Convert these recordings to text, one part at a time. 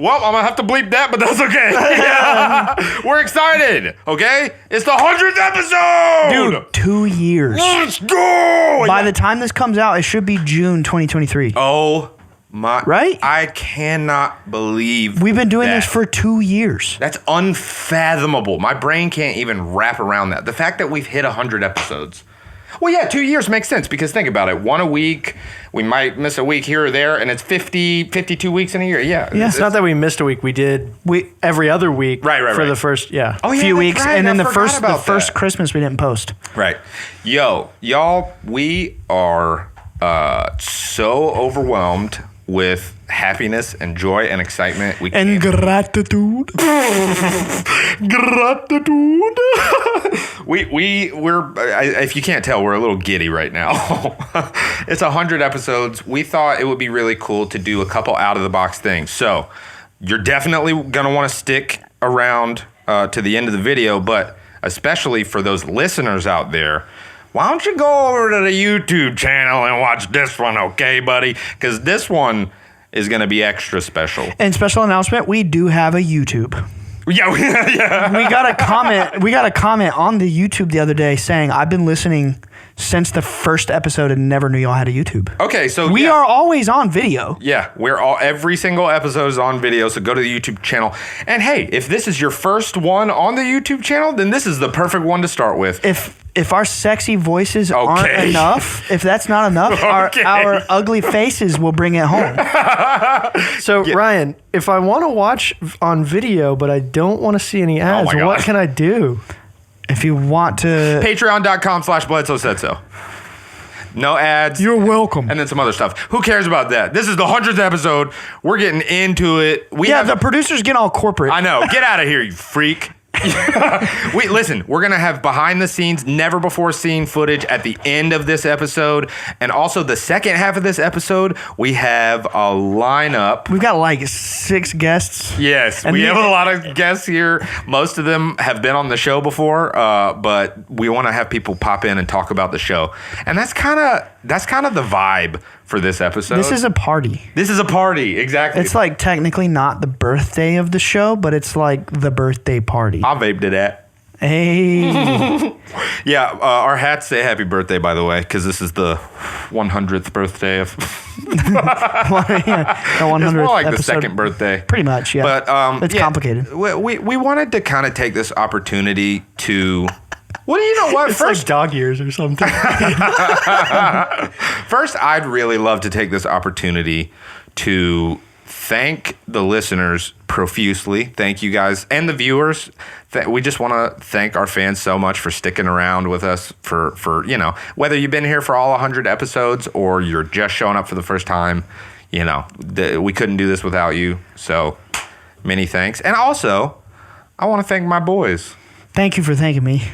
Well, I'm going to have to bleep that, but that's okay. Yeah. We're excited, okay? It's the 100th episode! Dude, 2 years. Let's go! By the time this comes out, it should be June 2023. Oh, my. Right? I cannot believe We've been doing that. this for 2 years. That's unfathomable. My brain can't even wrap around that. The fact that we've hit 100 episodes. Well, yeah, 2 years makes sense because think about it. One a week. We might miss a week here or there, and it's 52 weeks in a year. Yeah. It's not that we missed a week. We did every other week for the first, Oh, yeah, few that's weeks. right. And then I the forgot first that. Christmas we didn't post. Right. Yo, y'all, we are so overwhelmed with happiness and joy and excitement. And gratitude. Gratitude. we're if you can't tell, we're a little giddy right now. It's 100 episodes. We thought it would be really cool to do a couple out of the box things. So you're definitely gonna want to stick around to the end of the video, but especially for those listeners out there, why don't you go over to the YouTube channel and watch this one, okay, buddy? Because this one is going to be extra special. And special announcement, we do have a YouTube. Yeah. We got a comment on the YouTube the other day saying, I've been listening since the first episode and never knew y'all had a YouTube. Okay, so we are always on video. Yeah, every single episode is on video, so go to the YouTube channel. And hey, if this is your first one on the YouTube channel, then this is the perfect one to start with. If our sexy voices aren't enough, if that's not enough, our ugly faces will bring it home. So, Ryan, if I want to watch on video, but I don't want to see any ads, what can I do? If you want to... Patreon.com/Bledsoe Said So. No ads. You're welcome. And then some other stuff. Who cares about that? This is the 100th episode. We're getting into it. The producers get all corporate. I know. Get out of here, you freak. Listen, we're going to have behind the scenes, never before seen footage at the end of this episode. And also the second half of this episode, we have a lineup. We've got like 6 guests. Yes, we have a lot of guests here. Most of them have been on the show before, but we want to have people pop in and talk about the show. And that's kind of the vibe for this episode. This is a party. Exactly. It's like technically not the birthday of the show, but it's like the birthday party. I vaped it at. Hey. Yeah, our hats say happy birthday, by the way, because this is the 100th birthday of... The 100th it's more like episode. the second birthday. Pretty much, yeah. But it's complicated. We wanted to kind of take this opportunity to... Well, you know what? It's like dog years or something. First, I'd really love to take this opportunity to thank the listeners profusely. Thank you guys and the viewers. We just want to thank our fans so much for sticking around with us for whether you've been here for all 100 episodes or you're just showing up for the first time. We couldn't do this without you. So many thanks. And also, I want to thank my boys. Thank you for thanking me.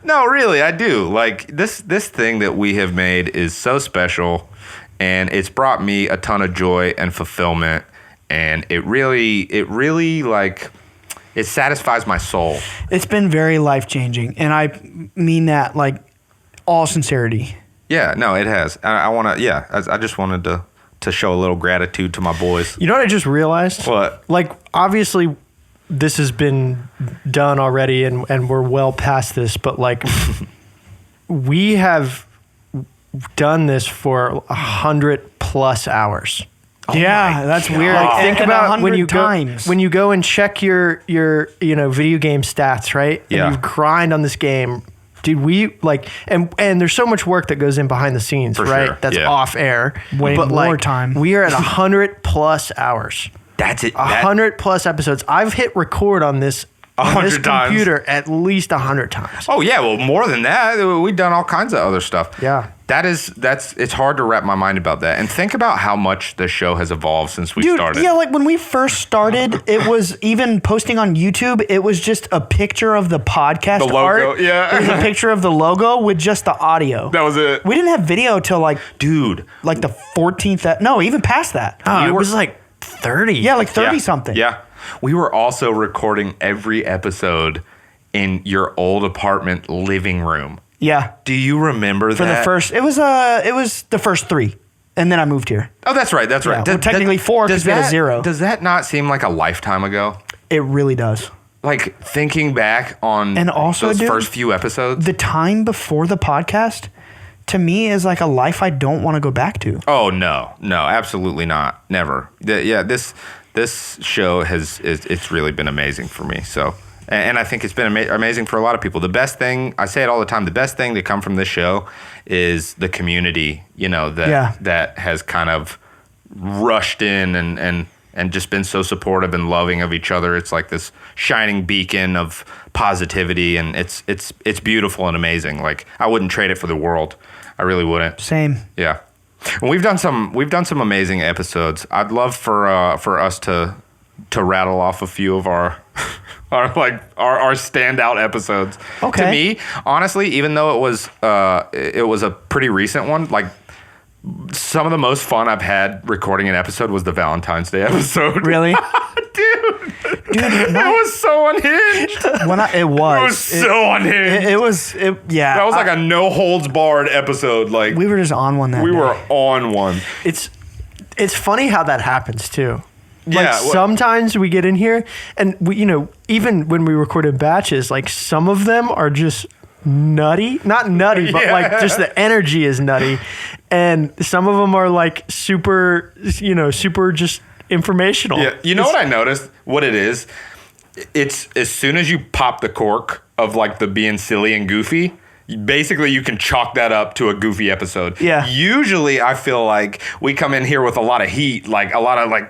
No, really, I do. Like this thing that we have made is so special, and it's brought me a ton of joy and fulfillment, and it really like it satisfies my soul. It's been very life-changing, and I mean that like all sincerity. Yeah, no, it has. I just wanted to show a little gratitude to my boys. You know what I just realized? What? Like, obviously, this has been done already, and we're well past this, but like, we have done this for 100+ hours. Yeah, that's weird. Like, think about when you times. go when you go and check your video game stats, right? Yeah. And you grind on this game. Dude, we like and there's so much work that goes in behind the scenes, For right? sure. That's Yeah. off air. Way but more like, time. We are at 100+ hours. That's it. 100+ episodes. I've hit record on this 100 times. computer at least 100 times. Oh yeah, well more than that. We've done all kinds of other stuff. Yeah. It's hard to wrap my mind about that. And think about how much the show has evolved since we started. Yeah, like when we first started, it was even posting on YouTube, it was just a picture of the podcast The logo, art. yeah. It was a picture of the logo with just the audio. That was it. We didn't have video till like Dude. like the 14th, no, even past that. It was like 30. Yeah, like 30 something. Yeah. We were also recording every episode in your old apartment living room. Yeah. Do you remember For that? the first, it was the first 3. And then I moved here. Oh, that's right. That's right. Yeah, well, technically 4 because we had a 0. Does that not seem like a lifetime ago? It really does. Like thinking back on And also, those dude, first few episodes. The time before the podcast, to me, is like a life I don't want to go back to. Oh no, absolutely not, never. This show it's really been amazing for me. So, and I think it's been amazing for a lot of people. The best thing, I say it all the time, the best thing to come from this show is the community. That has kind of rushed in and just been so supportive and loving of each other. It's like this shining beacon of positivity, and it's beautiful and amazing. Like I wouldn't trade it for the world. I really wouldn't. Same. Yeah. And we've done some amazing episodes. I'd love for us to rattle off a few of our standout episodes. Okay. To me, honestly, even though it was a pretty recent one, like some of the most fun I've had recording an episode was the Valentine's Day episode. Really? Dude, that was so unhinged. It was so unhinged. Yeah. That was like a no holds barred episode. Like we were just on one that we day. were on one. It's funny how that happens too. Yeah, Sometimes we get in here and we, even when we record in batches, like some of them are just nutty, not nutty, but like just the energy is nutty. And some of them are like super just informational. Yeah. You know what I noticed? What it is? It's as soon as you pop the cork of like the being silly and goofy, basically you can chalk that up to a goofy episode. Yeah. Usually I feel like we come in here with a lot of heat, like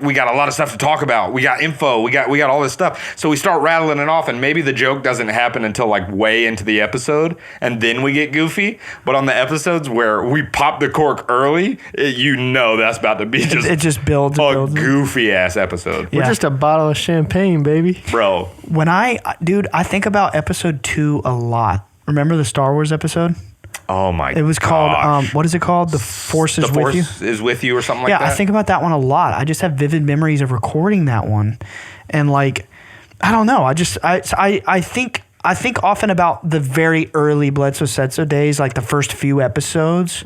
we got a lot of stuff to talk about. We got info, we got all this stuff. So we start rattling it off, and maybe the joke doesn't happen until like way into the episode, and then we get goofy. But on the episodes where we pop the cork early, that's about to be just it just builds. a goofy ass episode. We're just a bottle of champagne, baby. Bro. When I think about episode 2 a lot. Remember the Star Wars episode? Oh my god. It was called, what is it called? The Force is with you? Is with you or something like that? Yeah, I think about that one a lot. I just have vivid memories of recording that one. And like, I don't know. I think often about the very early Bledsoe Said So days, like the first few episodes,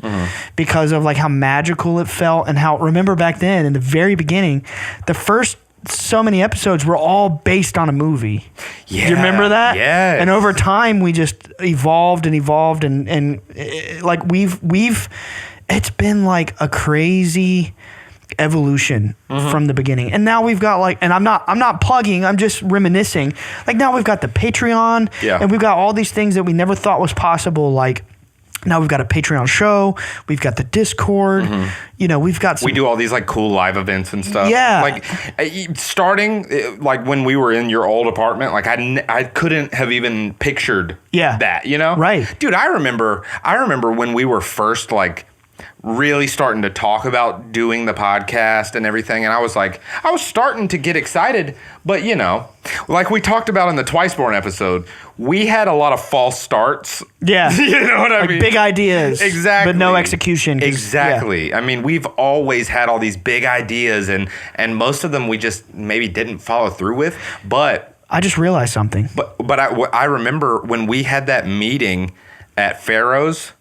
because of like how magical it felt, and how, remember back then in the very beginning, the first so many episodes were all based on a movie. Yeah. Do you remember that? Yes. And over time we just evolved and like we've it's been like a crazy evolution from the beginning. And now we've got like, and I'm not plugging, I'm just reminiscing. Like now we've got the Patreon, and we've got all these things that we never thought was possible. Like now we've got a Patreon show. We've got the Discord. We've got some... We do all these like cool live events and stuff. Yeah. Like starting like when we were in your old apartment, like I couldn't have even pictured that, Right. Dude, I remember when we were first like really starting to talk about doing the podcast and everything, and I was starting to get excited, but like we talked about in the Twiceborn episode, we had a lot of false starts. Yeah. You know what I mean? Big ideas. Exactly. But no execution. Exactly. Yeah. I mean, we've always had all these big ideas, and most of them we just maybe didn't follow through with, but I just realized something. But I remember when we had that meeting at Pharaoh's.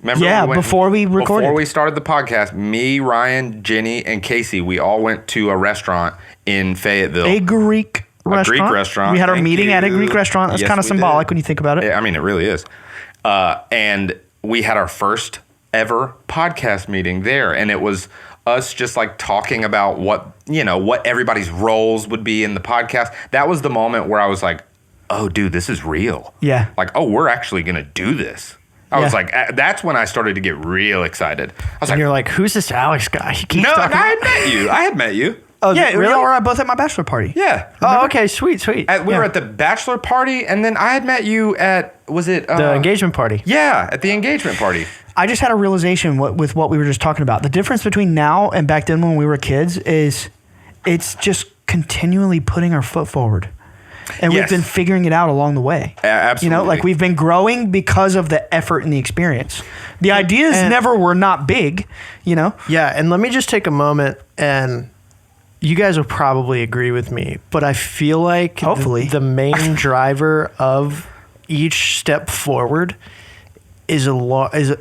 Remember before we recorded. Before we started the podcast, me, Ryan, Jenny, and Casey, we all went to a restaurant in Fayetteville. A Greek restaurant. We had our meeting at a Greek restaurant. That's kind of symbolic when you think about it. I mean, it really is. And we had our first ever podcast meeting there, and it was us just like talking about what everybody's roles would be in the podcast. That was the moment where I was like, oh, dude, this is real. Yeah. Like, oh, we're actually going to do this. I was like, that's when I started to get real excited. You're like, who's this Alex guy? He keeps talking I had met you. Oh, yeah, really? Y'all were both at my bachelor party. Yeah. Oh, okay, sweet. We were at the bachelor party, and then I had met you at, was it? The engagement party. Yeah, at the engagement party. I just had a realization with what we were just talking about. The difference between now and back then when we were kids is it's just continually putting our foot forward. And we've been figuring it out along the way. Absolutely. Like we've been growing because of the effort and the experience. The ideas never were not big, Yeah, and let me just take a moment, and you guys will probably agree with me, but I feel like hopefully the main driver of each step forward is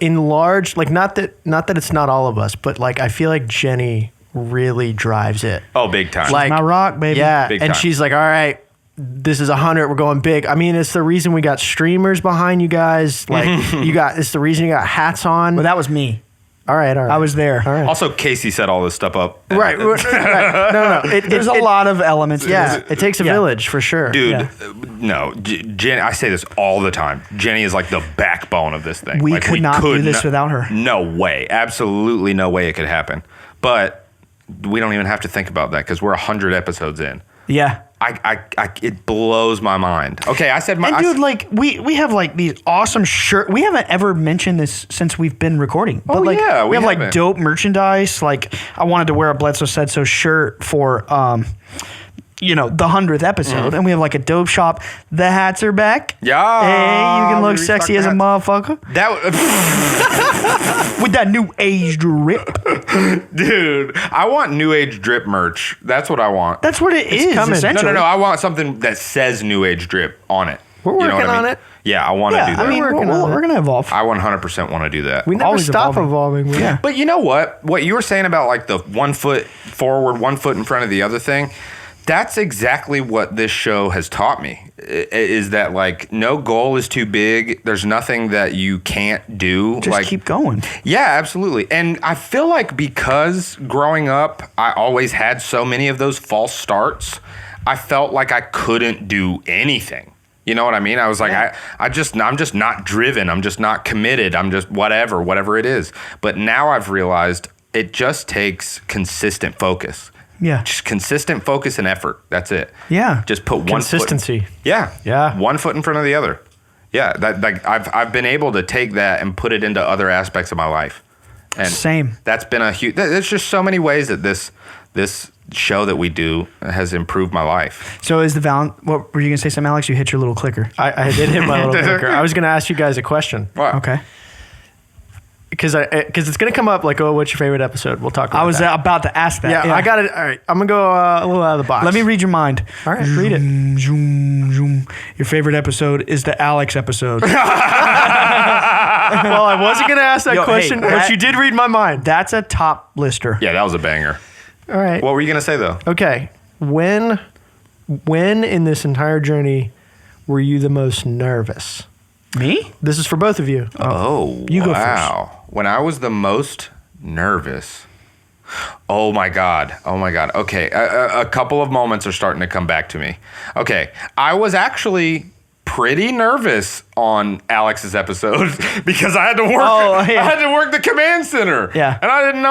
in large, like not that it's not all of us, but like I feel like Jenny really drives it. Oh, big time. Like My rock, baby. yeah, Big and time. she's like, all right, this is 100. We're going big. I mean, it's the reason we got streamers behind you guys. Like it's the reason you got hats on. Well, that was me. All right. I was there. All right. Also, Casey set all this stuff up. Right. No. There's a lot of elements. Yeah, it takes a Yeah. village for sure. Dude, Yeah. no, Jenny. I say this all the time. Jenny is like the backbone of this thing. We Like, could not do this without her. No way, absolutely no way it could happen. But we don't even have to think about that because we're 100 episodes in. Yeah. It blows my mind. Okay, I said my. And dude, like we have like these awesome shirt. We haven't ever mentioned this since we've been recording. But like yeah, we have like haven't. dope merchandise. Like I wanted to wear a Bledsoe Said So shirt for the 100th episode, and we have like a dope shop. The hats are back. Yeah, Hey, you can look we sexy as a restocked motherfucker that. with that new age drip. Dude, I want new age drip merch. That's what I want. That's what it is. coming. Essentially. No. I want something that says new age drip on it. We're You know working what I on mean? it. Yeah, I want to Yeah, do that. I mean, working on it. we're gonna evolve. I 100% want to do that. We never Always stop evolving. Yeah. But you know what? What you were saying about like the 1 foot forward, 1 foot in front of the other thing, that's exactly what this show has taught me. Is that like no goal is too big. There's nothing that you can't do. Just like keep going. Yeah, absolutely. And I feel like because growing up, I always had so many of those false starts, I felt like I couldn't do anything. You know what I mean? I was like, I'm just not driven. I'm just not committed. I'm just whatever it is. But now I've realized it just takes consistent focus. Yeah. Just consistent focus and effort. That's it. Yeah. Just put one Consistency. foot. Yeah. Yeah. 1 foot in front of the other. Yeah. That like I've been able to take that and put it into other aspects of my life. And Same. That's been a huge. There's just so many ways that this show that we do has improved my life. So is what were you gonna say something, Alex? You hit your little clicker. I did hit my little clicker. I was going to ask you guys a question Wow. Okay. because it's going to come up like, oh, what's your favorite episode? We'll talk about I was that. about to ask that. Yeah, I got it. All right. I'm going to go a little out of the box. Let me read your mind. All right, read it. Zoom, zoom. Your favorite episode is the Alex episode. Well, I wasn't going to ask that Yo, hey, question, but that- you did read my mind. That's a top lister. Yeah, that was a banger. All right. What were you gonna say though? Okay. When in this entire journey were you the most nervous? Me? This is for both of you. Oh, You go wow. When I was the most nervous. Oh my God. Okay, a couple of moments are starting to come back to me. Okay, I was actually pretty nervous on Alex's episode because I had to work. Oh, yeah. I had to work the command center. Yeah. and I didn't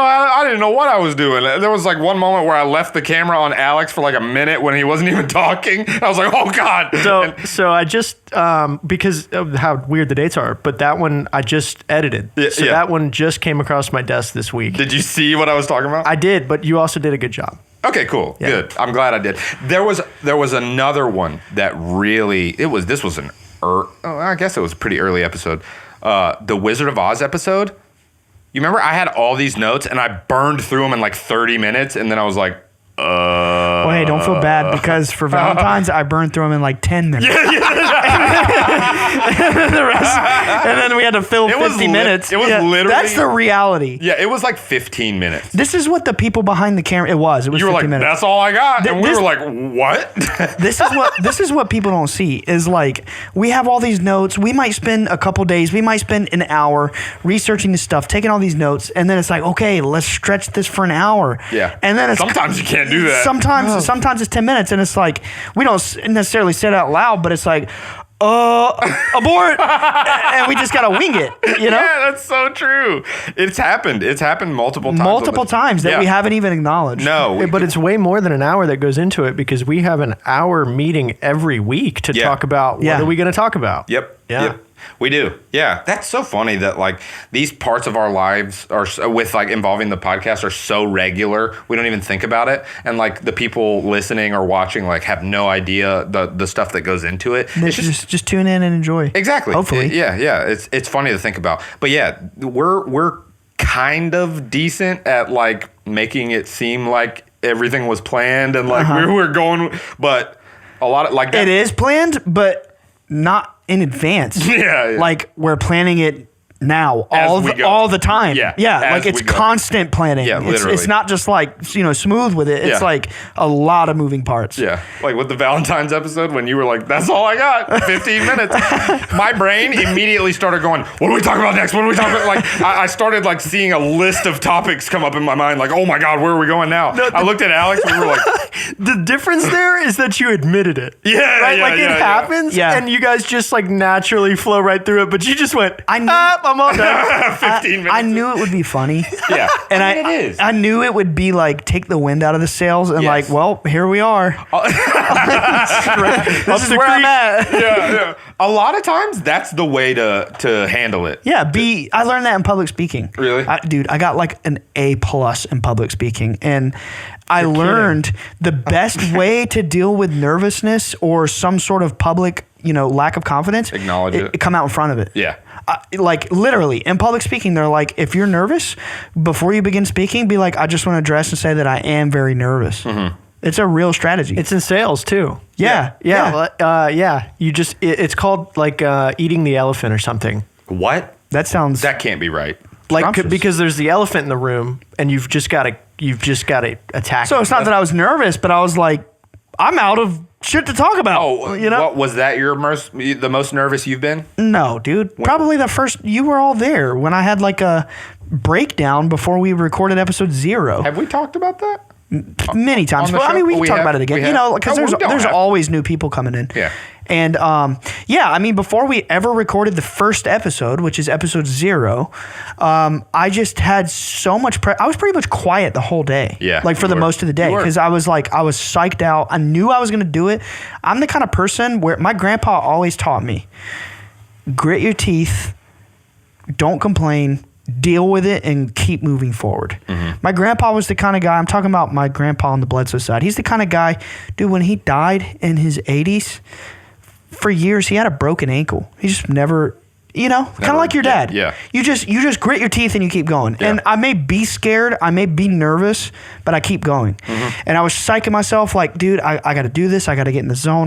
know what I was doing. There was like one moment where I left the camera on Alex for like a minute when he wasn't even talking. I was like, oh God. So I just because of how weird the dates are, but that one I just edited. So Yeah. that one just came across my desk this week. Did you see what I was talking about? I did, but you also did a good job. Okay, cool. Yeah. Good. I'm glad I did. There was another one that really I guess it was a pretty early episode. The Wizard of Oz episode. You remember I had all these notes and I burned through them in like 30 minutes and then I was like, Well, hey, don't feel bad because for Valentine's, I burned through them in like 10 minutes. The rest, and then we had to fill It was 50 lit- minutes. it was literally- That's the reality. yeah, it was like 15 minutes. This is what the people behind the camera. It was You were 50 like, minutes. that's all I got. And we This- were like, what? This is what people don't see is like we have all these notes. We might spend a couple days, we might spend an hour researching this stuff, taking all these notes, and then it's like, okay, let's stretch this for an hour. Yeah. And then it's Sometimes you can't do that. Sometimes it's 10 minutes, and it's like we don't necessarily say it out loud, but it's like, abort, and we just gotta wing it. You know. Yeah, that's so true. It's happened. It's happened multiple times. Multiple times that Yeah. we haven't even acknowledged. No, But it's way more than an hour that goes into it because we have an hour meeting every week to Yeah. talk about what Yeah. are we going to talk about. Yep. Yeah. Yep. We do. Yeah. That's so funny that like these parts of our lives are with like involving the podcast are so regular. We don't even think about it. And like the people listening or watching like have no idea the stuff that goes into it. They should just tune in and enjoy. Exactly. Hopefully. Yeah. It's funny to think about. But yeah, we're kind of decent at like making it seem like everything was planned and like we were going, but a lot of like that, It is planned, but not in advance. Yeah. Like we're planning it now As we go. all the time. Yeah, Yeah. as Like it's we go. constant planning. Yeah, literally. It's not just like, smooth with it. It's Yeah. like a lot of moving parts. Yeah, like with the Valentine's episode when you were like, "That's all I got, 15 minutes." My brain immediately started going, "What do we talk about next? What do we talk about?" Like I started like seeing a list of topics come up in my mind. Like, "Oh my God, where are we going now?" I looked at Alex. We were like, The difference there is that you admitted it. "Yeah, Right? yeah, Like yeah, it happens Yeah. and you guys just like naturally flow right through it, but you just went, I'm all done. yeah." 15 minutes. I knew it would be funny. Yeah, And I mean, it is. I knew it would be like take the wind out of the sails and Yes. like, well, here we are. This is where I'm at. yeah. A lot of times, that's the way to handle it. Yeah, I learned that in public speaking. Really? Dude, I got like an A+ in public speaking. And I learned the best way to deal with nervousness or some sort of public, lack of confidence. Acknowledge it. Come out in front of it. Yeah. Like literally in public speaking, they're like, if you're nervous, before you begin speaking, be like, I just want to address and say that I am very nervous. Mm-hmm. It's a real strategy. It's in sales too. Yeah. You just it's called like eating the elephant or something. What? That sounds That can't be right. Like Scrumptious. because there's the elephant in the room and you've just got to attack. So it's not that I was nervous, but I was like, I'm out of shit to talk about. Oh, what was that? The most nervous you've been? No, dude. Probably the first. You were all there when I had like a breakdown before we recorded episode 0. Have we talked about that? Many times. on the But I mean, show? we can We talk have? about it again. We have? Because No, we don't there's have. always new people coming in. Yeah. And I mean, before we ever recorded the first episode, which is episode 0, I just had so much. I was pretty much quiet the whole day. Yeah, Like for you the were. most of the day, You were. because I was psyched out. I knew I was going to do it. I'm the kind of person where my grandpa always taught me, grit your teeth, don't complain, deal with it, and keep moving forward. Mm-hmm. My grandpa was the kind of guy, I'm talking about my grandpa on the Bledsoe side. He's the kind of guy, dude, when he died in his 80s, for years he had a broken ankle. He just never, kind of like your dad. Yeah. You just grit your teeth and you keep going. Yeah. And I may be scared, I may be nervous, but I keep going. Mm-hmm. And I was psyching myself like, dude, I got to do this. I got to get in the zone.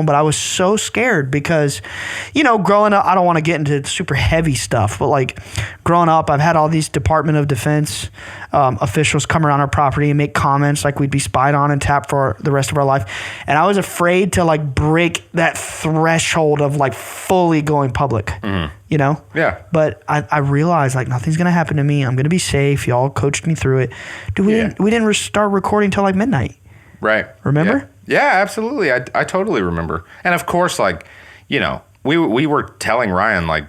But I was so scared because, growing up, I don't want to get into super heavy stuff, but like growing up, I've had all these Department of Defense officials come around our property and make comments like we'd be spied on and tapped for the rest of our life. And I was afraid to like break that threshold of like fully going public. Yeah. But I realized like nothing's gonna happen to me. I'm gonna be safe. Y'all coached me through it. Dude, we didn't start recording till like midnight. Right. Remember? Yeah, absolutely. I totally remember. And of course, like, we were telling Ryan, like,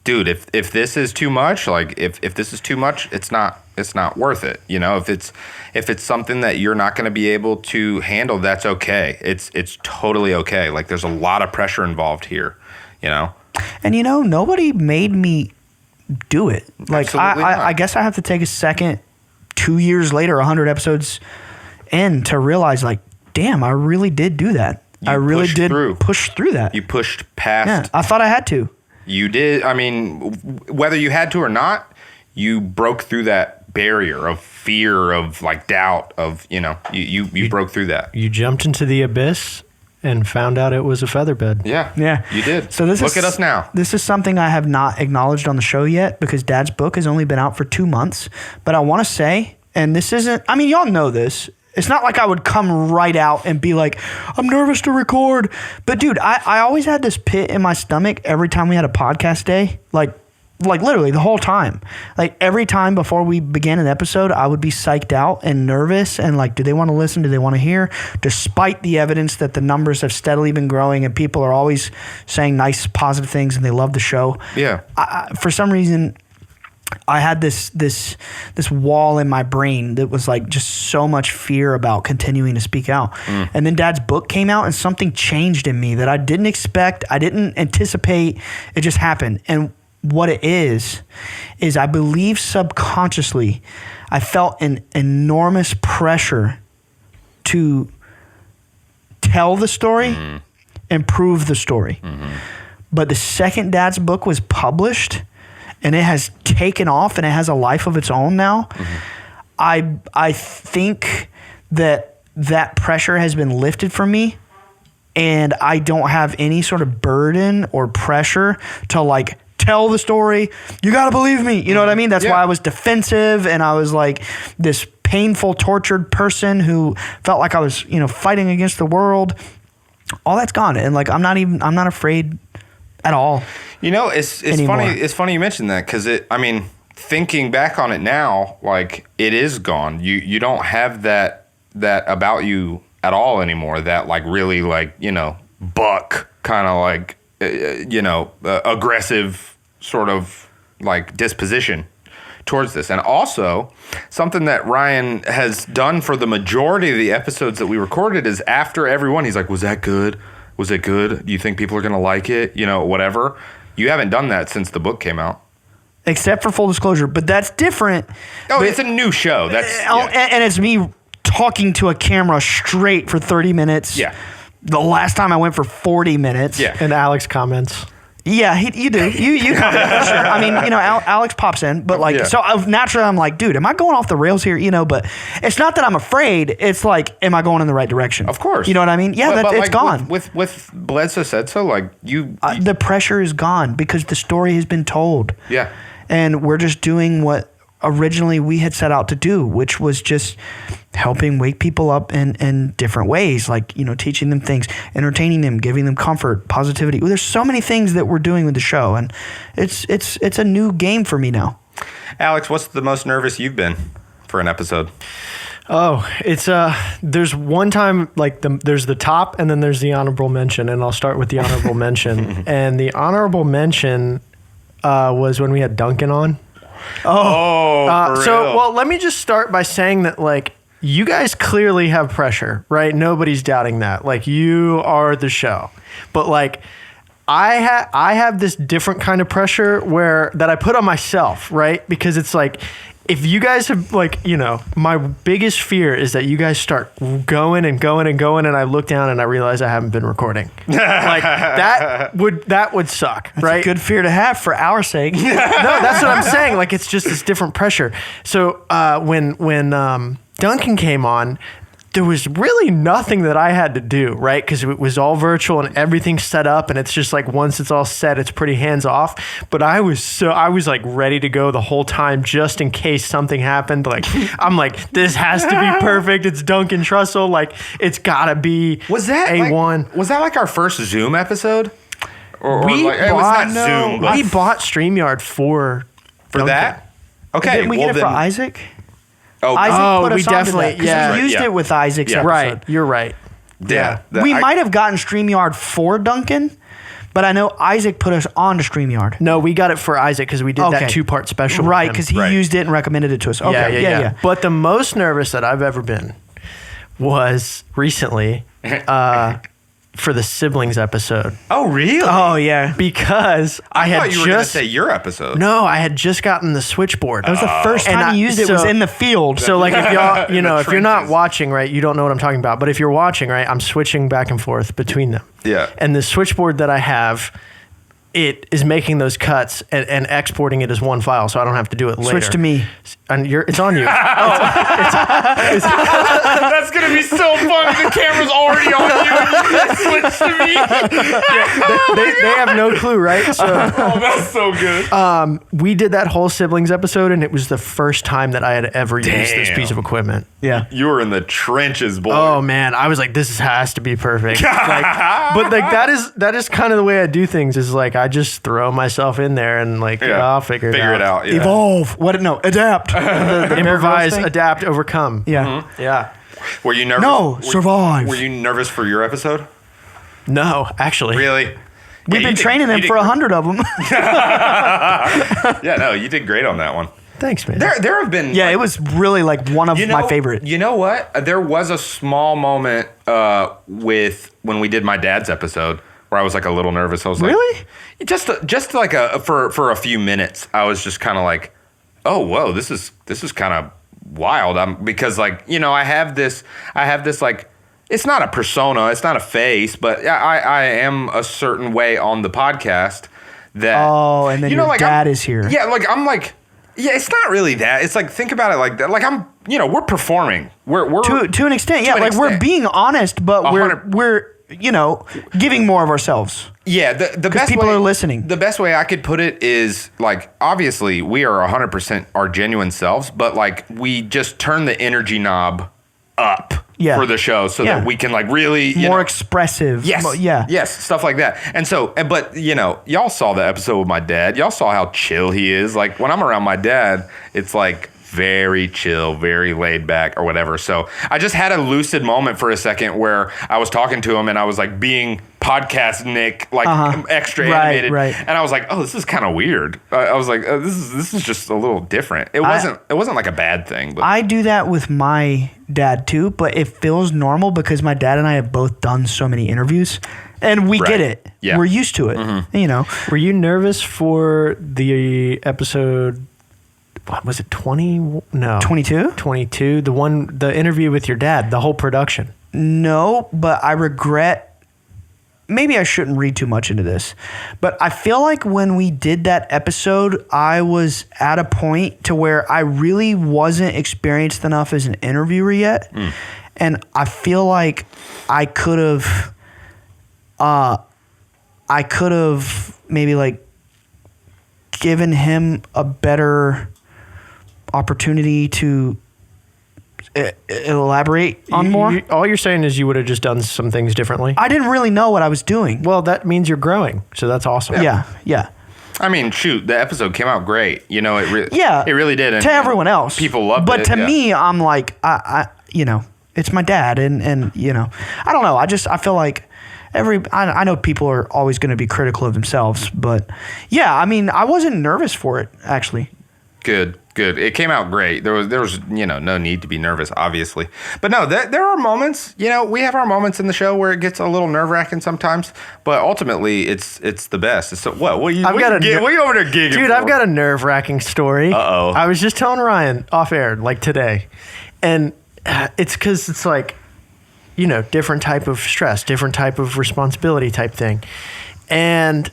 dude, if this is too much, like if this is too much, it's not worth it. If it's something that you're not going to be able to handle, that's okay. It's totally okay. Like there's a lot of pressure involved here, And nobody made me do it. Like Absolutely not. I guess I have to take a second, 2 years later, 100 episodes in to realize like, damn, I really did do that. I really pushed did through. push through that. You pushed past. Yeah, I thought I had to. You did. I mean, whether you had to or not, you broke through that barrier of fear, of like doubt, of, you broke through that. You jumped into the abyss and found out it was a featherbed. Yeah. Yeah. You did. So Look at us now. This is something I have not acknowledged on the show yet because Dad's book has only been out for 2 months. But I want to say, and this isn't, I mean, y'all know this. It's not like I would come right out and be like, I'm nervous to record. But dude, I always had this pit in my stomach every time we had a podcast day. Like literally the whole time. Like every time before we began an episode, I would be psyched out and nervous and like, do they want to listen? Do they want to hear? Despite the evidence that the numbers have steadily been growing and people are always saying nice, positive things and they love the show. Yeah. For some reason, I had this wall in my brain that was like just so much fear about continuing to speak out. And then Dad's book came out and something changed in me that I didn't expect. I didn't anticipate. It just happened. And what it is I believe subconsciously I felt an enormous pressure to tell the story and prove the story. But the second Dad's book was published and it has taken off and it has a life of its own now, I think that pressure has been lifted from me and I don't have any sort of burden or pressure to like tell the story. You got to believe me. You know what I mean? That's why I was defensive, and I was like this painful, tortured person who felt like I was, fighting against the world. All that's gone, and like I'm not afraid at all. It's anymore. funny. It's funny you mentioned that because thinking back on it now, like it is gone. You don't have that about you at all anymore. That like really like buck kind of like aggressive sort of like disposition towards this. And also something that Ryan has done for the majority of the episodes that we recorded is after everyone, he's like, was that good? Was it good? Do you think people are going to like it? Whatever. You haven't done that since the book came out. Except for full disclosure, but that's different. Oh, it's a new show. And it's me talking to a camera straight for 30 minutes. Yeah. The last time I went for 40 minutes. Yeah. And Alex comments. Yeah, you do. You comment for sure. I mean, Alex pops in, but so naturally I'm like, dude, am I going off the rails here? But it's not that I'm afraid. It's like, am I going in the right direction? Of course. You know what I mean? Yeah, but it's like gone. With Bledsoe Said So, like you the pressure is gone because the story has been told. Yeah. And we're just doing what originally we had set out to do, which was just helping wake people up in different ways, like, teaching them things, entertaining them, giving them comfort, positivity. Well, there's so many things that we're doing with the show, and it's a new game for me now. Alex, what's the most nervous you've been for an episode? Oh, it's there's one time like there's the top and then there's the honorable mention, and I'll start with the honorable mention. And the honorable mention was when we had Duncan on. For real? Well, let me just start by saying that, like, you guys clearly have pressure, right? Nobody's doubting that. Like, you are the show. But, like, I have this different kind of pressure that I put on myself, right? Because it's like, if you guys have, like, my biggest fear is that you guys start going and going and going, and I look down and I realize I haven't been recording. Like, that would suck, That's right? a good fear to have for our sake. No, that's what I'm saying. Like, it's just this different pressure. So when Duncan came on, there was really nothing that I had to do, right? Because it was all virtual and everything's set up, and it's just like once it's all set, it's pretty hands off. But I was like ready to go the whole time just in case something happened. Like, I'm like, this has to be perfect. It's Duncan Trussell. Like, it's gotta be Was that A1. Was that like our first Zoom episode? Or We like, it was not Zoom, but we bought StreamYard for for that? Okay. Didn't we get it for Isaac? Oh, Isaac put we us onto definitely- that, 'cause yeah. we used Yeah. it with Isaac's episode. Right, you're right. yeah. We might have gotten StreamYard for Duncan, but I know Isaac put us on to StreamYard. No, we got it for Isaac because we did Okay. that 2-part special. with Right, him. because he Right. used it and recommended it to us. Okay, yeah. But the most nervous that I've ever been was recently for the siblings episode, Oh, really? Oh, yeah. because I had thought you were going to just say your episode. no, I had just gotten the switchboard. That was the first And time I- he used it was so- in the field. So like if y'all, In the if you're not trenches. watching, right, you don't know what I'm talking about. But if you're watching, right, I'm switching back and forth between them. Yeah. And the switchboard that I have, it is making those cuts and exporting it as one file, so I don't have to do it later. Switch to me. And it's on you. That's going to be so funny. The camera's already on you. Switch to me. they have no clue, right? So Oh, that's so good. we did that whole siblings episode, and it was the first time that I had ever used this Damn. piece of equipment. Yeah. You were in the trenches, boy. Oh man, I was like, this has to be perfect. But that is kind of the way I do things. Is like I just throw myself in there and like I'll figure it out. Yeah. Evolve. What? No, adapt. The Improvise, thing? adapt, overcome. Yeah. Yeah. Were you nervous? No, survive. Were you nervous for your episode? No, actually. Really? We've been training him for 100 of them. Yeah, no, you did great on that one. Thanks, man. There have been. Yeah, it was really like one of my favorite. You know what? There was a small moment with when we did my dad's episode where I was like a little nervous. I was like, Really? just like for a few minutes, I was just kind of like, oh, whoa, this is kind of wild. Because like, I have this like, it's not a persona, it's not a face, but I am a certain way on the podcast that. Oh, and then your like, dad is here. Yeah, like I'm like. Yeah, it's not really that. It's like, think about it like that. Like we're performing. We're To an extent, yeah. To an Like we're extent. being honest, but we're giving more of ourselves. Yeah, the best people way, are listening. The best way I could put it is like, obviously we are 100% our genuine selves, but like we just turn the energy knob up for the show so that we can like really more expressive. Yes, stuff like that. And so, but y'all saw the episode with my dad. Y'all saw how chill he is. Like when I'm around my dad, it's like very chill, very laid back or whatever. So I just had a lucid moment for a second where I was talking to him and I was like being podcast Nick, like extra animated. Right. And I was like, oh, this is kind of weird. I was like, this is just a little different. It wasn't like a bad thing. But I do that with my dad too, but it feels normal because my dad and I have both done so many interviews and we get it. Yeah. We're used to it. Were you nervous for the episode? What was it, 20? No. 22? 22. The interview with your dad, the whole production. No, but I regret, maybe I shouldn't read too much into this, but I feel like when we did that episode, I was at a point to where I really wasn't experienced enough as an interviewer yet. And I feel like I could have maybe like given him a better opportunity to elaborate on more. All you're saying is you would have just done some things differently. I didn't really know what I was doing. Well, that means you're growing, so that's awesome. Yeah. I mean, shoot, the episode came out great. It really did. And, to everyone else, people loved it. But to me, I'm like, I it's my dad, and I don't know. I feel like I know people are always going to be critical of themselves, but yeah, I mean, I wasn't nervous for it actually. Good. It came out great. There was no need to be nervous, obviously. But no, there are moments. We have our moments in the show where it gets a little nerve-wracking sometimes. But ultimately, it's the best. So what are you over there gigging Dude, for? I've got a nerve-wracking story. Uh-oh. I was just telling Ryan off air like today, and it's because it's like, different type of stress, different type of responsibility type thing, and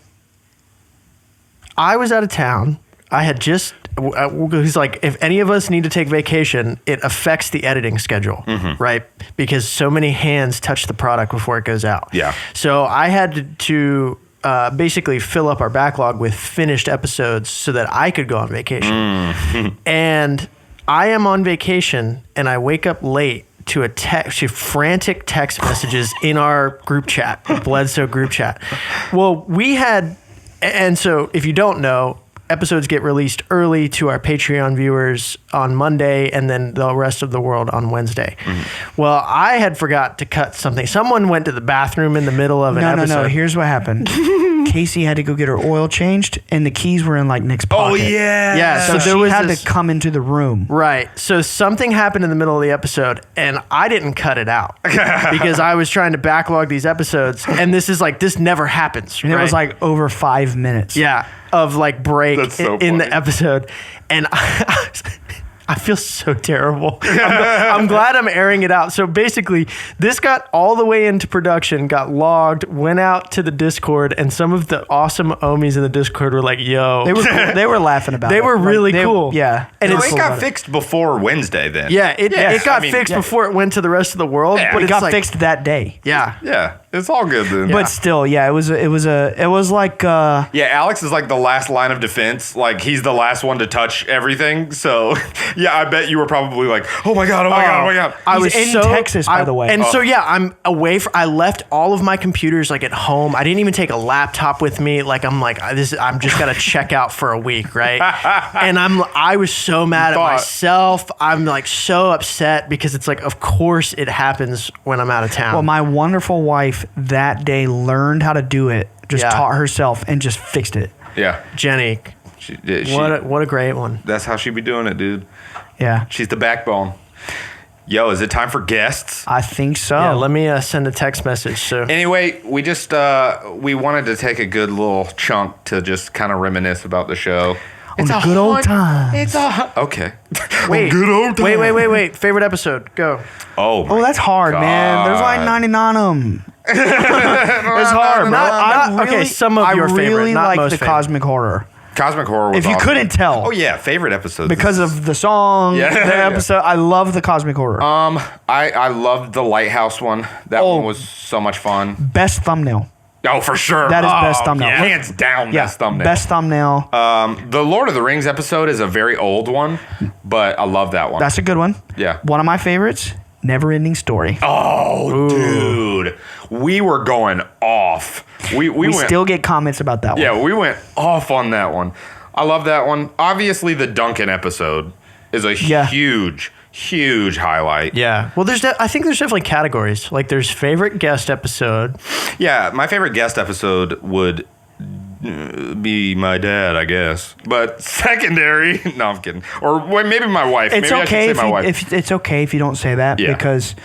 I was out of town. I had just. He's like, if any of us need to take vacation, it affects the editing schedule, right? Because so many hands touch the product before it goes out. Yeah. So I had to basically fill up our backlog with finished episodes so that I could go on vacation. And I am on vacation, and I wake up late to frantic text messages in our group chat, the Bledsoe group chat. Well, and so if you don't know, episodes get released early to our Patreon viewers on Monday and then the rest of the world on Wednesday. Well, I had forgot to cut something. Someone went to the bathroom in the middle of an episode. No. Here's what happened. Casey had to go get her oil changed, and the keys were in like Nick's pocket. Oh, yeah. Yeah, So she had to come into the room. Right. So something happened in the middle of the episode, and I didn't cut it out because I was trying to backlog these episodes, and this never happens. And it was like over 5 minutes. Yeah, of like break so in the funny. episode, and I feel so terrible. I'm glad I'm airing it out. So basically, this got all the way into production, got logged, went out to the Discord, and some of the awesome Omies in the Discord were like, "Yo," They were laughing about it. They were really cool. Yeah, and it got fixed before Wednesday. Then it got fixed before it went to the rest of the world. Yeah. But it got fixed that day. Yeah. It's all good then. But still, it was like Yeah, Alex is like the last line of defense. Like he's the last one to touch everything. So yeah, I bet you were probably like, oh my god. I He's was in Texas, by the way. And so I'm away. I left all of my computers like at home. I didn't even take a laptop with me. Like I'm just gonna check out for a week, right? And I was so mad at myself. I'm like so upset because it's like, of course it happens when I'm out of town. Well, my wonderful wife that day learned how to do it. Just taught herself and just fixed it. Yeah, Jenny, what a great one. That's how she be doing it, dude. Yeah, She's the backbone. Yo, is it time for guests? I think so. Yeah, let me send a text message. So Anyway, we just we wanted to take a good little chunk to just kind of reminisce about the show. It's a good old time. It's okay. wait, good old time. wait. Favorite episode? Go. Oh, That's hard, man. There's like 99 of them. It's hard, bro. Okay, some of your favorite, really not like most the favorite. cosmic horror. Cosmic Horror was If you awesome. couldn't tell. Oh yeah, favorite episode. Because of the song, Yeah. the episode. I love the Cosmic Horror. I loved the Lighthouse one. That one was so much fun. Best thumbnail. Oh, for sure. That is best thumbnail. Yeah. Hands down, Yeah, best thumbnail. best thumbnail. The Lord of the Rings episode is a very old one, but I love that one. That's a good one. Yeah. One of my favorites, Never Ending Story. Oh, dude. We were going off. We we went, still get comments about that one. yeah, we went off on that one. I love that one. Obviously, the Duncan episode is a huge highlight. Yeah. Well, I think there's definitely categories. Like there's favorite guest episode. Yeah, my favorite guest episode would be my dad, I guess. But secondary, no, I'm kidding. Or maybe my wife. It's maybe okay I should say my wife. if it's okay if you don't say that Yeah. because,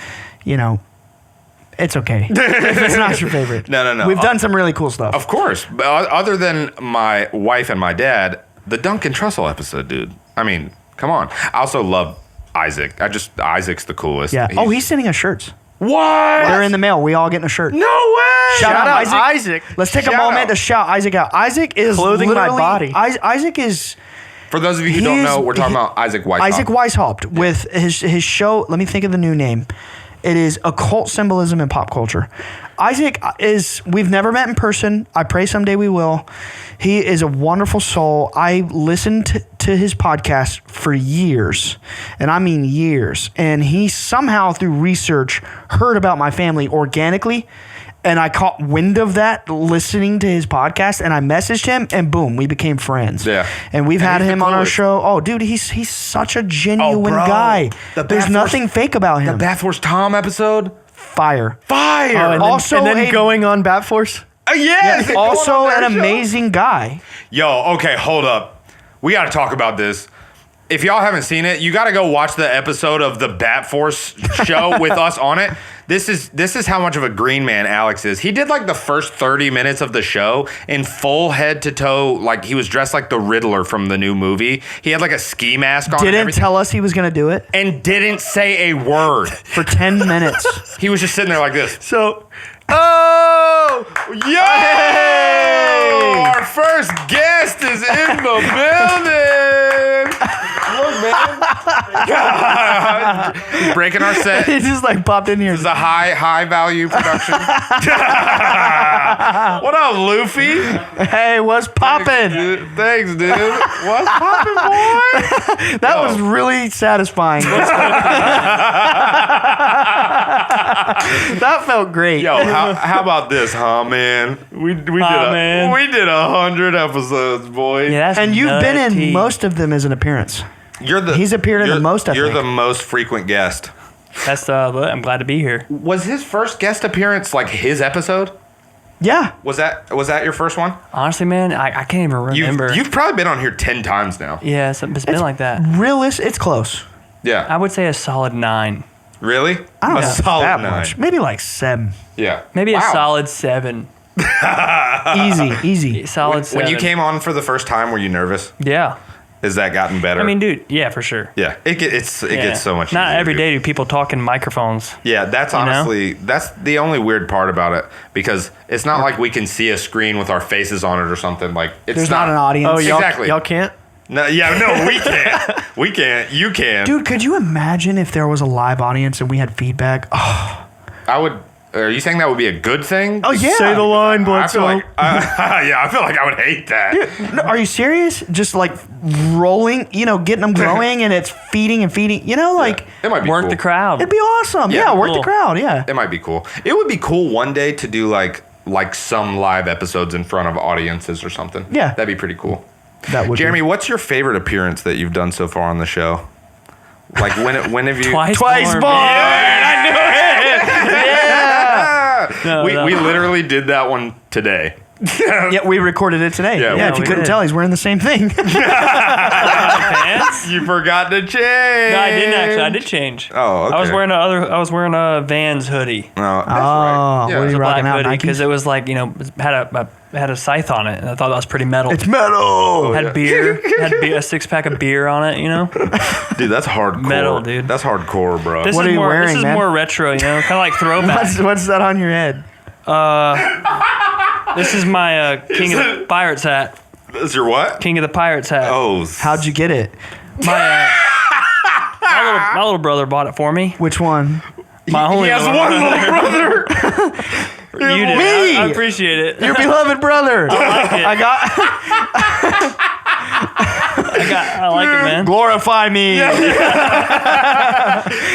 it's okay if it's not your favorite. No. We've done some really cool stuff. Of course. But other than my wife and my dad, the Duncan Trussell episode, dude. I mean, come on. I also love Isaac. Isaac's the coolest. Yeah. He's sending us shirts. What? They're in the mail. We all getting a shirt. No way. Shout out Isaac. Let's take a Shout moment out. to shout Isaac out. Isaac is Clothing my literally- body. Isaac is For those of you who He don't is- know, we're talking about Isaac Weishaupt. Isaac Weishaupt with his show. Let me think of the new name. It is Occult Symbolism in Pop Culture. Isaac we've never met in person. I pray someday we will. He is a wonderful soul. I listened to his podcast for years, and I mean years. And he somehow, through research, heard about my family organically. And I caught wind of that listening to his podcast, and I messaged him, and boom, we became friends. Yeah. And we've And had he's the him on our coolest. show. Oh, dude, he's such a genuine bro. guy. The There's Bathurst- nothing fake about him. The Bathurst Tom episode? Fire. Fire. And Also then a- going on Bat Force. Yes. it Also going on an their show? amazing guy. Yo, okay, hold up. We got to talk about this. If y'all haven't seen it, you got to go watch the episode of the Bat Force show with us on it. This is how much of a green man Alex is. He did like the first 30 minutes of the show in full head to toe, like he was dressed like the Riddler from the new movie. He had like a ski mask on. and Didn't everything, tell us he was going to do it and didn't say a word. for 10 minutes. He was just sitting there like this. So, Yo! Our first guest is in the building. Look, man. God. He's breaking our set. He just like popped in here. This is a high value production. What up, Luffy? Hey, what's poppin'? Thanks, dude. What's poppin', boy? That was really satisfying. That felt great. Yo, how about this, huh, man? We did man. 100 episodes, boy. Yeah, that's And you've been nutty. in most of them as an appearance. He's appeared in the most, I You're think. the most frequent guest. But I'm glad to be here. Was his first guest appearance like his episode? Yeah. Was that your first one? Honestly, man, I can't even remember. You've probably been on here 10 times now. Yeah, it's been like that. It's close. Yeah. I would say a solid 9. Really? I don't a know if it's solid that 9. much. Maybe like 7. Yeah. Maybe Wow. a solid 7. Easy. Solid 7. When you came on for the first time, were you nervous? Yeah. Has that gotten better? I mean, dude, yeah, for sure. yeah. It gets so much Not easier, every dude. day do people talk in microphones. Yeah, that's honestly that's the only weird part about it because it's not like we can see a screen with our faces on it or something. Like it's There's not an audience. oh, y'all, Exactly. y'all can't? No, we can't. We can't. You can. Dude, could you imagine if there was a live audience and we had feedback? Oh, I would. Are you saying that would be a good thing? yeah. Say the line, I Bledsoe. feel like I feel like I would hate that. No, are you serious? Just like rolling, getting them going and it's feeding and feeding. Like It might be Work cool. the crowd. it'd be awesome. Yeah, Yeah, work the cool. crowd. Yeah. It might be cool. It would be cool one day to do like some live episodes in front of audiences or something. Yeah. That'd be pretty cool. That would Jeremy, what's your favorite appearance that you've done so far on the show? Like when have you Twice Twice more, more. man. No, we no. literally did that one today. Yeah, we recorded it today. Yeah, Yeah, if you we couldn't did. tell, he's wearing the same thing. Pants? You forgot to change. No, I didn't actually. I did change. Oh, okay. I was wearing a Vans hoodie. Oh, that's Oh, right. what Yeah. are you A rocking black out, hoodie Nikes? because it was like had a scythe on it, and I thought that was pretty metal. It's metal. had beer, a 6-pack of beer on it. Dude, that's hardcore. Metal, dude. That's hardcore, bro. This What is are you more. wearing, this is man? more retro, kind of like throwback. What's that on your head? This is my King of the Pirates hat. That's your what? King of the Pirates hat. Oh, How'd you get it? My little brother bought it for me. Which one? My only he has one little brother. You did. Me! I appreciate it. Your beloved brother. I got. I like it, man. Glorify me.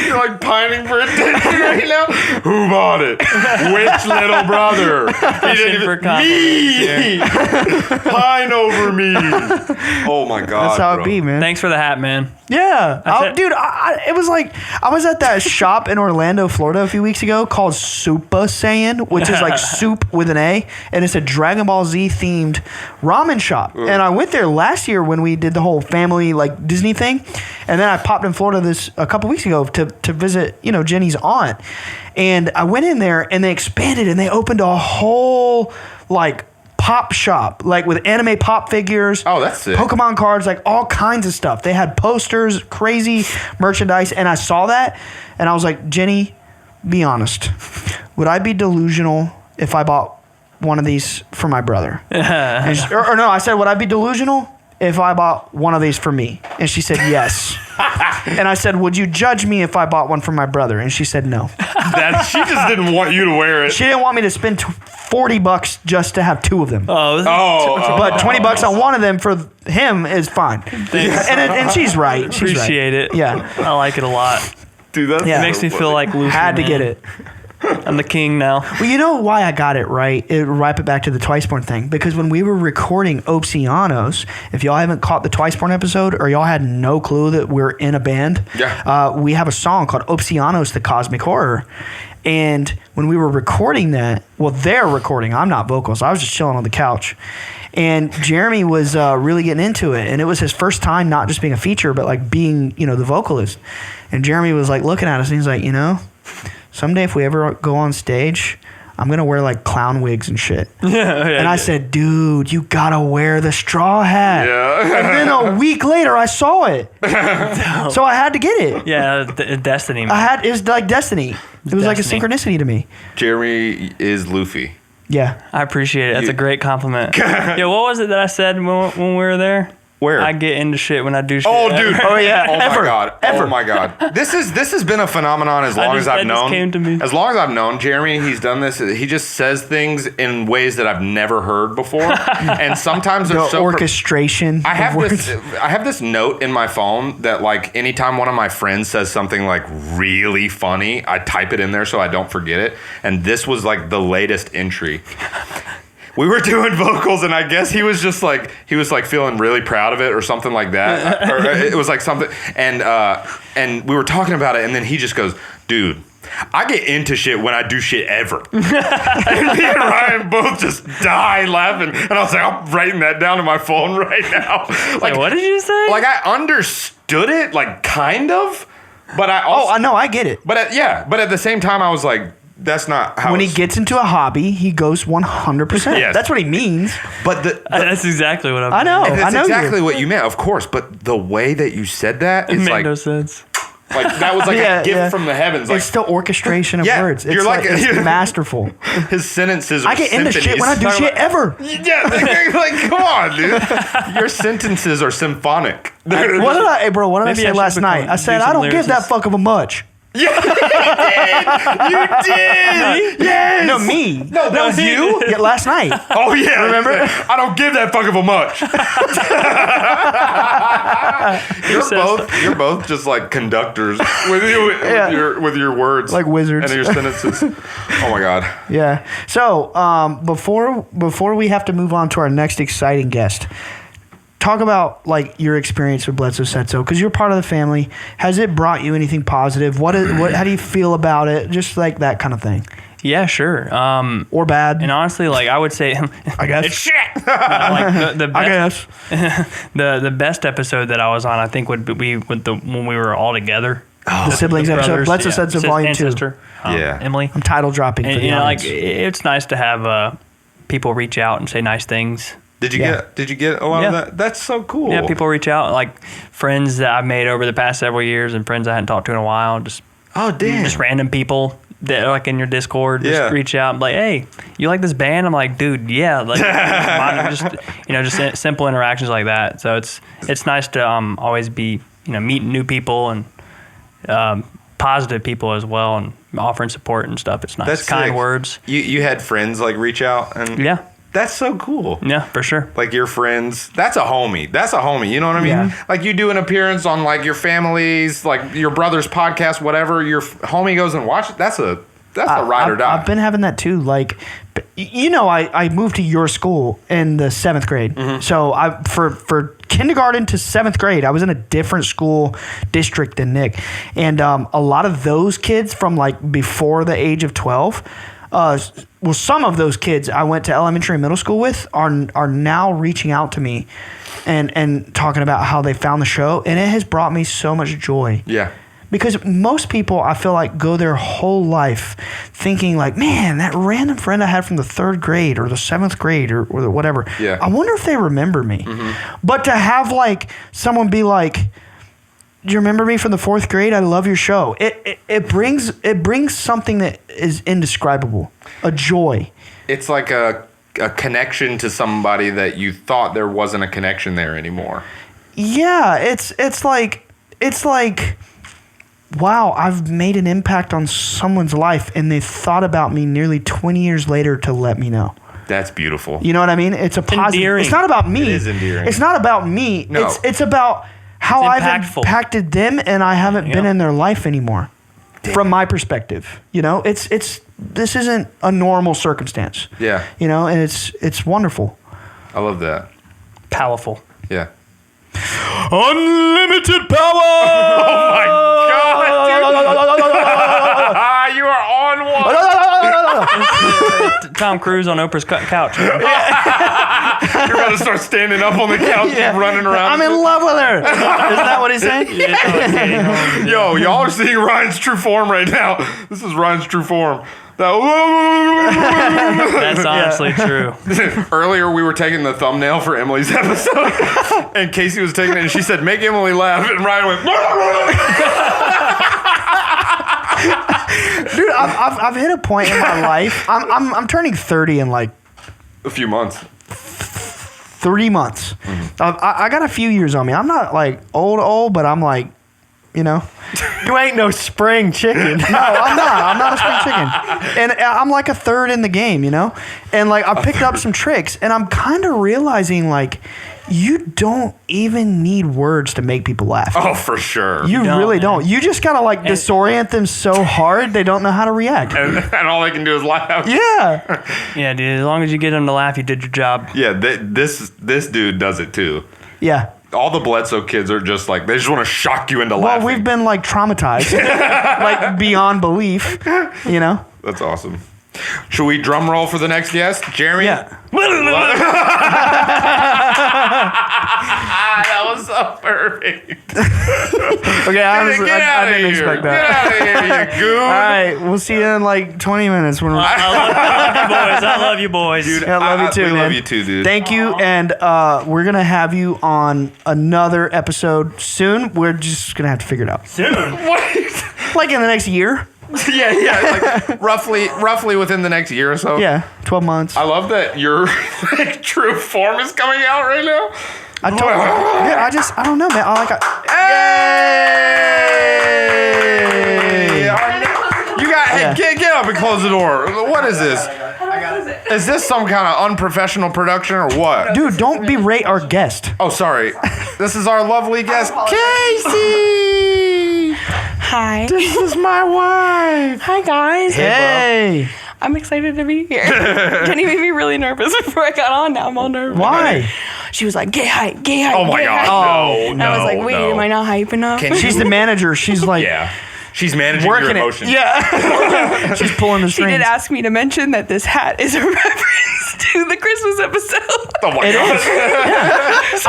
You're like pining for attention right now. Who bought it? Which little brother? He didn't for even, compliments me. Pine over me. Oh my God. That's how bro. it be, man. Thanks for the hat, man. Yeah, That's it. dude. It was like I was at that shop in Orlando, Florida, a few weeks ago called Super Saiyan, which is like soup with an A, and it's a Dragon Ball Z themed ramen shop. And I went there last year when we did the whole family like Disney thing, and then I popped in Florida a couple weeks ago to visit Jenny's aunt, and I went in there and they expanded and they opened a whole like pop shop, like with anime pop figures. Oh, that's sick. Pokemon cards, like all kinds of stuff. They had posters, crazy merchandise, and I saw that, and I was like, Jenny, be honest. Would I be delusional if I bought one of these for my brother? And or no, I said, would I be delusional if I bought one of these for me? And she said, yes. And I said, would you judge me if I bought one for my brother? And she said, no. She just didn't want you to wear it. She didn't want me to spend $40 just to have two of them. But $20 on one of them for him is fine. And she's right. She's Appreciate right. it. Yeah. I like it a lot. Dude, that's Yeah. It makes me feel like Lucy. Had to man. get it. I'm the king now. Well, you know why I got it right? It wrap it back to the Twiceborn thing. Because when we were recording Oceanos, if y'all haven't caught the Twiceborn episode or y'all had no clue that we're in a band, we have a song called Oceanos, the Cosmic Horror. And when we were recording that, well, they're recording. I'm not vocals. I was just chilling on the couch. And Jeremy was really getting into it. And it was his first time not just being a feature, but like being, the vocalist. And Jeremy was like looking at us and he's like, someday if we ever go on stage, I'm going to wear like clown wigs and shit. And I said, dude, you got to wear the straw hat. Yeah. And then a week later, I saw it. So I had to get it. Yeah, destiny. Man. It was like destiny. It was like a synchronicity to me. Jeremy is Luffy. Yeah. I appreciate it. That's a great compliment. Yeah, what was it that I said when we were there? Where? I get into shit when I do shit. Oh, dude. Oh, yeah. Oh, Ever. my God. Ever. Oh, my God. This has been a phenomenon as long as I've known. Came to me. As long as I've known Jeremy, he's done this. He just says things in ways that I've never heard before. And sometimes they're The so... orchestration. I have of words. this. I have this note in my phone that like anytime one of my friends says something like really funny, I type it in there so I don't forget it. And this was like the latest entry. We were doing vocals, and I guess he was feeling really proud of it or something like that. Or it was like something, and we were talking about it, and then he just goes, "Dude, I get into shit when I do shit ever." And me and Ryan both just died laughing, and I was like, "I'm writing that down in my phone right now." Like, what did you say? Like I understood it, like kind of, but I also, I know, I get it. but at the same time, I was like, that's not how. When he gets into a hobby, he goes 100%. Yes. That's what he means. But That's exactly what I'm I know. That's I know exactly what you meant, of course. But the way that you said that It is made like no sense. that was like Yeah, a gift yeah. from the heavens. Like It's the orchestration of Yeah, words. It's you're like- it's masterful. his sentences. Are I get into shit symphonies. when I do shit ever. Yeah, like come on, dude. Your sentences are symphonic. What did I Maybe I say should last become- night? I said do I some don't give that lyricist. fuck of a much. You did. Yes. No, me. No, that was you. Yeah, last night. Oh yeah, remember? I don't give that fuck of a much. You're both just like conductors with your words, Like wizards. and your sentences. Oh my God. Yeah. So before we have to move on to our next exciting guest, talk about like your experience with Bledsoe Said So, because you're part of the family. Has it brought you anything positive? How do you feel about it? Just like that kind of thing, Yeah, sure. or bad? And honestly, like I would say, I guess. it's shit. Like the I best, guess. the best episode that I was on, I think, would be when we were all together. The siblings episode. Brothers, Bledsoe Said So, Volume 2. Sister, Yeah. Emily. I'm title dropping for And the like audience. it's nice to have people reach out and say nice things. Did you Yeah. get a lot Yeah. of that? That's so cool. Yeah, people reach out, like friends that I've made over the past several years and friends I hadn't talked to in a while. Just Oh damn. random people that like in your Discord, just reach out and be like, hey, you like this band? I'm like, dude, yeah. Like, just simple interactions like that. So it's nice to always be meeting new people and positive people as well, and offering support and stuff. It's nice. That's kind sick. words. You had friends like reach out and that's so cool. Yeah, for sure. Like your friends, that's a homie. That's a homie. You know what I mean? Yeah. Like you do an appearance on like your family's, like your brother's podcast, whatever. Your homie goes and watches. That's a ride or die. I've been having that too. Like, I moved to your school in the 7th grade. Mm-hmm. So for kindergarten to 7th grade, I was in a different school district than Nick. And a lot of those kids from like before the age of 12, some of those kids I went to elementary and middle school with are now reaching out to me and talking about how they found the show. And it has brought me so much joy. Yeah. Because most people, I feel like, go their whole life thinking like, man, that random friend I had from the 3rd grade or the 7th grade or whatever. Yeah. I wonder if they remember me. Mm-hmm. But to have like someone be like, do you remember me from the 4th grade? I love your show. It brings something that is indescribable, a joy. It's like a connection to somebody that you thought there wasn't a connection there anymore. Yeah, it's like, wow, I've made an impact on someone's life, and they thought about me nearly 20 years later to let me know. That's beautiful. You know what I mean? It's a positive. Endearing. It's not about me. It is endearing. It's not about me. No. It's about how It's I've impactful. impacted them, and I haven't been in their life anymore. From my perspective, this isn't a normal circumstance. Yeah. And it's wonderful. I love that. Powerful. Yeah. Unlimited power. Oh my God, dude. You are on one. Tom Cruise on Oprah's couch. You're about to start standing up on the couch and running around. I'm in love with her. Isn't that what he's saying? Yo, y'all are seeing Ryan's true form right now. This is Ryan's true form. That's honestly true. Earlier, we were taking the thumbnail for Emily's episode, and Casey was taking it, and she said, "Make Emily laugh," and Ryan went, Dude, I've hit a point in my life. I'm turning 30 in like a few months. 3 months. Mm-hmm. I got a few years on me. I'm not like old, but I'm like, You ain't no spring chicken. No, I'm not. I'm not a spring chicken. And I'm like a third in the game, And like I picked up some tricks, and I'm kind of realizing like you don't even need words to make people laugh. Oh, for sure. You don't, really man. don't. You just gotta like disorient them so hard they don't know how to react. and all they can do is laugh. Yeah. Yeah, dude. As long as you get them to laugh, you did your job. Yeah, this dude does it too. Yeah. All the Bledsoe kids are just like, they just want to shock you into Well, laughing. we've been like traumatized, like beyond belief, That's awesome. Should we drum roll for the next guest? Jeremy? Yeah. That was so perfect. Okay, I didn't expect that. Get out of here, you goon. All right, we'll see you in like 20 minutes. When we're I love you boys. Dude, I love you too, we man. love you too, dude. Thank you, and we're gonna have you on another episode soon. We're just gonna have to figure it out. soon. Like in the next year. Yeah, like roughly within the next year or so. Yeah, 12 months. I love that your like, true form is coming out right now. I don't know, man. Hey, get up and close the door. What is this? Is this some kind of unprofessional production or what? Dude, don't berate our guest. Oh, sorry. This is our lovely guest, Casey. Hi. This is my wife. Hi, guys. Hey. I'm excited to be here. Jenny made me really nervous before I got on. Now I'm all nervous. Why? She was like, gay hype, gay hype. Oh my gay God. hype. No, And I was like, wait, no. am I not hype enough? She's the manager. She's like Yeah. She's managing working your it. emotions. Yeah. She's pulling the She strings. did ask me to mention that this hat is a reference to the Christmas episode. Oh my It God. is.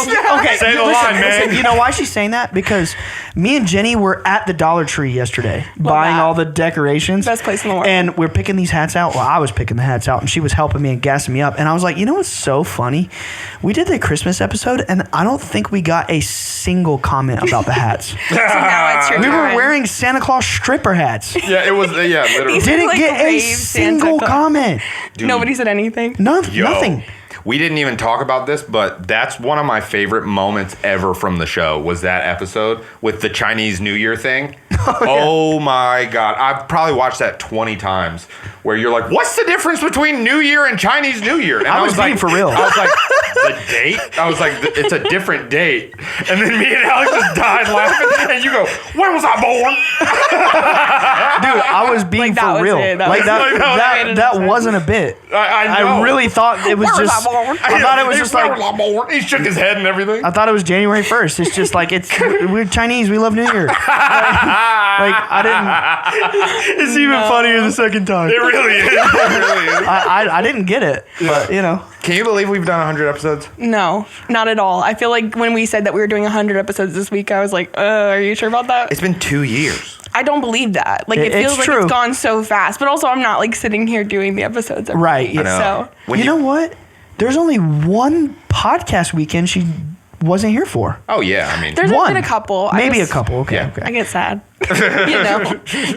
Yeah. Okay. Say the line, man. You know why she's saying that? Because me and Jenny were at the Dollar Tree yesterday buying that. all the decorations. Best place in the world. And we're picking these hats out. Well, I was picking the hats out, and she was helping me and gassing me up. And I was like, you know what's so funny? We did the Christmas episode, and I don't think we got a single comment about the hats. So now it's your We were turn. wearing Santa Claus stripper hats. Yeah, it was. Yeah, literally. Didn't Like get a brave Santa single Claus. comment. Dude. Nobody said anything. Yo, Nothing. We didn't even talk about this, but that's one of my favorite moments ever from the show was that episode with the Chinese New Year thing. Oh my God. I've probably watched that 20 times where you're like, what's the difference between New Year and Chinese New Year? And I was being like, for real. I was like, the date? I was like, it's a different date. And then me and Alex just died laughing. And you go, when was I born? Dude, I was being Like, that for was real. it. That Like was- that wasn't a bit. I know. I really thought it was Where was just. I born? I thought it was just like. He shook his head and everything. I thought it was January 1st. It's just like we're Chinese. We love New Year. Like I didn't. It's even funnier the second time. It really is. It really is. I didn't get it. But you know. Can you believe we've done 100 episodes? No, not at all. I feel like when we said that we were doing 100 episodes this week, I was like, are you sure about that? It's been 2 years. I don't believe that. Like, it It's feels like true. it's gone so fast. But also, I'm not like sitting here doing the episodes every Right. week, I know. So, When You know what? There's only one podcast weekend she wasn't here for. Oh yeah, I mean, there's One. been a couple. I Maybe just- a couple. Okay. Yeah. Okay. I get sad. You know,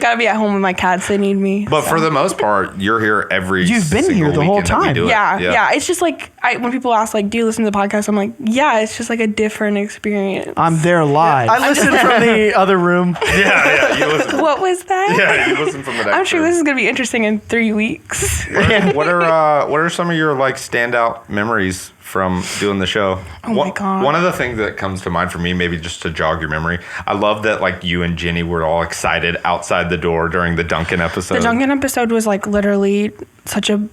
gotta be at home with my cats. They need me. but so. for the most part, you're here every. You've been single here the whole weekend that we time. do it. Yeah. It's just like when people ask, like, do you listen to the podcast? I'm like, yeah. It's just like a different experience. I'm there live. I listened from the other room. Yeah. You listen. What was that? Yeah, you listen from the next. I'm sure room. this is gonna be interesting in 3 weeks. What are some of your like standout memories from doing the show? Oh my God. One of the things that comes to mind for me, maybe just to jog your memory, I love that like you and Jenny were all excited outside the door during the Duncan episode. The Duncan episode was like literally such a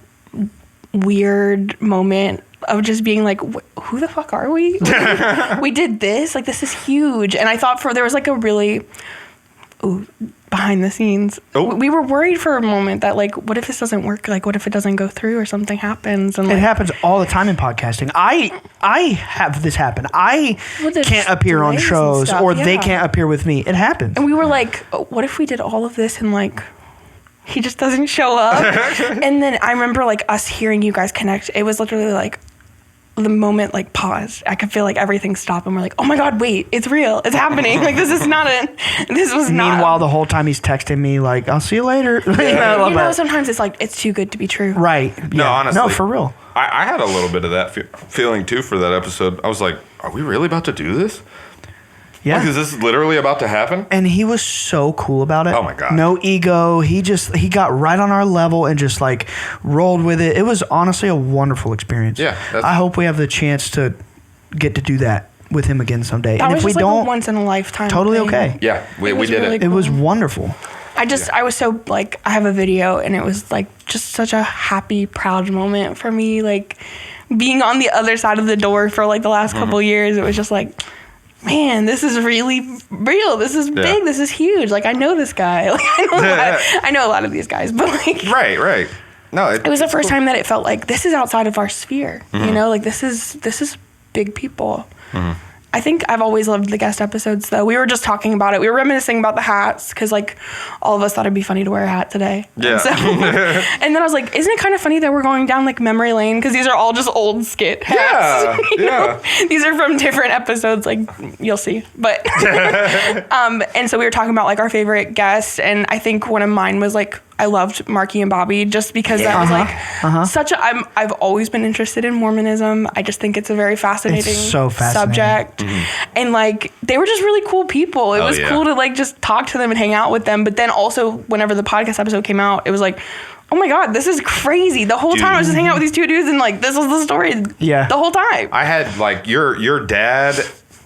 weird moment of just being like, who the fuck are we? Like, we did this. Like, this is huge. And I thought there was like a really behind the scenes. Oh. We were worried for a moment that like, what if this doesn't work? Like, what if it doesn't go through or something happens? And It like, happens all the time in podcasting. I have this happen. I With the can't appear on delays and shows, stuff, or they yeah. can't appear with me. It happens. and we were like, what if we did all of this and like, he just doesn't show up? And then I remember like us hearing you guys connect. It was literally like the moment like paused. I could feel like everything stopped and we're like, oh my God, wait, it's real. It's happening. Like this was not. Meanwhile, the whole time he's texting me like, "I'll see you later." you know, sometimes it's like, it's too good to be true. Right? No, Yeah. honestly. No, for real. I had a little bit of that feeling too for that episode. I was like, are we really about to do this? Yeah. Like, is this literally about to happen? And he was so cool about it. Oh my God. No ego. He got right on our level and just like rolled with it. It was honestly a wonderful experience. Yeah, that's- I hope we have the chance to get to do that with him again someday. That And was if we just like don't, a once in a lifetime. totally thing. okay. Yeah, we was did really it. It was wonderful. I was so like, I have a video and it was like just such a happy, proud moment for me. Like being on the other side of the door for like the last couple years, it was just like, man, this is really real. This is big. This is huge. Like I know this guy. Like I know a lot of these guys, but like Right. No, it was the first time that it felt like this is outside of our sphere. You know, like this is big people. I think I've always loved the guest episodes, though. We were just talking about it. We were reminiscing about the hats because, like, all of us thought it'd be funny to wear a hat today. Yeah. And then I was like, isn't it kind of funny that we're going down, like, memory lane? Because these are all just old skit hats. Yeah, you know? yeah. These are from different episodes, like, you'll see. But, and so we were talking about, like, our favorite guests. And I think one of mine was, like, I loved Marky and Bobby just because that was, like, such a... I've always been interested in Mormonism. I just think it's a very fascinating, It's so fascinating. subject. And like they were just really cool people. It was cool to like just talk to them and hang out with them. But then also whenever the podcast episode came out, it was like, oh my God, this is crazy. The whole time I was just hanging out with these two dudes and like this was the story the whole time. I had like your dad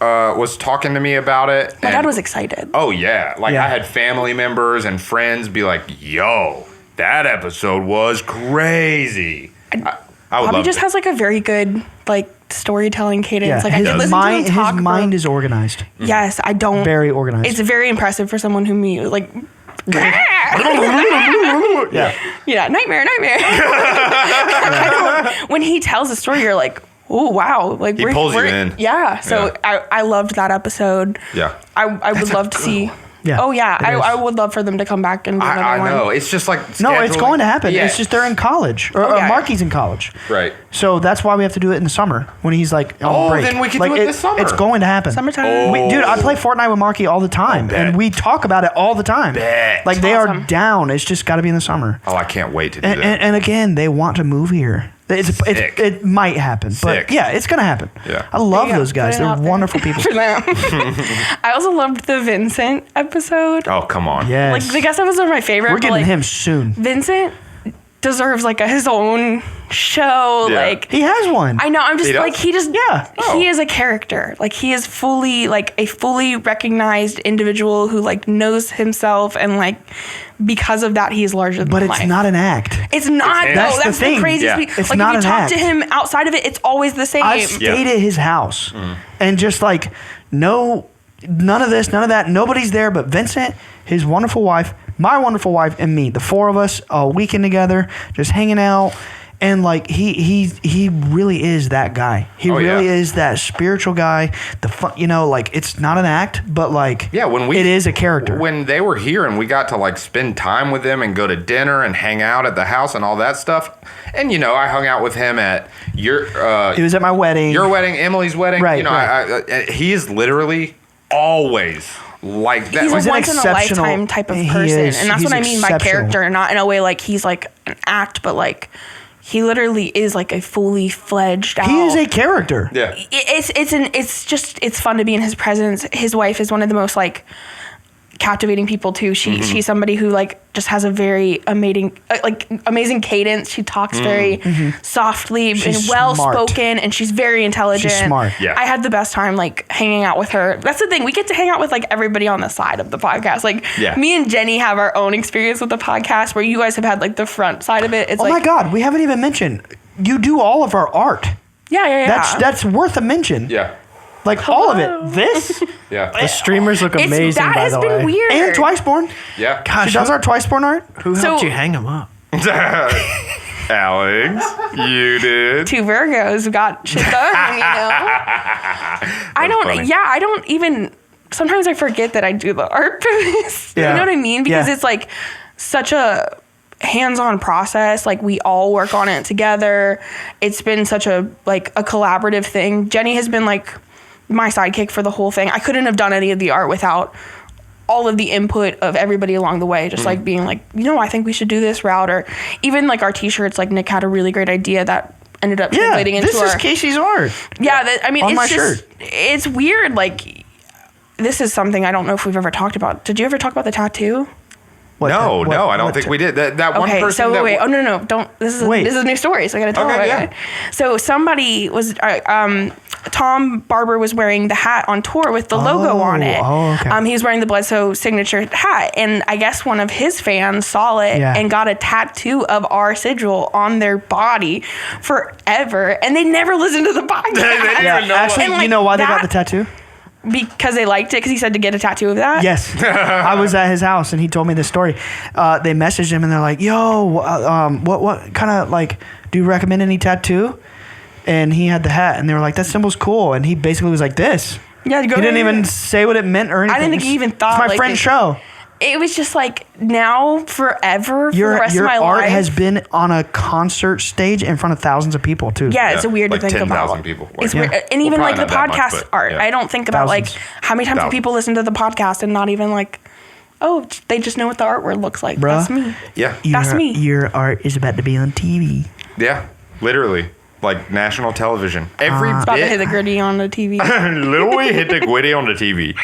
was talking to me about it. My dad was excited. Oh yeah, like Yeah. I had family members and friends be like, "Yo, that episode was crazy." I would Bobby love just it. has like a very good like storytelling cadence. Yeah, Like I could listen to him talk. his mind is organized. Yes, I don't. Very organized. It's very impressive for someone who me like. Yeah, nightmare. When he tells the story, you're like, oh wow, like he pulls you in. Yeah, so I loved that episode. Yeah, I would love to see. Yeah, oh yeah, I would love for them to come back and do another one. I know. It's just like no, it's scheduling. going to happen. Yeah. It's just they're in college, or Marky's in college, right? So that's why we have to do it in the summer when he's like on break. Then we can like do it this summer. It's going to happen. Summertime. Dude, I play Fortnite with Marky all the time, and we talk about it all the time. Bet. Like they Awesome. are down. It's just got to be in the summer. Oh, I can't wait to do that. And again, they want to move here. It might happen, Sick. but yeah, it's gonna happen. Yeah. I love There you go. those guys. Put it They're out there. wonderful people. For them. I also loved the Vincent episode. Oh, come on. Yes, Like the guest episodes are my favorite. we're but, getting like, him soon. Vincent deserves like his own show. Yeah. Like He has one. I know. I'm just He does? like he just. Yeah. He is a character. Like he is fully like a fully recognized individual who like knows himself and like because of that he is larger than But it's life. not an act. It's not. It's- No, That's the that's the thing. craziest. Yeah. thing. It's like not if an you talk act. to him outside of it, it's always the same. I've stayed at his house and just like none of this, none of that. Nobody's there but Vincent, his wonderful wife, my wonderful wife, and me. The four of us all weekend together, just hanging out. And like he really is that guy. He really is that spiritual guy. The fun, like it's not an act, but like it is a character. When they were here and we got to like spend time with them and go to dinner and hang out at the house and all that stuff, and I hung out with him at your He was at my wedding. your wedding, Emily's wedding. Right, He is literally always like that. He's He's a an once in a exceptional- lifetime type of he person, is. and that's He's what I mean by exceptional. character, not in a way like he's like an act, but like he literally is like a fully fledged out. He is a character. Yeah. It's fun to be in his presence. His wife is one of the most like captivating people too. She's somebody who like just has a very amazing cadence. She talks very softly She's and well smart. spoken, and she's very intelligent. She's smart. Yeah. I had the best time like hanging out with her. That's the thing. We get to hang out with like everybody on the side of the podcast. Like me and Jenny have our own experience with the podcast where you guys have had like the front side of it. It's Oh like my God, we haven't even mentioned you do all of our art. yeah. That's worth a mention. Yeah. Like all of it. This Yeah. The streamers look amazing, that by has the been way. weird. and Twiceborn. Yeah. She does our Twiceborn art. Who So- helped you hang them up? Alex, you did. Two Virgos got shit done, I don't even, sometimes I forget that I do the art for this. Yeah. You know what I mean? Because Yeah. it's like such a hands-on process. Like we all work on it together. It's been such a collaborative thing. Jenny has been like my sidekick for the whole thing. I couldn't have done any of the art without all of the input of everybody along the way, just like being like, I think we should do this route, or even like our t-shirts, like Nick had a really great idea that ended up translating into this our is Casey's art. it's my just, shirt. it's weird. Like this is something I don't know if we've ever talked about. Did you ever talk about the tattoo? No, I don't think we did. That one Okay, person. so wait. Oh no, don't. This is a new story. So I gotta tell Okay, about yeah. it. So somebody was Tom Barber was wearing the hat on tour with the logo on it. Oh, okay. He was wearing the Bledsoe signature hat, and I guess one of his fans saw it and got a tattoo of our sigil on their body forever, and they never listened to the podcast. They didn't even know. Actually, And, like, you know why they got that- the tattoo? Because they liked it, because he said to get a tattoo of that. Yes. I was at his house and he told me this story. They messaged him and they're like, yo, what kind of like, do you recommend any tattoo? And he had the hat and they were like, that symbol's cool. And he basically was like this. Yeah, He didn't even say what it meant or anything. I didn't think he even thought, It's my like, friend's it- show. It was just like now, forever, for the rest Your of my art life. has been on a concert stage in front of thousands of people too. Yeah, it's weird like to think 10,000 about. people. It's Yeah. weird. And Well, even probably like the not that much, podcast but, art. yeah. I don't think about Thousands. like how many times do Thousands. people listen to the podcast and not even like, oh, they just know what the artwork looks like. Bruh. That's me. Yeah. That's me. Your art is about to be on TV. Yeah. Literally. Like national television. Every About to hit the bit. gritty on the TV. Literally hit the gwitty on the TV.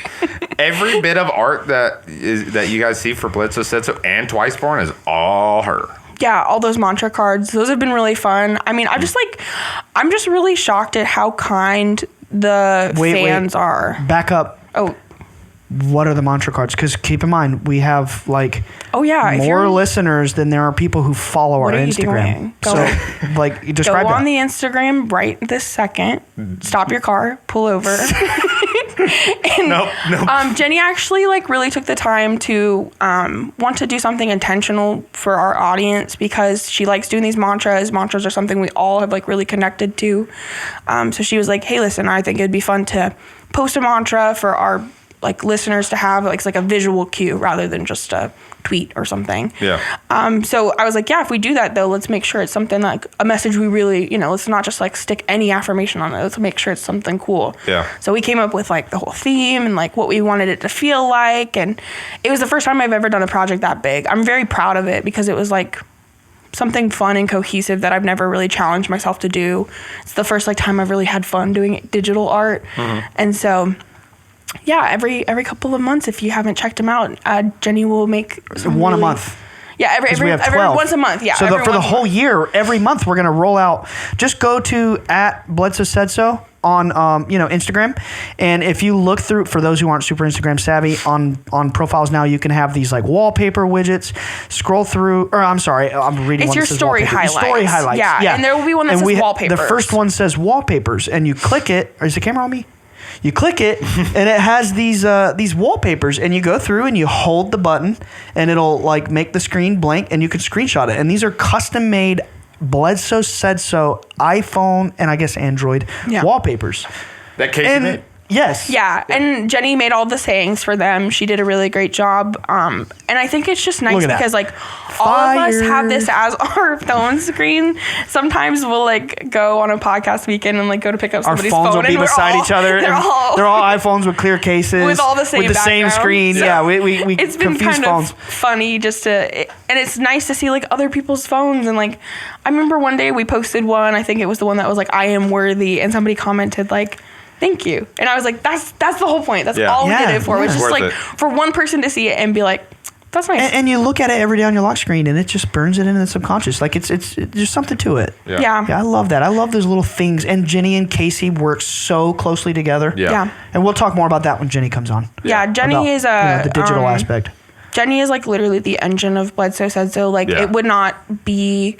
Every bit of art that you guys see for Bledsoe Said So and Twiceborn is all her. Yeah, all those mantra cards. Those have been really fun. I mean, I'm just really shocked at how kind the fans are. Back up. Oh, what are the mantra cards? Because keep in mind, we have like Oh yeah, if more you're- listeners than there are people who follow What our are you Instagram. doing? So, like, you Go describe on that. the Instagram right this second. Stop your car. Pull over. And, Nope. Jenny actually like really took the time to want to do something intentional for our audience because she likes doing these mantras. Mantras are something we all have like really connected to. So she was like, "Hey, listen, I think it'd be fun to post a mantra for our like listeners to have like, it's like a visual cue rather than just a tweet or something." Yeah. So I was like, yeah, if we do that though, let's make sure it's something like a message we really, let's not just like stick any affirmation on it. Let's make sure it's something cool. Yeah. So we came up with like the whole theme and like what we wanted it to feel like. And it was the first time I've ever done a project that big. I'm very proud of it because it was like something fun and cohesive that I've never really challenged myself to do. It's the first like time I've really had fun doing digital art. And so yeah, every couple of months, if you haven't checked them out, Jenny will make some One a really- month. Yeah, every We have 12. once a month. Yeah. So every for the once a whole month. year, every month we're gonna roll out. Just go to @Bledsoe Said So on Instagram, and if you look through, for those who aren't super Instagram savvy, on profiles now you can have these like wallpaper widgets. Scroll through, or I'm sorry, I'm reading. It's one your that says story wallpaper. highlights. Story highlights. Yeah, and there will be one that And says The wallpapers. first one says wallpapers, and you click it. Or is the camera on me? You click it, and it has these wallpapers, and you go through and you hold the button, and it'll like make the screen blank, and you can screenshot it. And these are custom made Bledsoe Said So iPhone and I guess Android Yeah. wallpapers. That Casey And made? yes, Yeah, and Jenny made all the sayings for them. She did a really great job. And I think it's just nice Look at that. because like all of us Fire. have this as our phone screen. Sometimes we'll like go on a podcast weekend and like go to pick up our somebody's phones phone will be and we're beside all- each other. They're and all, they're all iPhones with clear cases with all the same backgrounds. screen. So Yeah, we it's been confuse kind phones. of funny just to, and it's nice to see like other people's phones. And like, I remember one day we posted one, I think it was the one that was like, "I am worthy." And somebody commented like, "Thank you." And I was like, that's the whole point. That's Yeah. all we Yeah, did it for. It was yeah. just Worth like it. for one person to see it and be like, "That's nice." And you look at it every day on your lock screen, and it just burns it into the subconscious. Like it's there's something to it. Yeah. Yeah. I love that. I love those little things. And Jenny and Casey work so closely together. Yeah. Yeah. And we'll talk more about that when Jenny comes on. Yeah, Jenny About, is the digital aspect. Jenny is like literally the engine of Bledsoe Said So. Like Yeah. it would not be,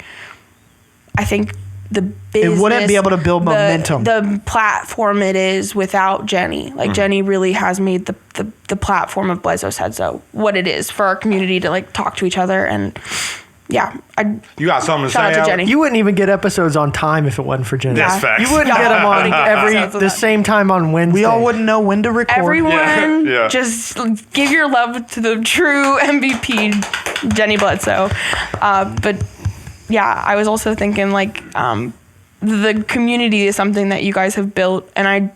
I think, the business. It wouldn't be able to build momentum. The platform it is without Jenny. Like Jenny really has made the platform of Bledsoe Said So what it is for our community to like talk to each other. And yeah, You got something to Shout out say, to Alex? Jenny. You wouldn't even get episodes on time if it wasn't for Jenny. That's Yeah. facts. You wouldn't get them on Episodes of the that. same time on Wednesday. We all wouldn't know when to record. everyone Yeah. just give your love to the true MVP, Jenny Bledsoe. But yeah, I was also thinking like the community is something that you guys have built, and I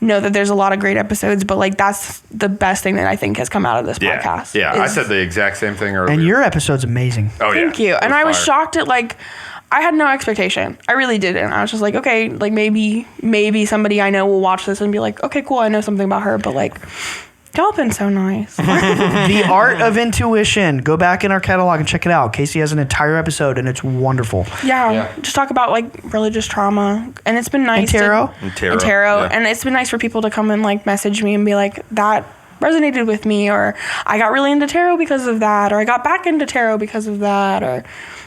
know that there's a lot of great episodes, but like that's the best thing that I think has come out of this Yeah. podcast. Yeah. I is- said the exact same thing earlier. And your episode's amazing. Oh, yeah. Thank you. It And I was fire. shocked at like I had no expectation. I really didn't. I was just like, okay, like maybe somebody I know will watch this and be like, okay, cool, I know something about her, but like y'all been so nice. The Art of Intuition. Go back in our catalog and check it out. Casey has an entire episode, and it's wonderful. Yeah, just talk about like religious trauma, and it's been nice. And tarot. And tarot, yeah. And it's been nice for people to come and like message me and be like, that resonated with me, or I got really into tarot because of that, or I got back into tarot because of that, or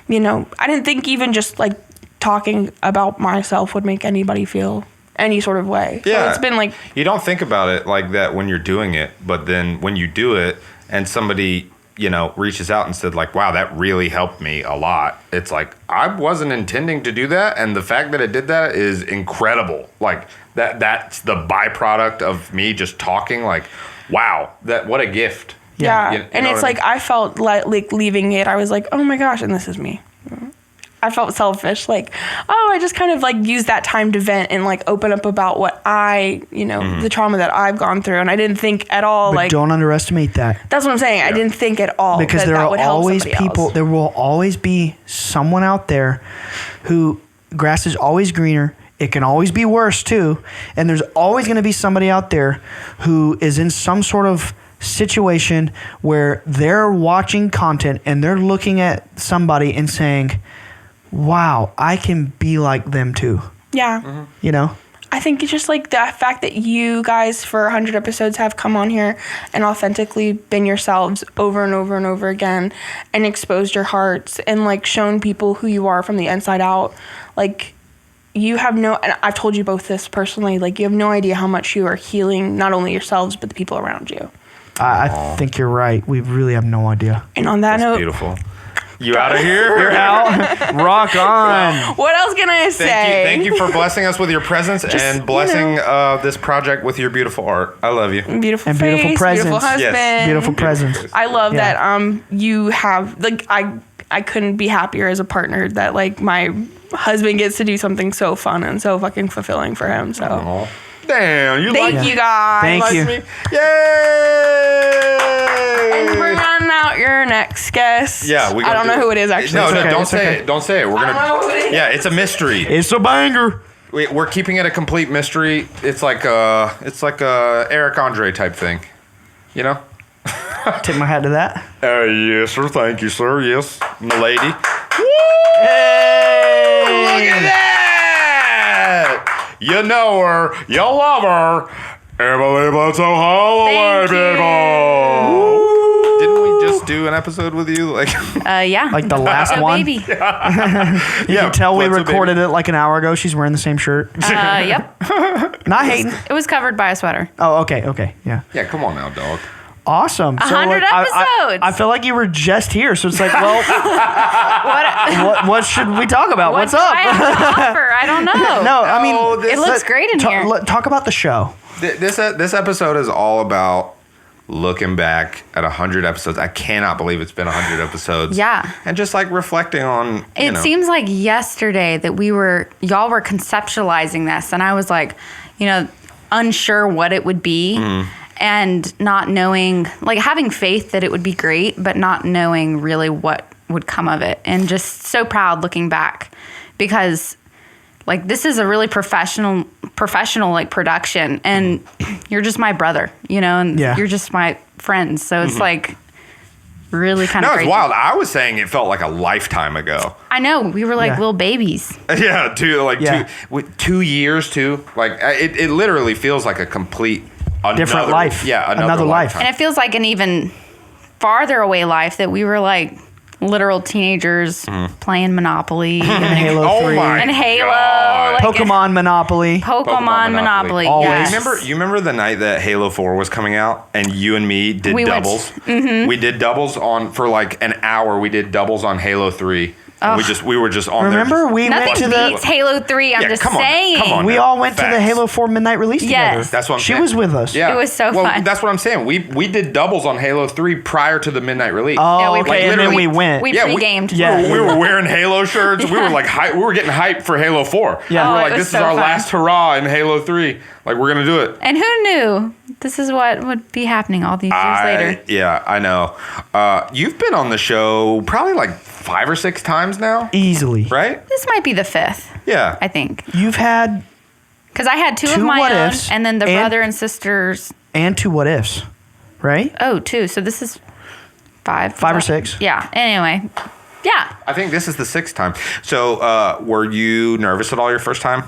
I didn't think even just like talking about myself would make anybody feel any sort of way. Yeah. So it's been like, You don't think about it like that when you're doing it, but then when you do it and somebody, reaches out and said like, wow, that really helped me a lot. It's like, I wasn't intending to do that. And the fact that it did that is incredible. Like that's the byproduct of me just talking like, wow, what a gift. yeah. You know And it's what I like, I felt like leaving it, I was like, oh my gosh, and this is me. I felt selfish, like, oh, I just kind of like used that time to vent and like open up about what the trauma that I've gone through. And I didn't think at all, But like, don't underestimate that. that's what I'm saying. I didn't think at all Because that there that are would help always somebody people, else. there will always be someone out there who grass is always greener. It can always be worse too. And there's always going to be somebody out there who is in some sort of situation where they're watching content and they're looking at somebody and saying, wow, I can be like them too. Yeah. You know? I think it's just like the fact that you guys for 100 episodes have come on here and authentically been yourselves over and over and over again and exposed your hearts and like shown people who you are from the inside out. Like you have no, and I've told you both this personally, like you have no idea how much you are healing not only yourselves but the people around you. I think you're right. We really have no idea. And on that note, Beautiful. You out of here? You're out. Rock on. what else can I say? Thank you for blessing us with your presence and blessing this project with your beautiful art. I love you. Beautiful And face, beautiful presence. beautiful husband. Yes. Beautiful presence. I love Yeah. that you have like I couldn't be happier as a partner that like my husband gets to do something so fun and so fucking fulfilling for him. So Aw. Damn, you thank like you guys. Thank like you. me? Yay! And we're running out your next guest. Yeah, I don't know who it is actually. No, okay, don't it's say okay. it. Don't say it. We're I don't know gonna. who it is. Yeah, it's a mystery. It's a banger. We're keeping it a complete mystery. It's like a Eric Andre type thing. You know? Tip my hat to that. Yes, sir. Thank you, sir. Yes, milady. Hey! Look at that! You know her. You love her. Emily Bledsoe Holloway, Thank you. people. Didn't we just do an episode with you? Like, Yeah. Like the last Oh, one. baby. You can tell we Bledsoe recorded baby. it like an hour ago. She's wearing the same shirt. Yep. Not hating. It was covered by a sweater. Oh, okay. Yeah. Yeah, come on now, dog. Awesome. 100 episodes. I feel like you were just here, so it's like, well, What? what should we talk about? What What's do up? I have to offer? I don't know. No, I mean, Oh, this- It looks great in here. Talk about the show. This episode is all about looking back at 100 episodes. I cannot believe it's been 100 episodes. Yeah. And just like reflecting on, you It know. seems like yesterday that y'all were conceptualizing this, and I was like, unsure what it would be. And not knowing, like having faith that it would be great, but not knowing really what would come of it. And just so proud looking back because like this is a really professional like production and you're just my brother, and Yeah. you're just my friend. So it's like really kind of No, crazy. it's wild. I was saying it felt like a lifetime ago. I know. We were like Yeah. little babies. Yeah, 2 years too. Like it literally feels like a complete Different life. Yeah, Another life. lifetime. And it feels like an even farther away life that we were like literal teenagers playing Monopoly And and, Halo Oh 3. my and Halo, God. like Pokemon Monopoly. Pokemon Monopoly. Always. Yes. You remember the night that Halo 4 was coming out and you and me did We went- doubles? We did doubles for like an hour. We did doubles on Halo 3. And we were just on Remember there. we went Nothing to the beats Halo 3. I'm Yeah, just come on, saying. come on. we now. all went to the Facts. Halo 4 midnight release Yes. together. That's what I'm she saying. was with us. Yeah. It was so well, fun. That's what I'm saying. We did doubles on Halo 3 prior to the midnight release. Oh, Yeah, we okay. played- And then literally- we went. We Yeah, pre-gamed. Yeah. We were wearing Halo shirts. We were like we were getting hyped for Halo 4. Yeah. We were Oh, like, it was this is so our fun. last hurrah in Halo 3. Like we're gonna do it. And who knew this is what would be happening all these years later? Yeah, I know. You've been on the show probably like 5 or 6 times now, Easily. right? This might be the 5th, Yeah. I think. You've had Because I had two of Two my what own, ifs and then the and- brother and sisters. and 2 what ifs, right? Oh, 2. So this is 5. 5 or 6. Yeah. Anyway. Yeah. I think this is the 6th time. So, were you nervous at all your first time?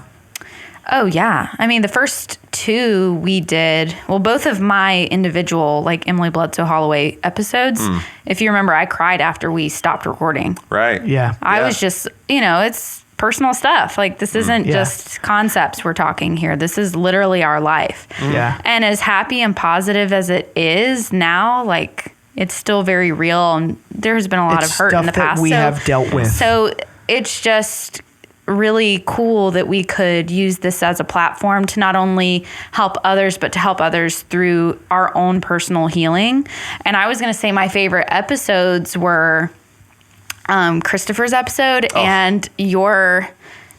Oh, yeah. I mean, the first 2 we did, well, both of my individual, like Emily Bledsoe Holloway episodes, if you remember, I cried after we stopped recording. Right. Yeah. I Yeah. was just, it's personal stuff. Like, this isn't Yeah. just concepts we're talking here. This is literally our life. Yeah. And as happy and positive as it is now, like, it's still very real. And there's been a lot It's of hurt stuff in the that past. we have dealt with. So it's just really cool that we could use this as a platform to not only help others, but to help others through our own personal healing. And I was going to say my favorite episodes were Christopher's episode and your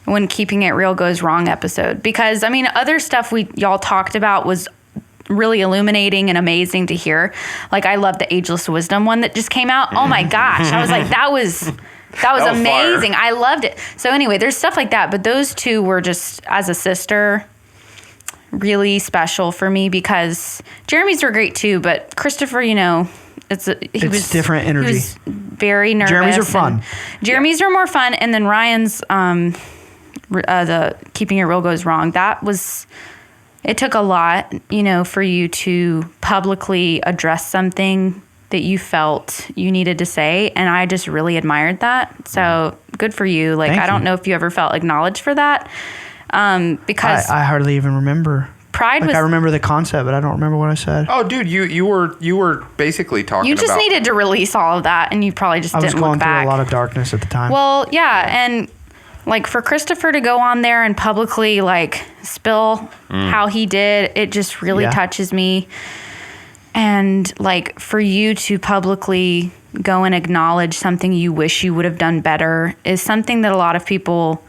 When Keeping It Real Goes Wrong episode. Because, I mean, other stuff y'all talked about was really illuminating and amazing to hear. Like, I love the Ageless Wisdom one that just came out. Oh my gosh. I was like, that was was amazing. fire. I loved it. So anyway, there's stuff like that. But those 2 were just, as a sister, really special for me because Jeremy's were great too. But Christopher, he was different energy. He was very nervous. Jeremy's are fun. and Jeremy's are more fun. And then Ryan's the Keeping It Real Goes Wrong. It took a lot, for you to publicly address something that you felt you needed to say. And I just really admired that. So good for you. Like, Thank I don't you. know if you ever felt acknowledged for that. Because I hardly even remember. pride was, I remember the concept, but I don't remember what I said. Oh, dude, you were basically talking you just about. needed to release all of that, and you probably just I was didn't going look through back. a lot of darkness at the time. Well, yeah, and like for Christopher to go on there and publicly like spill how he did, it just really Yeah. touches me. And like for you to publicly go and acknowledge something you wish you would have done better is something that a lot of people,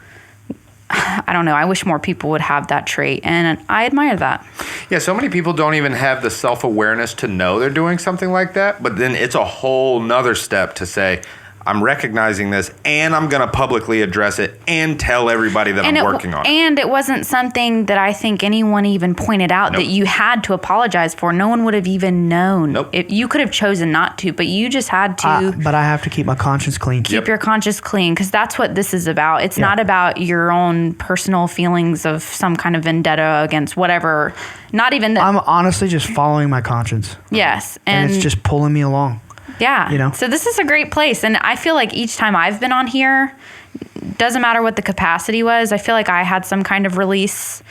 I don't know, I wish more people would have that trait, and I admire that. Yeah, so many people don't even have the self-awareness to know they're doing something like that, but then it's a whole nother step to say, I'm recognizing this, and I'm going to publicly address it and tell everybody that I'm working on it. And it wasn't something that I think anyone even pointed out that you had to apologize for. No one would have even known. Nope. You could have chosen not to, but you just had to But I have to keep my conscience clean. keep your conscience clean, because that's what this is about. It's not about your own personal feelings of some kind of vendetta against whatever. Not even that. I'm honestly just following my conscience. Yes. And it's just pulling me along. Yeah. So this is a great place. And I feel like each time I've been on here, doesn't matter what the capacity was, I feel like I had some kind of release,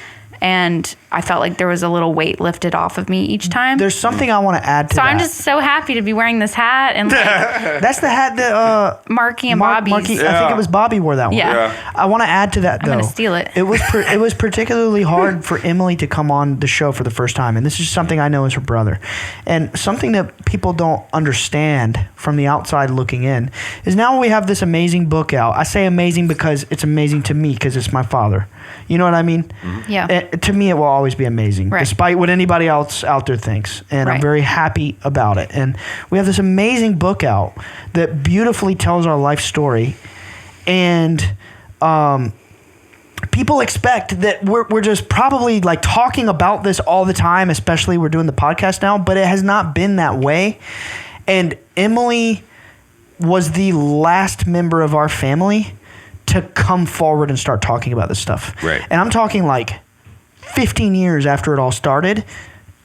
and I felt like there was a little weight lifted off of me each time. There's something I want to add to so that. I'm just so happy to be wearing this hat, and like That's the hat that Marky and Marky, Bobby's. I think it was Bobby wore that one. Yeah. I want to add to that, though. gonna steal it. It was particularly hard for Emily to come on the show for the first time, and this is something I know as her brother. And something that people don't understand from the outside looking in is now we have this amazing book out. I say amazing because it's amazing to me because it's my father. You know what I mean? Yeah. To me, it will always be amazing, Right. despite what anybody else out there thinks. And I'm Right. very happy about it. And we have this amazing book out that beautifully tells our life story. And people expect that we're just probably like talking about this all the time, especially we're doing the podcast now, but it has not been that way. And Emily was the last member of our family to come forward and start talking about this stuff. Right. And I'm talking like 15 years after it all started.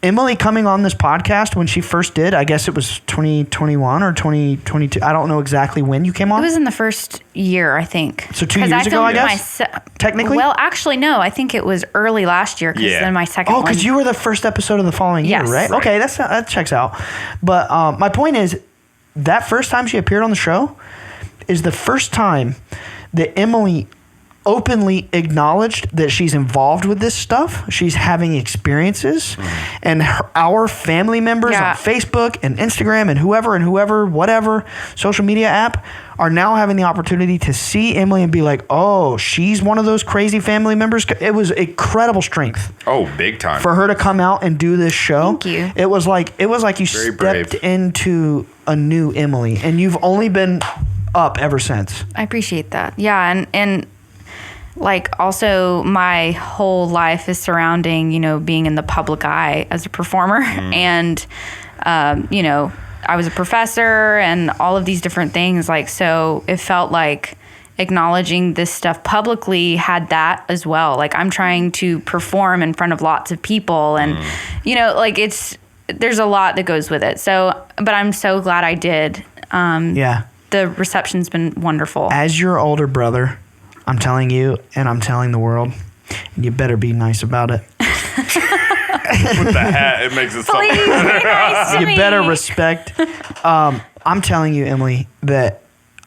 Emily coming on this podcast when she first did, I guess it was 2021 or 2022. I don't know exactly when you came on. It was in the first year, I think. So 2 'Cause years ago, I filmed guess? Technically? Well, actually, no. I think it was early last year, because Yeah. then my second Oh, one. because you were the first episode of the following year, Yes. right? Right. Okay, that checks out. But my point is, that first time she appeared on the show is the first time that Emily openly acknowledged that she's involved with this stuff. She's having experiences, and our family members Yeah. on Facebook and Instagram and whoever, whatever social media app are now having the opportunity to see Emily and be like, oh, she's one of those crazy family members. It was incredible strength Oh, big time. for her to come out and do this show. Thank you. It was like you Very stepped brave. into a new Emily, and you've only been up ever since. I appreciate that. Yeah, and like also my whole life is surrounding, being in the public eye as a performer. And, I was a professor and all of these different things. Like, so it felt like acknowledging this stuff publicly had that as well. Like, I'm trying to perform in front of lots of people, and, there's a lot that goes with it. So, but I'm so glad I did. Yeah. The reception's been wonderful. As your older brother, I'm telling you, and I'm telling the world, and you better be nice about it. With the hat, it makes it Please be nice to You me. better respect. I'm telling you, Emily, that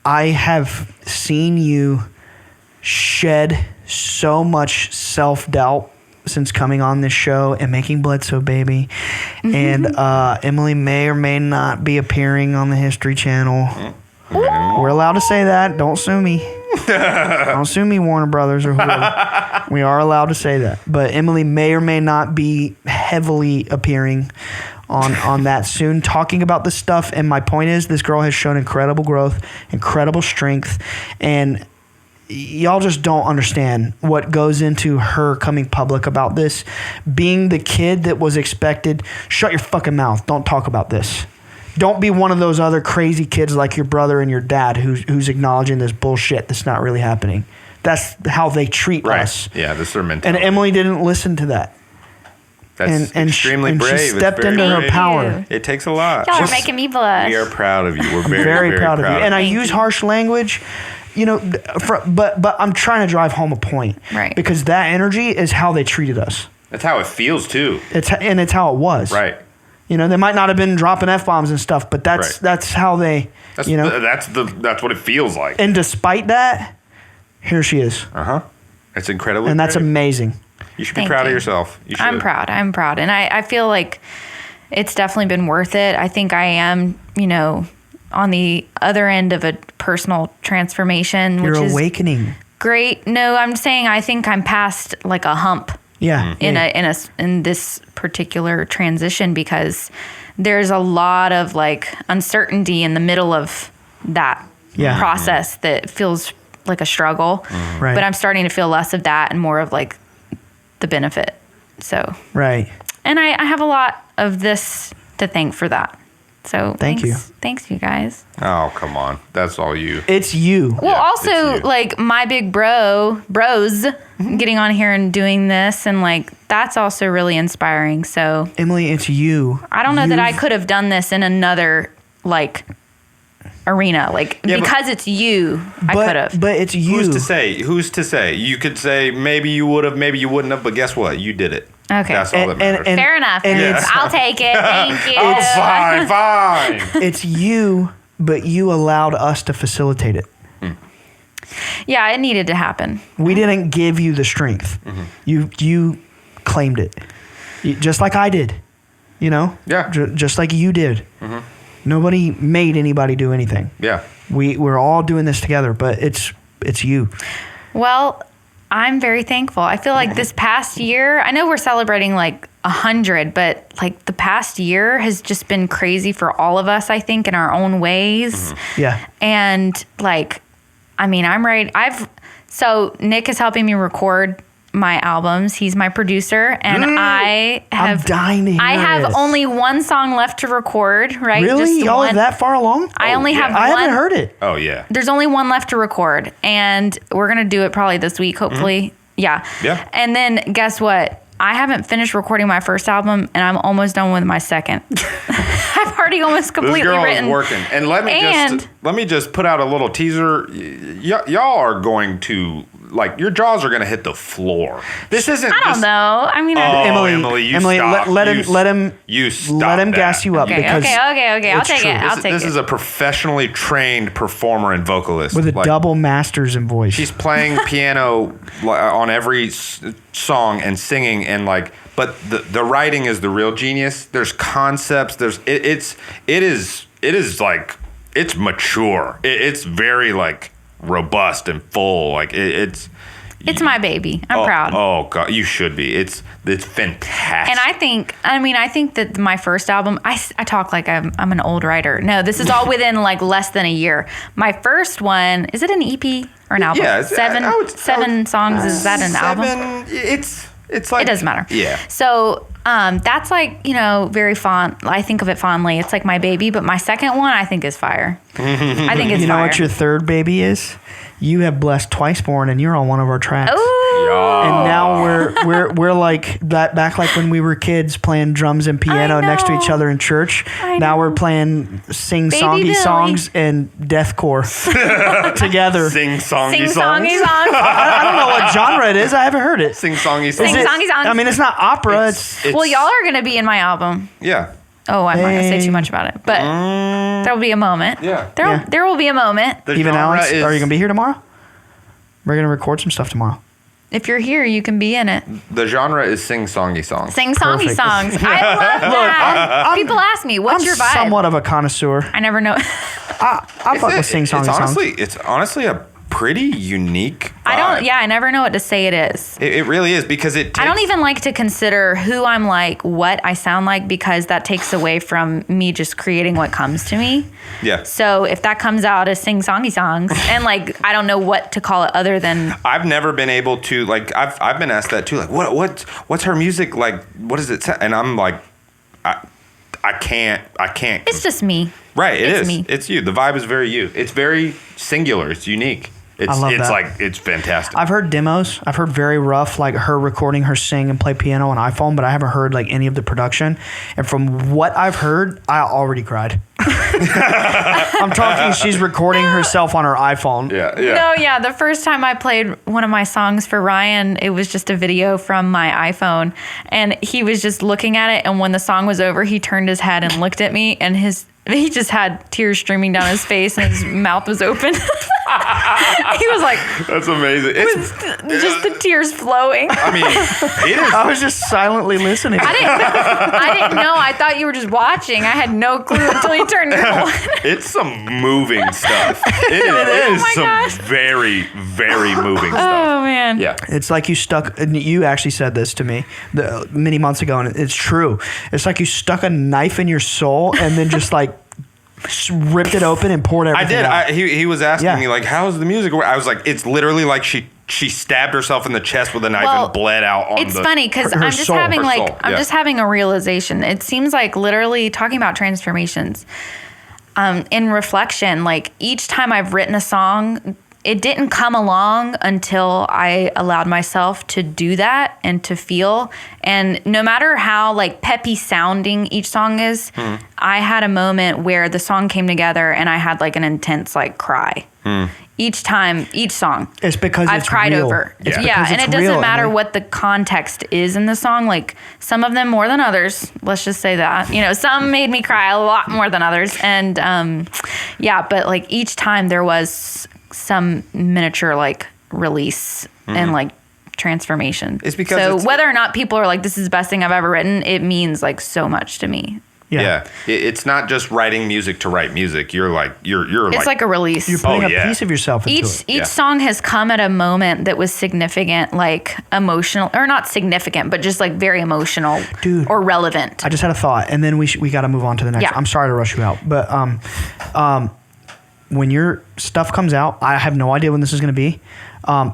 I have seen you shed so much self-doubt since coming on this show and making Bledsoe Baby. And Emily may or may not be appearing on the History Channel. We're allowed to say that. Don't sue me. Don't sue me, Warner Brothers or whoever. We are allowed to say that. But Emily may or may not be heavily appearing on that soon, talking about this stuff. And my point is, this girl has shown incredible growth, incredible strength, and y'all just don't understand what goes into her coming public about this. Being the kid that was expected, shut your fucking mouth. Don't talk about this. Don't be one of those other crazy kids like your brother and your dad who's acknowledging this bullshit that's not really happening. That's how they treat Right. us. Yeah, this is their And mentality. Emily didn't listen to that. That's extremely and brave. she It's stepped very into her brave. power. It takes a lot. Y'all are making me blush. We are proud of you. We're very, Very proud of you. And I Thank use you. harsh language, but I'm trying to drive home a point. Right. Because that energy is how they treated us. That's how it feels too. It's how it was. Right. They might not have been dropping F-bombs and stuff, but that's how they, That's that's what it feels like. And despite that, here she is. It's incredibly. And that's brave. amazing. You should be Thank proud of you. yourself. You should. I'm proud. And I feel like it's definitely been worth it. I think I am, on the other end of a personal transformation, You're which is awakening. great. No, I'm saying I think I'm past like a hump Yeah. in this particular transition, because there's a lot of like uncertainty in the middle of that process that feels like a struggle. Right. But I'm starting to feel less of that and more of like the benefit. So Right. and I have a lot of this to thank for that. So Thank you. Thanks, you guys. Oh, come on. That's all you. It's you. Well, Yeah, also it's you. like my big bros getting on here and doing this, and like that's also really inspiring. So Emily, it's you. I don't know that I You've- could have done this in another like arena, like Yeah, but- because it's you. I could have. But it's you. Who's to say? Who's to say? You could say maybe you would have, maybe you wouldn't have, but guess what? You did it. Okay. That's all that matters. Fair enough. and it's- I'll take it. Thank you. Oh, fine. It's you, but you allowed us to facilitate it. Yeah, it needed to happen. We didn't give you the strength. You claimed it, just like I did. Yeah. Just like you did. Nobody made anybody do anything. Yeah. We're all doing this together, but it's you. Well, I'm very thankful. I feel like this past year, I know we're celebrating like 100, but like the past year has just been crazy for all of us, I think, in our own ways. Yeah. And like, I mean, I'm ready. So Nick is helping me record my albums. He's my producer, and I have. I'm dying to hear I have this. only one song left to record. Right? Really? Just Y'all one. are that far along? I only yeah. have I one. haven't heard it. Oh, yeah. There's only one left to record, and we're gonna do it probably this week, hopefully. Yeah. Yeah. And then guess what? I haven't finished recording my first album, and I'm almost done with my second. I've already almost This completely girl written. is working. And let me just put out a little teaser. Y'all are going to, like, your jaws are going to hit the floor. This isn't I don't know. I mean, Oh, Emily, you stop. let him You stop let him that. gas you up okay, because okay. I'll it's take true. it. I'll take This it. is a professionally trained performer and vocalist. with a Like, double masters in voice. She's playing piano on every song and singing, and like, but the writing is the real genius. There's concepts. It is like, it's mature. It's very like robust and full. Like It's my baby. I'm proud. Oh God, you should be. It's fantastic. And I think that my first album, I talk like I'm an old writer. No, this is all within like less than a year. My first one, is it an EP or an album? Yeah, seven songs. Is that an album? It's like, It doesn't matter. Yeah. So that's like, very fond. I think of it fondly. It's like my baby, but my second one I think is fire. I think it's You know fire. what your third baby is? You have blessed twice born, and you're on one of our tracks. Ooh. And now we're like that back like when we were kids playing drums and piano next to each know. other in church. I Now know. we're playing sing Baby songy Billy. songs and deathcore together. Sing songy Sing songs. songy songs. I don't know what genre it is. I haven't heard it. Sing songy songs. Sing songy songs. I mean, it's not opera. It's Well, y'all are going to be in my album. Yeah. Oh, I might not say Hey. too much about it, but there will be a moment. Yeah. Yeah. There will be a moment. The even genre Alex. is- Are you gonna be here tomorrow? We're gonna record some stuff tomorrow. If you're here, you can be in it. The genre is sing songy songs. Sing songy Perfect. songs. I love that. People ask me, "What's I'm your vibe?" somewhat of a connoisseur. I never know. I fuck with sing songy songs. It's honestly a pretty unique I vibe. don't. Yeah, I never know what to say. It is. It really is, because it takes, I don't even like to consider who I'm like, what I sound like, because that takes away from me just creating what comes to me. Yeah. So if that comes out as sing songy songs, and like I don't know what to call it other than I've never been able to, like, I've been asked that too, like, what's her music like? What does it sound? And I'm like, I can't. it's just me. Right, it's is. me. It's you. The vibe is very you. It's very singular. It's unique. It's I love it's that. like it's fantastic. I've heard demos. I've heard very rough, like her recording her sing and play piano on iPhone, but I haven't heard like any of the production. And from what I've heard, I already cried. I'm talking. She's recording herself on her iPhone. yeah. No, yeah. The first time I played one of my songs for Ryan, it was just a video from my iPhone. And he was just looking at it. And when the song was over, he turned his head and looked at me. And he just had tears streaming down his face and his mouth was open. He was like, That's amazing. It's just the tears flowing. I mean, it is. I was just silently listening. I didn't know. I thought you were just watching. I had no clue until you turned your head. It's some moving stuff. It is my some gosh. very, very moving stuff. Oh, man. Yeah. It's like you stuck. And you actually said this to me many months ago, and it's true. It's like you stuck a knife in your soul and then just like ripped it open and poured I everything did. out. He was asking Yeah. me like, "How's the music?" I was like, "It's literally like she stabbed herself in the chest with a knife Well, and bled out on It's the." funny because her I'm just soul. having Her like soul, I'm yeah. just having a realization. It seems like literally talking about transformations. In reflection, like each time I've written a song, it didn't come along until I allowed myself to do that and to feel. And no matter how like peppy sounding each song is, I had a moment where the song came together and I had like an intense like cry. Each time, each song. It's because I've it's cried real. over. It's Yeah, because and it's it doesn't real, matter Emily. what the context is in the song. Like some of them more than others. Let's just say that. You know, some made me cry a lot more than others. And yeah, but like each time there was some miniature like release and like transformation. It's because so it's- whether or not people are like, this is the best thing I've ever written, it means like so much to me. Yeah. It's not just writing music to write music. You're like you're It's like a release. You're putting Oh, a yeah. piece of yourself into it. Each Yeah. song has come at a moment that was significant, like emotional, or not significant, but just like very emotional, Dude. or relevant. I just had a thought, and then we got to move on to the next. Yeah. I'm sorry to rush you out, but when your stuff comes out, I have no idea when this is going to be,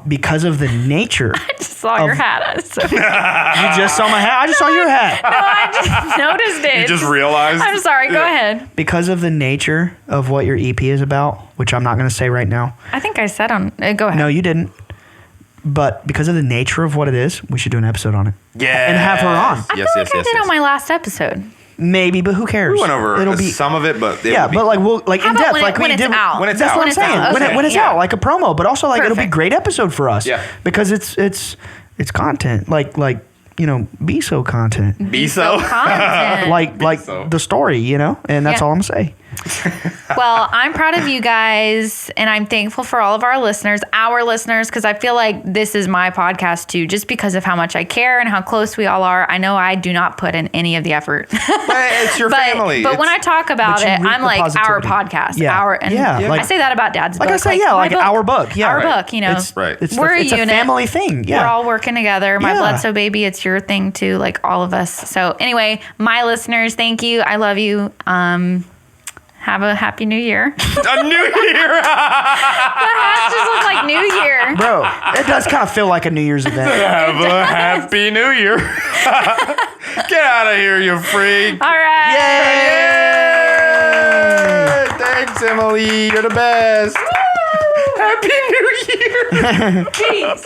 because of the nature. I just saw your hat. So, no, You just saw my hat. I just saw your hat. I just noticed it. You just realized. I'm sorry. Go ahead. Because of the nature of what your EP is about, which I'm not going to say right now. I think I said on. Go ahead. No, you didn't. But because of the nature of what it is, we should do an episode on it. Yeah. And have her on. I feel like I did on my last episode. Maybe, but who cares? We went over It'll be some of it, but it yeah, would be, but like we'll like How in about depth, when like we it's did. out? When it's That's out. what I'm When it's saying. out. When Okay, it's yeah. out, like a promo, but also like it'll be Perfect. great episode for us. Yeah. because it's content, like you know, be so content, be so. Content. like so. the story, you know, and that's Yeah. all I'm gonna say. Well, I'm proud of you guys, and I'm thankful for all of our listeners, because I feel like this is my podcast too, just because of how much I care and how close we all are. I know I do not put in any of the effort. But it's your but, family. But when I It's- talk about But you it, reap I'm the like our positivity. podcast, Yeah. our and Yeah, I like- say that about Dad's Like book. I say, yeah, my like our book, yeah, our right. book. You know, It's Right. It's, We're a it's a unit. family thing. Yeah, We're all working together. My Yeah. Bledsoe baby, it's your thing too, like all of us. So anyway, my listeners, thank you. I love you. Have a happy new year. a new year. The hats just look like New Year. bro. It does kind of feel like a New Year's event. Have a happy new year. Get out of here, you freak. All right. Yay! Thanks, Emily. You're the best. Happy New Year. Peace.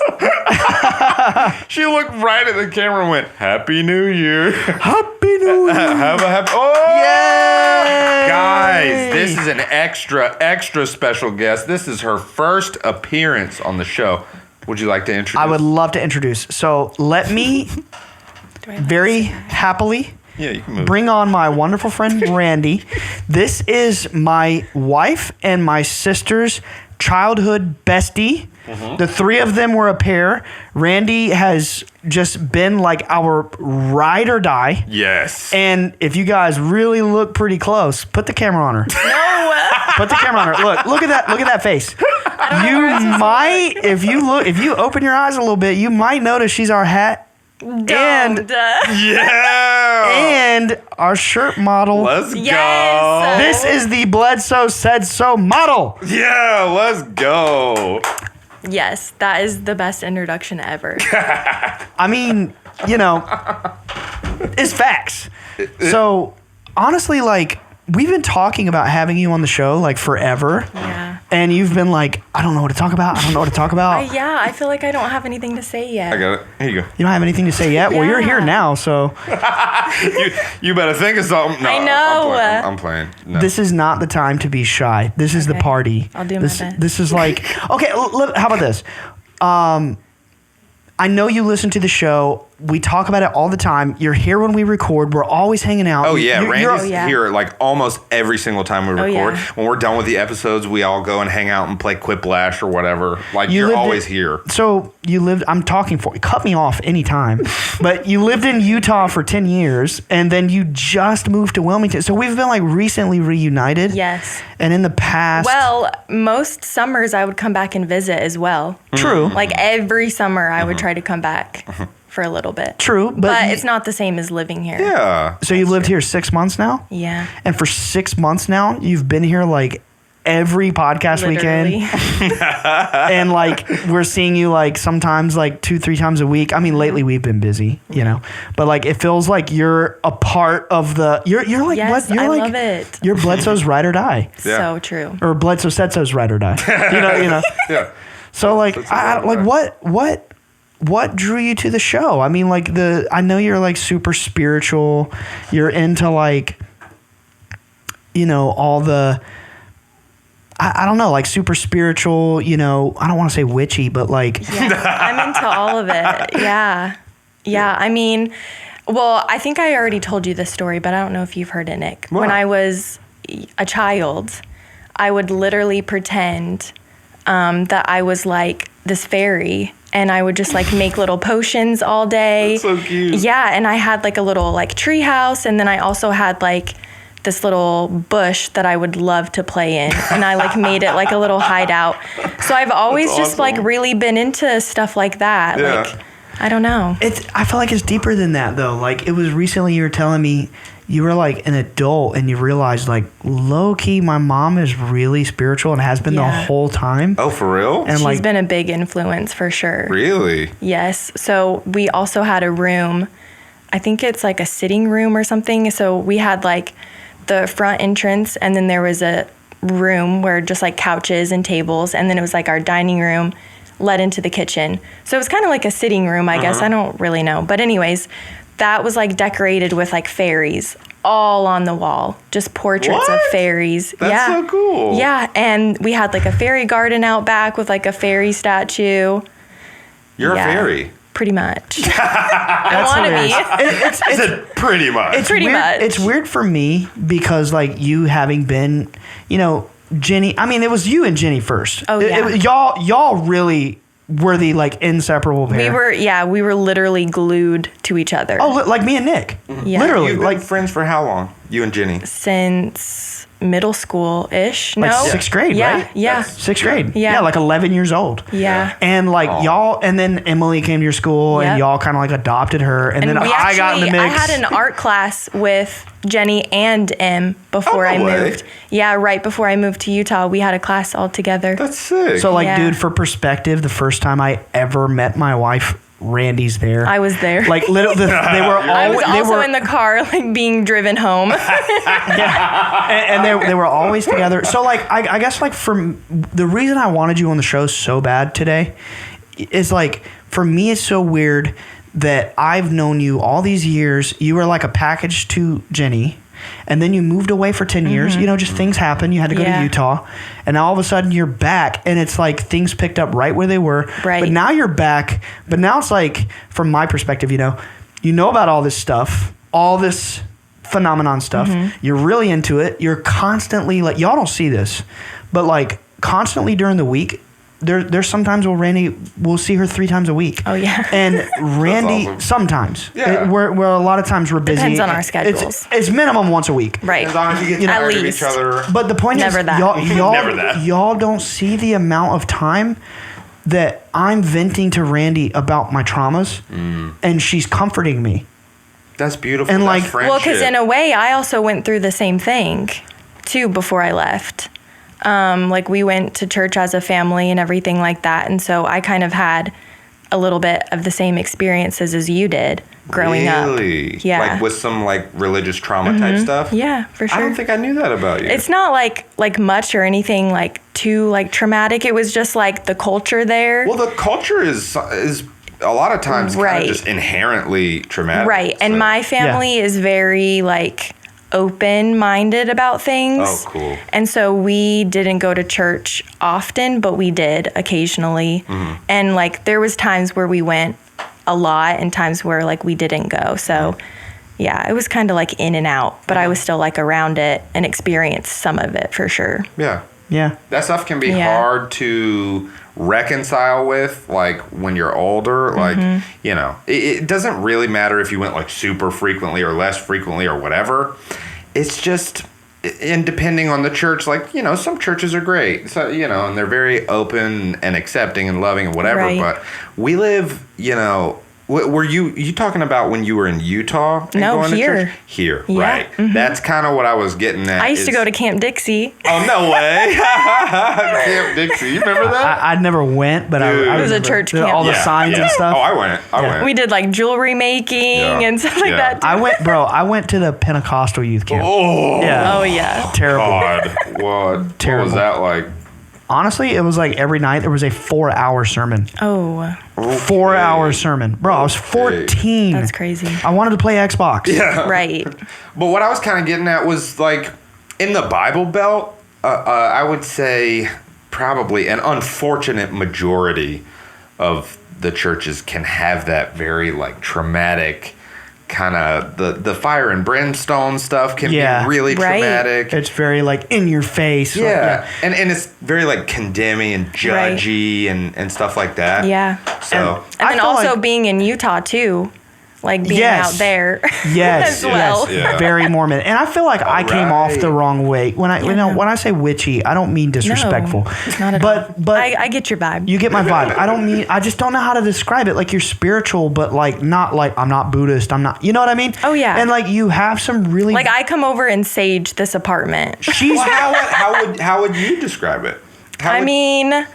She looked right at the camera and went, Happy New Year. Happy New Year. Have a happy. Oh! Yay! Guys, this is an extra special guest. This is her first appearance on the show. Would you like to introduce? I would love to introduce. So let me very happily Yeah, you can move. bring on my wonderful friend Randy. This is my wife and my sister's childhood bestie. The three of them were a pair. Randy has just been like our ride or die. Yes. And if you guys really look pretty close, put the camera on her. No. Put the camera on her. Look at that face. You might, if you open your eyes a little bit, you might notice she's our hat Don't. Yeah. and our shirt model. Let's Yes. This is the Bledsoe Said So model. go. Yeah, let's go. Yes, that is the best introduction ever. I mean, you know, it's facts. So honestly, like we've been talking about having you on the show like forever. Yeah. and you've been like, I don't know what to talk about. I don't know what to talk about. Yeah, I feel like I don't have anything to say yet. I got it. Here you go. You don't have anything to say yet? Well, you're here Yeah. now, so You better think of something. No, I know. I'm playing. No. this is not the time to be shy. This is the Okay. party. I'll do my this, best. This is like, okay, how about this? I know you listen to the show. We talk about it all the time. You're here when we record. We're always hanging out. Oh yeah, You're- Randy's yeah. here like almost every single time we record. yeah. When we're done with the episodes, we all go and hang out and play Quiplash or whatever. Like You you're lived always in- here. So you lived, I'm talking for you. Cut me off anytime. But you lived in Utah for 10 years and then you just moved to Wilmington. So we've been like recently reunited. Yes. And in the past. Well, most summers I would come back and visit as well. True. Like every summer I would try to come back for a little bit. True. But you- it's not the same as living here. Yeah. So you've lived here 6 months now? Yeah. And for 6 months now, you've been here like every podcast Literally. weekend. And like we're seeing you like sometimes like 2-3 times a week. I mean, lately we've been busy, you know. But like it feels like you're a part of the you're like Yes, you're I like love it. you're Bledsoe's ride or die. Yeah. So true. Or Bledsoe Said So's ride or die. You know. Yeah. So like That's a ride or like what drew you to the show? I mean, like I know you're like super spiritual. You're into like, you know, all the I don't know, like super spiritual, you know, I don't want to say witchy, but like I'm into all of it. Yeah. Yeah. I mean, well, I think I already told you this story, but I don't know if you've heard it, Nick. What? When I was a child, I would literally pretend that I was like this fairy. And I would just like make little potions all day. That's so cute. Yeah, and I had like a little like tree house, and then I also had like this little bush that I would love to play in, and I like made it like a little hideout. So I've always That's just like awesome. really been into stuff like that. Yeah. Like I don't know. I feel like it's deeper than that though. Like it was recently you were telling me you were like an adult and you realized like low key my mom is really spiritual and has been the Yeah. whole time. Oh, for real? And She's like been a big influence for sure. Really? Yes. So we also had a room. I think it's like a sitting room or something. So we had like the front entrance, and then there was a room where just like couches and tables, and then it was like our dining room led into the kitchen. So it was kind of like a sitting room, I guess. I don't really know. But anyways, that was like decorated with like fairies all on the wall, just portraits of What? fairies. That's yeah. so cool. Yeah, and we had like a fairy garden out back with like a fairy statue. You're Yeah. a fairy. Pretty much. I want to be. I said pretty much. it's Pretty weird, much. It's weird for me because like you having been, you know, Jenny. I mean, it was you and Jenny first. Oh, yeah. Y'all really were the like inseparable pair. We were literally glued to each other. like me and Nick. Yeah. Literally, You've been like friends for how long? You and Jenny? Since middle school-ish. Like No. sixth grade, yeah, right? Yeah. sixth grade. Yeah. like 11 years old. Yeah. And like Aw. y'all, and then Emily came to your school, and Yep. y'all kind of like adopted her, and then we I got in the mix. I had an art class with Jenny and Em before Oh, I no way. moved. Yeah, right before I moved to Utah, we had a class all together. That's sick. So like, Yeah. dude, for perspective, the first time I ever met my wife, Randy's there. I was there. Like literally, they were all. I was they also were, in the car, like being driven home. and they were always together. So like, I guess like the reason I wanted you on the show so bad today is like, for me, it's so weird that I've known you all these years. You were like a package to Jenny, and then you moved away for 10 years. You know, just things happen. You had to go to Yeah. Utah, and now all of a sudden you're back, and it's like things picked up right where they were. Right. But now you're back. But now it's like, from my perspective, you know about all this stuff, all this phenomenon stuff. You're really into it. You're constantly like, y'all don't see this, but like constantly during the week, there's sometimes where Randy, we'll see her 3 times a week. Oh, yeah. And Randy, awesome. sometimes. Yeah. We're a lot of times we're busy. Depends on our It's- schedules. It's minimum once a week. Right. as long as you get You know, tired at of least. each other. But the point Never is, that. Never that. y'all don't see the amount of time that I'm venting to Randy about my traumas, and she's comforting me. That's beautiful. And, That's like- friendship. Well, because in a way, I also went through the same thing too before I left. Like we went to church as a family and everything like that, and so I kind of had a little bit of the same experiences as you did growing Really? up. Yeah. Like with some like religious trauma type stuff? Yeah, for sure. I don't think I knew that about you. It's not like much or anything like too like traumatic. It was just like the culture there. Well, the culture is a lot of times kind Right. of just inherently traumatic. Right. And so- my family is very like open-minded about things. Oh, cool. And so we didn't go to church often, but we did occasionally. Mm-hmm. And like there was times where we went a lot and times where like we didn't go. So yeah, it was kind of like in and out, but I was still like around it and experienced some of it for sure. Yeah. Yeah. That stuff can be Yeah. hard to reconcile with, like when you're older. Like, you know, it doesn't really matter if you went like super frequently or less frequently or whatever. It's just, and depending on the church, like, you know, some churches are great. So, you know, and they're very open and accepting and loving and whatever. Right. But we live, you know, were you talking about when you were in Utah? And No, going to here. church? Here, Yeah. right. That's kind of what I was getting at. I used to is- go to Camp Dixie. Oh, no way. Camp Dixie. You remember that? I never went, but Dude. I It was a remember church the- camp. all the Yeah, signs yeah. and stuff. Oh, I went. I went. We did like jewelry making Yeah. and stuff like Yeah. that. Too. I went to the Pentecostal youth camp. Oh, Yeah. Oh yeah. Terrible. God. What Terrible. was that like? Honestly, it was like every night there was a 4-hour sermon. Oh, 4-hour sermon. Bro, I was 14. that's crazy. I wanted to play Xbox. Yeah. Right. But what I was kind of getting at was like in the Bible Belt, I would say probably an unfortunate majority of the churches can have that very like traumatic kind of the fire and brimstone stuff can Yeah. be really Right. traumatic. It's very like in your face. like, Yeah. And it's very like condemning and judgy and stuff like that. Yeah. So And I then feel also like- being in Utah too, like being Yes. out there. Yes, as well. yes, yeah. very Mormon. And I feel like I came off right. the wrong way. When I when I say witchy, I don't mean disrespectful. Not at but all. but I get your vibe. you get my vibe. I just don't know how to describe it. Like you're spiritual, but like not like I'm not Buddhist. I'm not. You know what I mean? Oh, yeah. And like you have some really Like I come over and sage this apartment. she's well, how would you describe it? How I would- mean,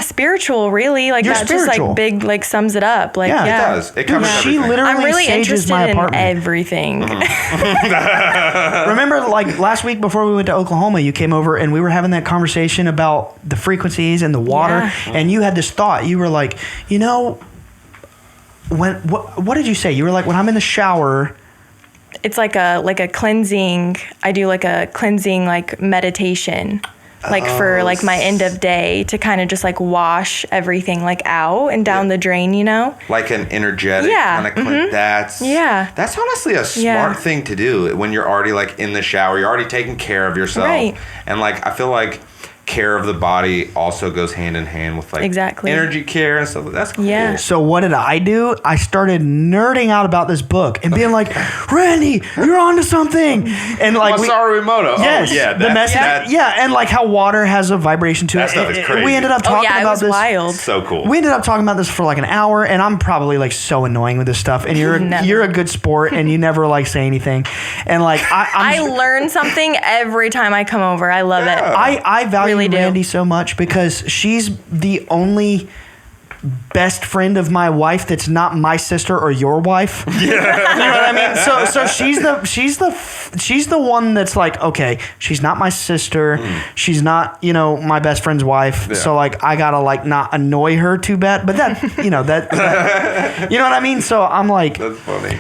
spiritual, really. Like You're that spiritual. just like big, like sums it up. Like Yeah, it yeah, it does. It Dude, covers she everything. literally I'm really sages interested my in apartment. everything. Remember, like last week before we went to Oklahoma, you came over and we were having that conversation about the frequencies and the water, Yeah. and you had this thought. You were like, you know, what did you say? You were like, when I'm in the shower. It's like a cleansing. I do like a cleansing like meditation. Like for like my end of day to kind of just like wash everything like out and down the drain, you know? Like an energetic Yeah, kind of clean. That's honestly a smart Yeah. thing to do when you're already like in the shower. You're already taking care of yourself, Right. and like I feel like care of the body also goes hand in hand with like Exactly. energy care and stuff. That's cool. Yeah. So what did I do? I started nerding out about this book and being like, Randy, you're onto something. And like Masaru Emoto. yes, Oh, yeah. the message, and like how water has a vibration to That it. stuff is And crazy. we ended up Oh talking yeah, it about was this. wild. So cool. We ended up talking about this for like an hour, and I'm probably like so annoying with this stuff. And you're Never. you're a good sport, and you never like say anything. And like I learn something every time I come over. I love it. I value Really do. Randy so much because she's the only best friend of my wife that's not my sister or your wife. Yeah. You know what I mean? So she's the one that's like, okay, she's not my sister. She's not, my best friend's wife. Yeah. So like I gotta like not annoy her too bad. But that you know what I mean? So I'm like That's funny.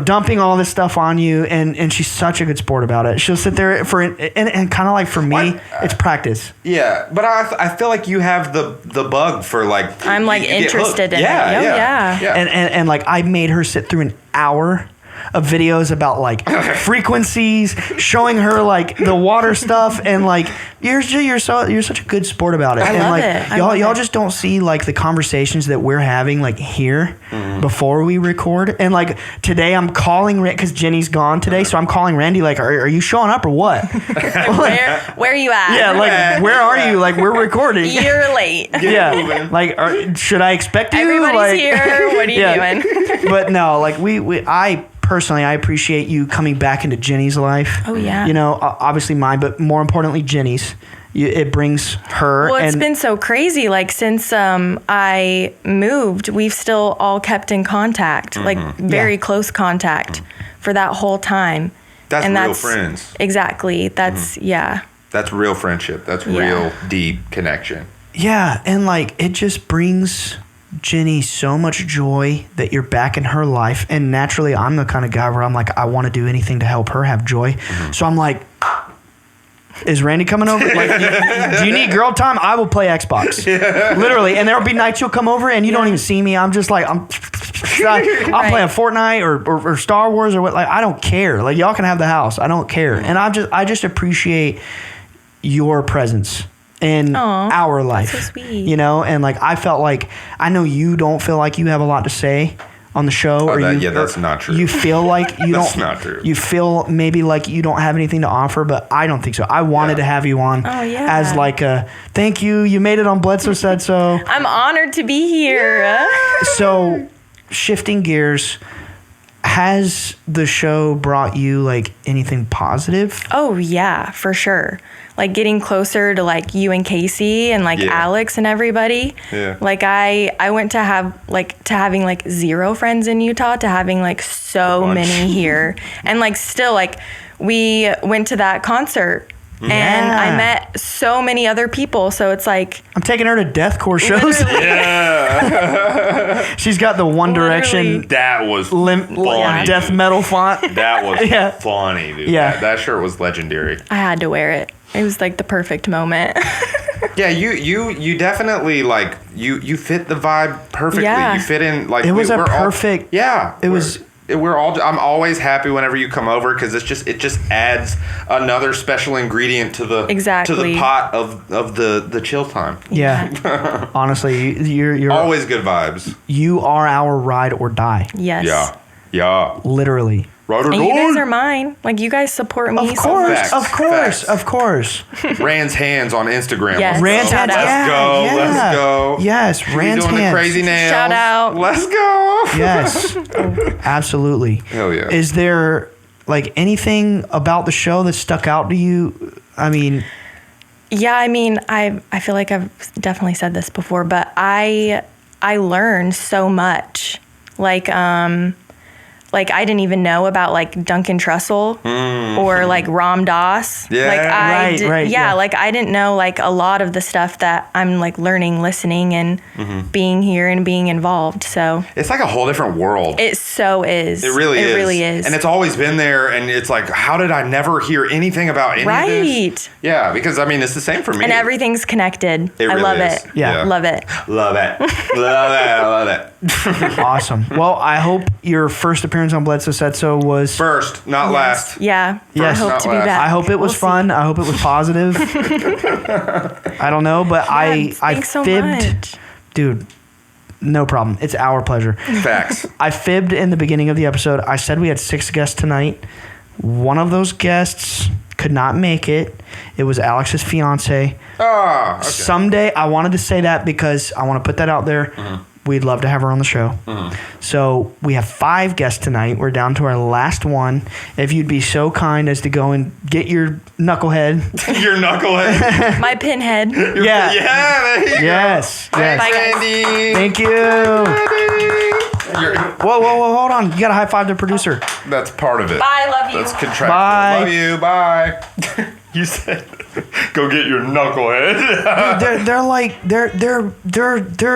dumping all this stuff on you, and she's such a good sport about it. She'll sit there and kind of like for me, it's practice. Yeah, but I feel like you have the bug for like I'm like you get interested hooked. in it. Yeah, Oh, yeah, yeah. And like I made her sit through an hour of videos about like frequencies, showing her like the water stuff, and like you're such a good sport about it. I and love like it. I y'all love it. just don't see like the conversations that we're having like here before we record. And like today I'm calling because Jenny's gone today, so I'm calling Randy like, are you showing up or what? Where are you at? Yeah, like where are you? Like we're recording. You're late. Yeah, like should I expect you? Everybody's like, here. What are you doing? But no, like I personally, I appreciate you coming back into Jenny's life. Oh, yeah. Obviously mine, but more importantly, Jenny's. it brings her. Well, it's and been so crazy. Like since I moved, we've still all kept in contact, like very close contact for that whole time. That's real friends. Exactly. That's That's real friendship. That's real deep connection. yeah, and like it just brings Jenny so much joy that you're back in her life. And naturally, I'm the kind of guy where I'm like, I want to do anything to help her have joy. So I'm like, is Randy coming over? Like, do you need girl time? I will play Xbox. Literally. And there'll be nights you'll come over and you don't even see me. I'm just like, I'm playing Fortnite or Star Wars or what. Like, I don't care. Like, y'all can have the house. I don't care. And I just appreciate your presence in our life. that's so sweet. You know, and like I felt like, I know you don't feel like you have a lot to say on the show. That's not true. You feel like you That's don't. not true. You feel maybe like you don't have anything to offer, but I don't think so. I wanted to have you on as like a thank you. You made it on Bledsoe Said So. I'm honored to be here. So shifting gears, has the show brought you like anything positive? Oh yeah, for sure. Like getting closer to like you and Casey and like Alex and everybody. Yeah. Like I went to having like 0 friends in Utah to having like so many here. And like still like we went to that concert and I met so many other people. So it's like I'm taking her to deathcore shows. She's got the One Direction That was funny. death metal font. That was funny, dude. Yeah. That shirt was legendary. I had to wear it. It was like the perfect moment. Yeah, you definitely like you fit the vibe perfectly. Yeah. You fit in like It was a we're perfect. We're all. I'm always happy whenever you come over because it just adds another special ingredient to the pot of the chill time. Yeah. Honestly, you're Always good vibes. You are our ride or die. Yes. Yeah. Literally. Ride or And you guys die. are mine. Like you guys support me Of so course, much. Facts, of course, facts. of course. Rand's hands on Instagram. Yes. Rand's Shout hands. out. Let's go. Yes, Rand's doing hands. the crazy nails. Shout out. Let's go. Yes, absolutely. Hell yeah. Is there like anything about the show that stuck out to you? I mean, Yeah, I mean, I feel like I've definitely said this before, but I learned so much. Like I didn't even know about like Duncan Trussell or like Ram Dass. Yeah. Like Right, yeah. like I didn't know like a lot of the stuff that I'm like learning, listening and being here and being involved. So It's like a whole different world. it so is. It really is. is. And it's always been there. And it's like, how did I never hear anything about any of this? Right. Yeah, because I mean, it's the same for me. And everything's connected. It I really love is. it. Yeah. Love it. Love it. Love it. I love it. awesome. Well, I hope your first appearance on Bledsoe Said So was. First, not last. Yeah. Yes. I hope Not to be last. back. I hope it was We'll see. fun. I hope it was positive. I don't know, but I Thanks so fibbed. much. Dude, no problem. It's our pleasure. Facts. I fibbed in the beginning of the episode. I said we had 6 guests tonight. One of those guests could not make it. It was Alex's fiance. Ah, okay. Someday, I wanted to say that because I want to put that out there. We'd love to have her on the show. So we have 5 guests tonight. We're down to our last one. If you'd be so kind as to go and get your knucklehead. Your knucklehead. My pinhead. Yeah. Yeah, there you go. Yes. Thanks, Bye, guys. Randy. Thank you. Whoa, hold on. You got to high five the producer. That's part of it. Bye, love you. That's contractual. Bye. Love you. Bye. You said, go get your knucklehead. They're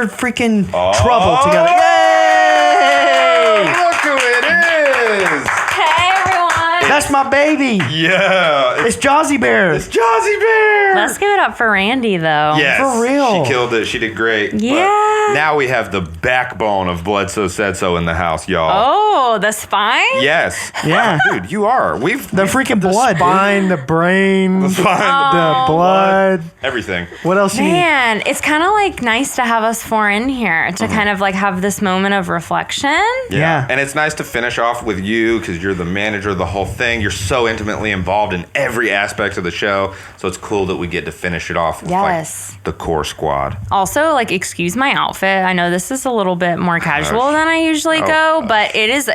freaking trouble together. Yay! Look who it is. Hey, everyone. That's my baby. Yeah. It's Jazzy Bear. It's Jazzy Bear. Let's give it up for Randy, though. Yes. For real. She killed it. She did great. But Yeah. now we have the backbone of Bledsoe Said So in the house, y'all. Oh, the spine? Yes. Yeah. Dude, you are. The freaking blood. Spine, the brain, Fine. the blood. Everything. What else you need? Man, it's kind of like nice to have us 4 in here to kind of like have this moment of reflection. Yeah. And it's nice to finish off with you because you're the manager of the whole thing. You're so intimately involved in every aspect of the show. So it's cool that we get to finish it off with Yes. like the core squad. Also, like, excuse my outfit. I know this is a little bit more casual than I usually go, but it is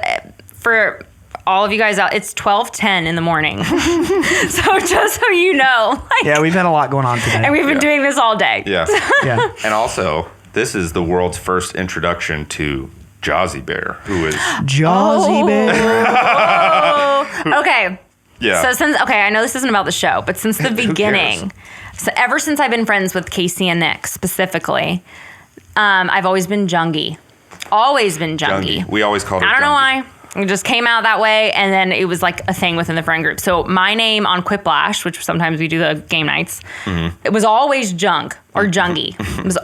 for all of you guys out. It's 12:10 in the morning. So just so you know. Yeah, we've had a lot going on today. And we've been doing this all day. Yeah. Yeah. And also, this is the world's first introduction to Jazzy Bear, who is Jazzy Bear. Oh. Okay. yeah. So I know this isn't about the show, but since the beginning, so ever since I've been friends with Casey and Nick specifically, I've always been Jungie. Always been Jungie. We always called her I don't know Jungie. why. It just came out that way, and then it was like a thing within the friend group. So my name on Quiplash, which sometimes we do the game nights, it was always Jung or Jungie. It was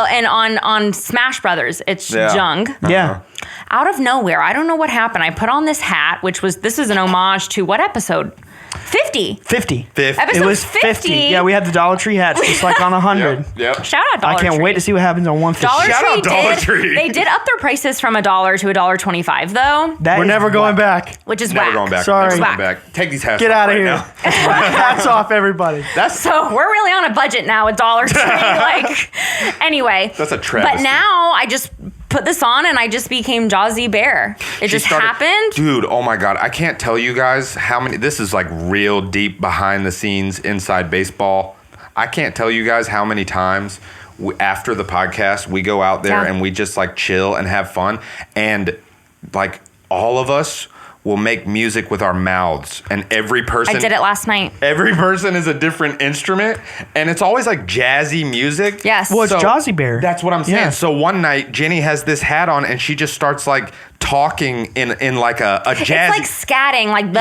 and on Smash Brothers, it's Jung. Yeah. Out of nowhere, I don't know what happened. I put on this hat, this is an homage to what episode? 50. 50. Episode It was 50. Yeah, we had the Dollar Tree hats just like on 100. Yep. Shout out Dollar I can't Tree. wait to see what happens on 150. Dollar Shout Tree out Dollar Tree. They did up their prices from $1 to $1.25 though, That We're is never going whack. back. which is Never whack. going back. Sorry. Never going Whack. back. Take these hats Get off out of right here. now. Hats off, everybody. So we're really on a budget now with Dollar Tree. Anyway. That's a travesty. But now I just put this on and I just became Jazzy Bear. It just happened. Dude, oh my God. I can't tell you guys how many. This is like real deep behind the scenes inside baseball. I can't tell you guys how many times after the podcast we go out there and we just like chill and have fun. And like all of us will make music with our mouths, and every person I did it last night. Every person is a different instrument, and it's always like jazzy music. Yes. Well, it's Jazzy Bear. That's what I'm saying. Yeah. So one night, Jenny has this hat on, and she just starts like talking in like a jazz. It's like scatting, like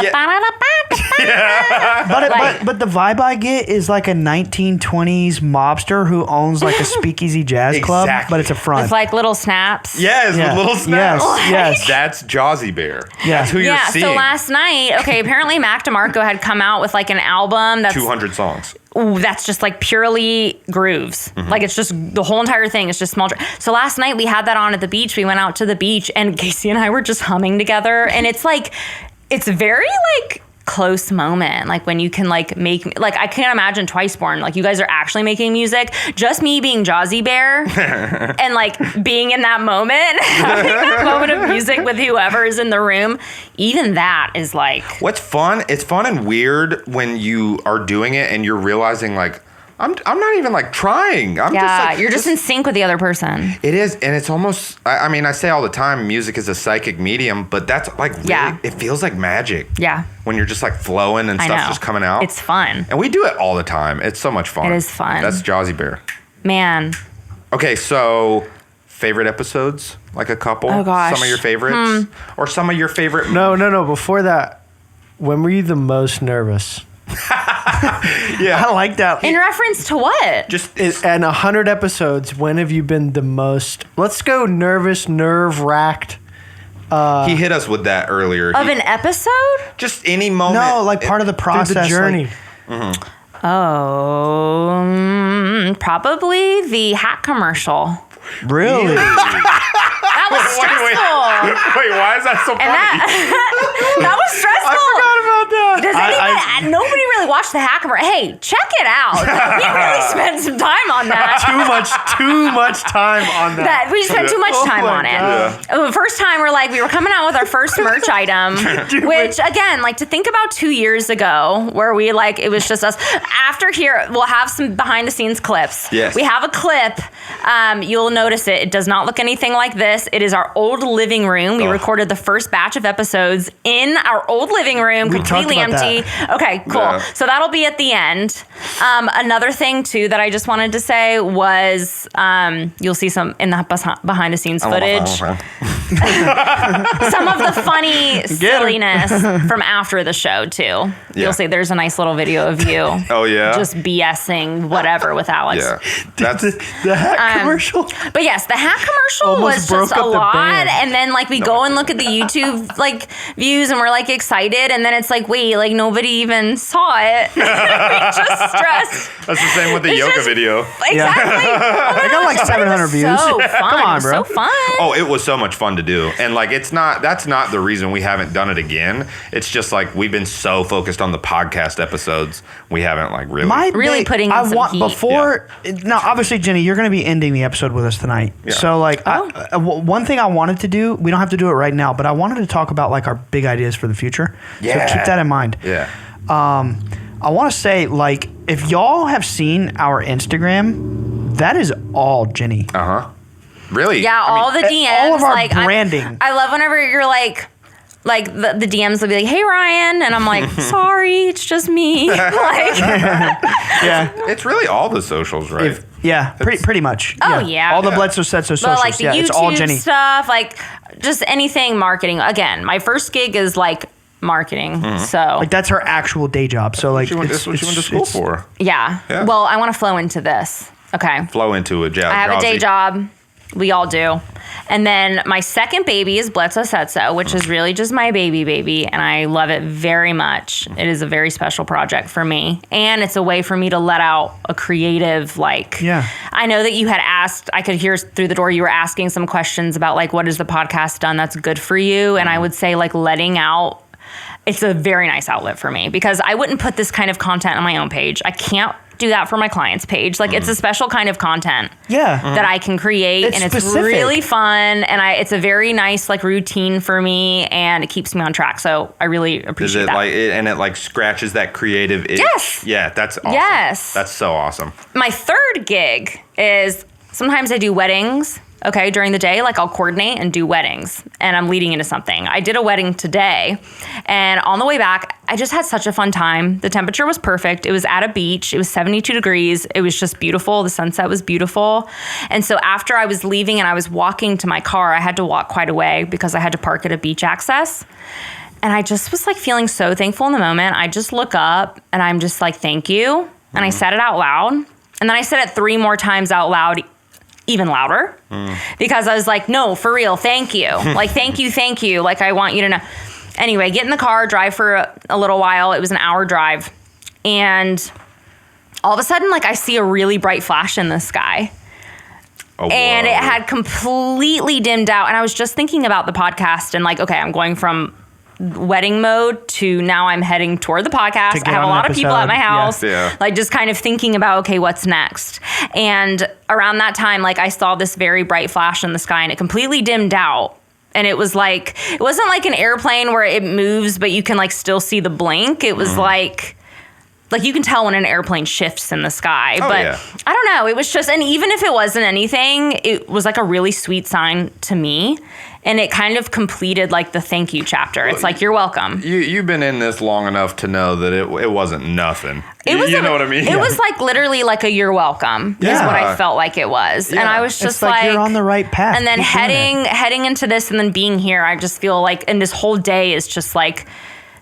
But the vibe I get is like a 1920s mobster who owns like a speakeasy jazz club, Exactly. but it's a front. with like little snaps. Yes, Yeah. with little snaps. Yes. That's Jazzy Bear. Yeah. That's who you're Yeah, seeing. so last night, apparently Mac DeMarco had come out with like an album that's 200 songs. that's just like purely grooves. Like it's just the whole entire thing is just small. So last night we had that on at the beach. We went out to the beach and Casey and I were just humming together. And it's like, it's very like close moment. Like when you can like make, like I can't imagine Twice Born. Like you guys are actually making music. Just me being Jazzy Bear and like being in that moment, having that moment of music with whoever is in the room. Even that is like, What's fun? It's fun and weird when you are doing it and you're realizing like, I'm not even like trying. I'm just like, you're just in sync with the other person. It is, and it's almost. I mean, I say all the time, music is a psychic medium, but that's like really. It feels like magic. Yeah. When you're just like flowing and I stuff's know. just coming out. It's fun. And we do it all the time. It's so much fun. It is fun. That's Jazzy Bear. Man. Okay, so favorite episodes, like a couple. Oh, gosh. Some of your favorites, or some of your favorite. No. Before that, when were you the most nervous? I like that. In reference to what? Just And 100 episodes, when have you been the most? Let's go nervous, nerve-wracked. he hit us with that earlier. Of an episode? Just any moment. No, like part of the Through process. the journey. Like, Probably the hat commercial. really? That was stressful. Wait, why is that so funny? And that was stressful. I forgot about that. Does anybody, nobody really watched the hat commercial. Hey, check it out. We really spent some time on that. Too much time on that. We spent too much time on it. The first time we were coming out with our first merch item, which again, like to think about 2 years ago where we like, it was just us. After here, we'll have some behind the scenes clips. Yes. We have a clip. You'll notice it. It does not look anything like this. It is our old living room. We recorded the first batch of episodes in our old living room, We completely talked about empty. Okay, cool. Yeah. So that'll be at the end. Another thing too that I just wanted to say was you'll see some in the behind the scenes footage. Some of the funny silliness from after the show too. Yeah. You'll see there's a nice little video of you. Oh, yeah? Just BSing whatever with Alex. Yeah. That's The hat commercial. But yes, the hat commercial Almost was broke just a up the lot. band. And then like we go and look at the YouTube like views and we're like excited. And then it's like, wait, like nobody even saw it. We just stressed. that's the same with the It's yoga just- video. Exactly. Oh my I got like gosh, 700 it was views. So fun. Come on, It was bro. so fun. Oh, it was so much fun to to do. And like, that's not the reason we haven't done it again. It's just like we've been so focused on the podcast episodes, we haven't like really putting in some heat. Before. Now, obviously, Jenny, you're going to be ending the episode with us tonight. Yeah. So like, one thing I wanted to do, we don't have to do it right now, but I wanted to talk about like our big ideas for the future. Yeah. So keep that in mind. Yeah. I want to say, like, if y'all have seen our Instagram, that is all Jenny. Really? Yeah, all the DMs. All of our like, branding. I love whenever you're like the DMs will be like, "Hey Ryan," and I'm like, "Sorry, it's just me." Like, yeah, it's really all the socials, right? Pretty much. Oh yeah. All the Bledsoe Said So socials. But like the YouTube it's all Jenny stuff, like just anything marketing. Again, my first gig is like marketing, so like that's her actual day job. So like, that's what she went to school for. Yeah. Well, I want to flow into this. Okay. Flow into it, I have a day job. We all do. And then my second baby is Bledsoe Said So, which is really just my baby, and I love it very much. It is a very special project for me, and it's a way for me to let out a creative, like, I know that you had asked, I could hear through the door you were asking some questions about, like, what has the podcast done that's good for you? And I would say, like, letting out, it's a very nice outlet for me, because I wouldn't put this kind of content on my own page. I can't do that for my client's page. Like, it's a special kind of content that I can create, and it's really fun, and it's a very nice like routine for me, and it keeps me on track. So I really appreciate that. It like scratches that creative itch? Yes. Yeah, that's awesome. Yes. That's so awesome. My third gig is sometimes I do weddings. Okay, during the day, like I'll coordinate and do weddings, and I'm leading into something. I did a wedding today, and on the way back, I just had such a fun time. The temperature was perfect. It was at a beach. It was 72 degrees. It was just beautiful. The sunset was beautiful. And so after I was leaving and I was walking to my car, I had to walk quite a way because I had to park at a beach access. And I just was like feeling so thankful in the moment. I just look up and I'm just like, thank you. And I said it out loud. And then I said it 3 more times out loud, even louder, because I was like, no, for real, thank you. Like, thank you. Like, I want you to know. Anyway, get in the car, drive for a little while. It was an hour drive. And all of a sudden, like, I see a really bright flash in the sky. And it had completely dimmed out. And I was just thinking about the podcast and like, okay, I'm going from wedding mode to now I'm heading toward the podcast. I have a lot of people at my house, like just kind of thinking about, okay, what's next? And around that time, like I saw this very bright flash in the sky and it completely dimmed out. And it was like, it wasn't like an airplane where it moves, but you can like still see the blink. It was like you can tell when an airplane shifts in the sky, but I don't know. It was just, and even if it wasn't anything, it was like a really sweet sign to me. And it kind of completed like the thank you chapter. It's like, you're welcome. You've been in this long enough to know that it wasn't nothing. You know what I mean? It was like literally like a you're welcome is what I felt like it was. And I was just it's like you're on the right path. And then heading into this and then being here, I just feel like, and this whole day is just like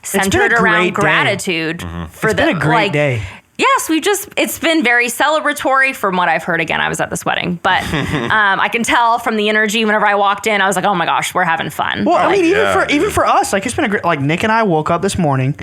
centered around gratitude for been a great day. Yes, it's been very celebratory from what I've heard. Again, I was at this wedding, but I can tell from the energy whenever I walked in, I was like, oh my gosh, we're having fun. Well, I mean, even for us, like it's been a great, like Nick and I woke up this morning,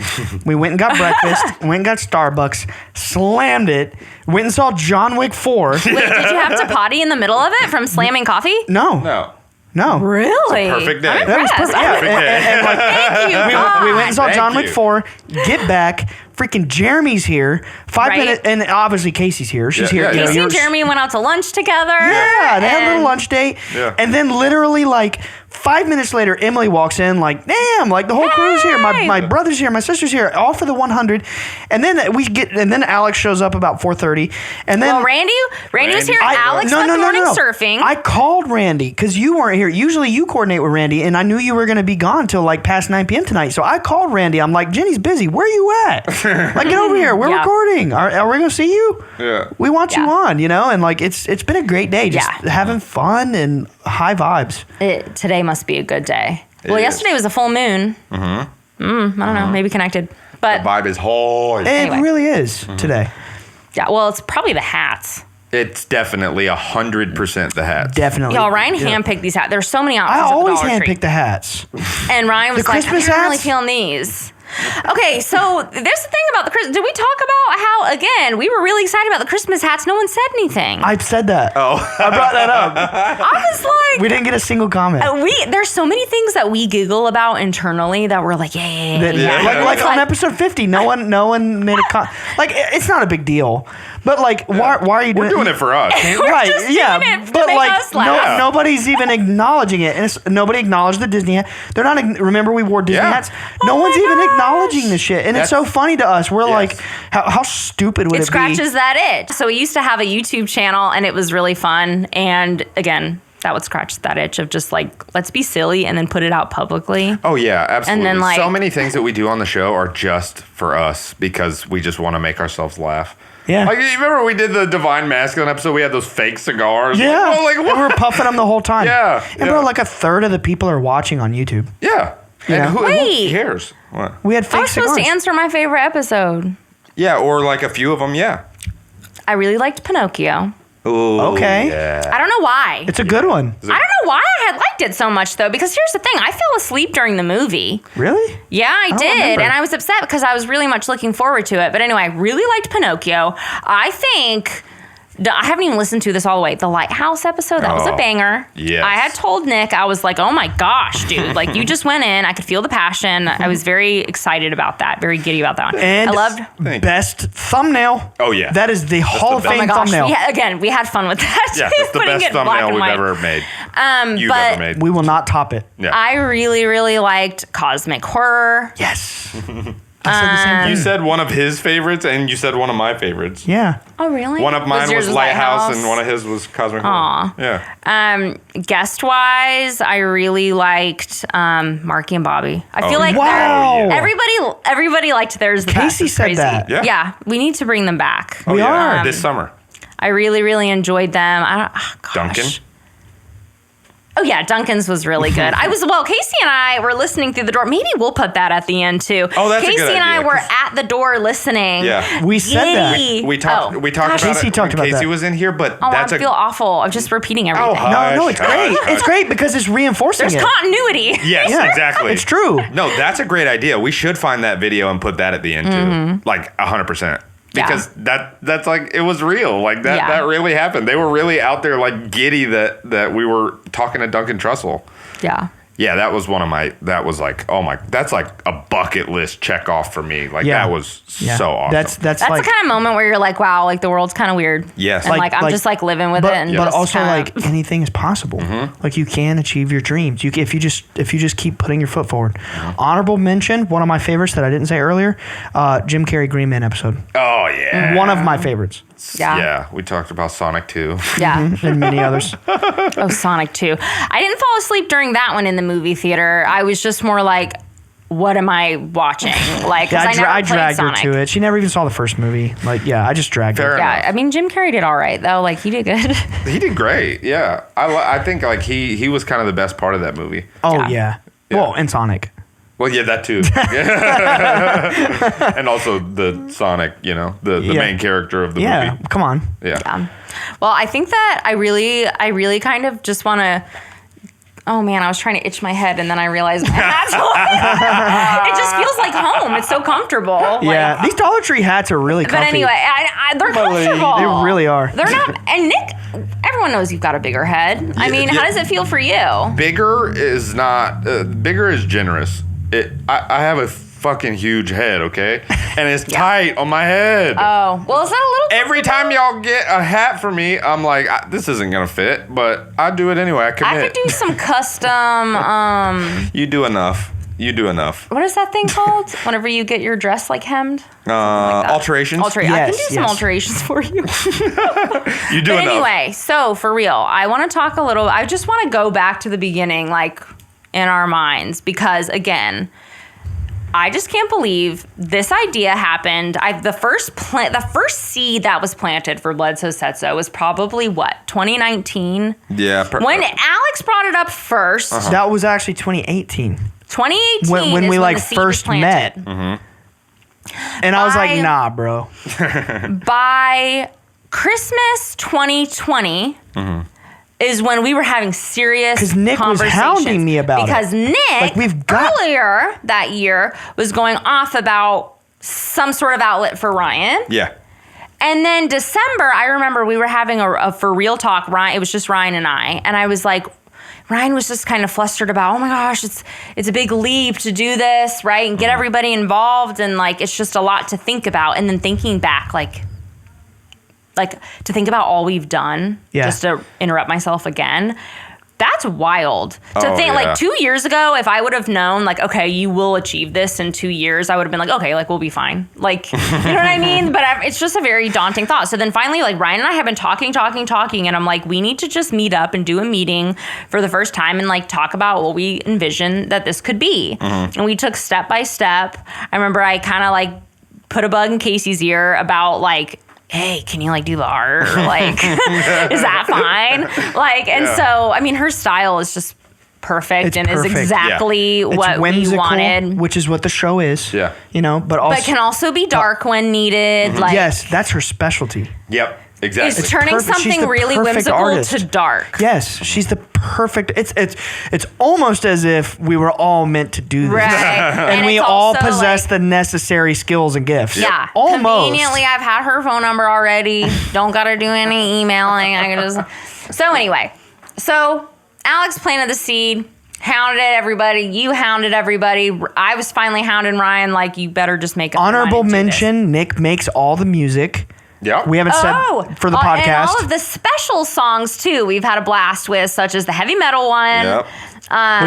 we went and got breakfast, went and got Starbucks, slammed it, went and saw John Wick 4. Wait, did you have to potty in the middle of it from slamming coffee? No. Really? Perfect day. That was perfect. Yeah. And like, thank you. We went and saw John Wick 4. Get back. Freaking Jeremy's here. 5 minutes, and obviously Casey's here. She's here. Casey and Jeremy went out to lunch together. Yeah, they had a little lunch date. Yeah. And then literally like 5 minutes later, Emily walks in like, damn, like the whole crew's here. My brother's here. My sister's here. All for the 100. And then then Alex shows up about 4:30. And then Randy was here. Alex went morning surfing. I called Randy because you weren't here. Usually you coordinate with Randy, and I knew you were going to be gone till like past 9 p.m. tonight. So I called Randy. I'm like, Jenny's busy. Where are you at? Like, get over here. We're recording. Are we going to see you? Yeah. We want you on, you know? And like, it's been a great day. Just having fun and high vibes. Today must be a good day. Yesterday was a full moon. I don't know. Maybe connected. But the vibe is high. It really is today. Yeah. Well, it's probably the hats. It's definitely 100% the hats. Definitely. Y'all, Ryan handpicked these hats. There's so many options. I always handpick the hats. And Ryan was like, I'm Christmas not really hats? feeling these. Okay, so there's the thing about the Christmas. Did we talk about how, again, we were really excited about the Christmas hats? No one said anything. I said that. Oh. I brought that up. I was like, We didn't get a single comment. there's so many things that we giggle about internally that we're like, yeah. Like It's on episode 50, no one made a like it's not a big deal, but like why are you doing? We're doing it for us. Right? just Yeah, doing it to but make like us laugh. nobody's even acknowledging it, and nobody acknowledged the Disney hat. They're not. Remember, we wore Disney Yeah. hats. No Oh one's my even gosh. acknowledging the shit, and it's so funny to us. We're Yes. like, how stupid would It it be? scratches that itch. So we used to have a YouTube channel, and it was really fun. And again, that would scratch that itch of just like, let's be silly and then put it out publicly. Oh yeah, absolutely. And then, like- so many things that we do on the show are just for us because we just want to make ourselves laugh. Yeah. Like, you remember we did the Divine Masculine episode? We had those fake cigars. Yeah, Like, and we were puffing them the whole time. Yeah, and bro, yeah. like a third of the people are watching on YouTube. Yeah. Yeah. And who Wait. cares? What? We had I fake was supposed cigars. to answer my favorite episode. Yeah, or like a few of them, yeah. I really liked Pinocchio. Ooh, Okay. Yeah. I don't know why. It's a good one. I don't know why I had liked it so much though, because here's the thing: I fell asleep during the movie. Really? Yeah, I don't did, remember. and I was upset because I was really much looking forward to it. But anyway, I really liked Pinocchio. I think. I haven't even listened to this all the way. The Lighthouse episode, that was a Oh, banger. yes. I had told Nick, I was like, oh my gosh, dude. Like, you just went in. I could feel the passion. I was very excited about that, very giddy about that one. And I loved. Thank best thumbnail. Oh, yeah. That is the Hall of the best. Oh Fame my gosh. thumbnail. We had fun with that. Yeah, it's the Putting best it black thumbnail and we've white. ever made. You've but ever made. We will not top it. Yeah. I really, really liked Cosmic Horror. Yes. I said the same You thing. said one of his favorites, and you said one of my favorites. Yeah. Oh, really? One of mine yours was Lighthouse, and one of his was Cosmic Horror. Yeah. Guest wise, I really liked Marky and Bobby. I feel like Wow. everybody liked theirs the best. Casey It's said crazy. that. Yeah. We need to bring them back. Oh, We yeah. are. This summer. I really, really enjoyed them. Gosh. Duncan. Oh yeah, Duncan's was really good. Casey and I were listening through the door. Maybe we'll put that at the end too. Oh, that's a Casey good and I idea, were 'cause- at the door listening. Yeah. We said that. Yay. We talked. Oh, We talked gosh. about Casey it talked when about Casey that. was in here, but Oh, that's I feel awful. I'm just repeating everything. No, it's Hush, great. hush, It's great because it's reinforcing There's it. continuity. Yes, Yeah, exactly. It's true. No, that's a great idea. We should find that video and put that at the end too, like 100%. Because that's like it was real, like that Yeah. that really happened. They were really out there, like giddy that we were talking to Duncan Trussell. Yeah. Yeah, that was one of my. That was like, oh my, that's like a bucket list check off for me. Like Yeah. that was Yeah. so awesome. That's That's like, the kind of moment where you're like, wow, like the world's kind of weird. Yes. And Like- like, I'm just like living with it. And but just also kinda- like anything is possible. Like you can achieve your dreams. If you just keep putting your foot forward. Honorable mention, one of my favorites that I didn't say earlier, Jim Carrey Green Man episode. oh yeah. One of my favorites, Yeah. Yeah, we talked about Sonic 2. Yeah. and many others. Oh, Sonic 2. I didn't fall asleep during that one in the movie theater. I was just more like, what am I watching? Like, 'cause Yeah, I never I played dragged Sonic. her to it. She never even saw the first movie. Like, yeah, I just dragged Fair her. enough. Yeah, I mean, Jim Carrey did all right though. Like, he did good. He did great. Yeah, I think like he was kind of the best part of that movie. Oh Yeah. yeah. Well, and Sonic. Well, yeah, that too. And also the Sonic, you know, the Yeah. main character of the Yeah, movie. come on. Yeah. Well, I think that I really kind of just want to. Oh man, I was trying to itch my head and then I realized my hat's it just feels like home. It's so comfortable. Like, Yeah, these Dollar Tree hats are really But comfy. anyway, they're comfortable. They really are. They're not. And Nick, everyone knows you've got a bigger head. I mean, how yeah. does it feel for you? Bigger is not. Bigger is generous. I have a fucking huge head, okay, and it's tight on my head. Oh, well, is that a little? Every time y'all get a hat for me, I'm like, this isn't gonna fit, but I do it anyway. I commit. I could do some custom. You do enough. You do enough. What is that thing called? Whenever you get your dress like hemmed. Alterations. I can Yes, do some yes. alterations for you. You do But enough. anyway, so for real, I want to talk a little. I just want to go back to the beginning, like in our minds, because again, I just can't believe this idea happened. The first seed that was planted for Bledsoe Said So was probably what, 2019? Yeah. When Alex brought it up 1st, That was actually 2018 2018 when is we like the seed was first met. planted. And I was like, By- nah, bro. By Christmas 2020, is when we were having serious because Nick was hounding me about because it. Nick earlier that year was going off about some sort of outlet for Ryan. Yeah. And then December, I remember we were having a for real talk. Ryan, it was just Ryan and I was like, Ryan was just kind of flustered about, oh my gosh, it's a big leap to do this, right, and get everybody involved, and like it's just a lot to think about. And then thinking back, like to think about all we've done, just to interrupt myself again. That's wild to think. Like 2 years ago, if I would have known, like, okay, you will achieve this in 2 years, I would have been like, okay, like we'll be fine. Like, you know what I mean? But it's just a very daunting thought. So then finally, like Ryan and I have been talking, and I'm like, we need to just meet up and do a meeting for the first time and like talk about what we envision that this could be. And we took step by step. I remember I kind of like put a bug in Casey's ear about like, hey, can you like do the art? Or, like, is that fine? Like, and so, I mean, her style is just perfect It's and perfect. is exactly It's what we whimsical, wanted. which is what the show is. Yeah. You know, but also But can also be dark when needed. Like, yes, that's her specialty. Yep. Exactly. it's turning perfect. She's something the really perfect whimsical artist. to dark. Yes, she's the perfect. It's almost as if we were all meant to do this, Right. and we it's all also, possess like, the necessary skills and gifts. Yeah. almost. Conveniently, I've had her phone number already. Don't got to do any emailing. I can just. So anyway, Alex planted the seed, hounded everybody. You hounded everybody. I was finally hounding Ryan. Like, you better just make up your mind Honorable and do this. mention: Nick makes all the music. Yep. We haven't said for the podcast. And all of the special songs too. We've had a blast with, such as the heavy metal one. Yep.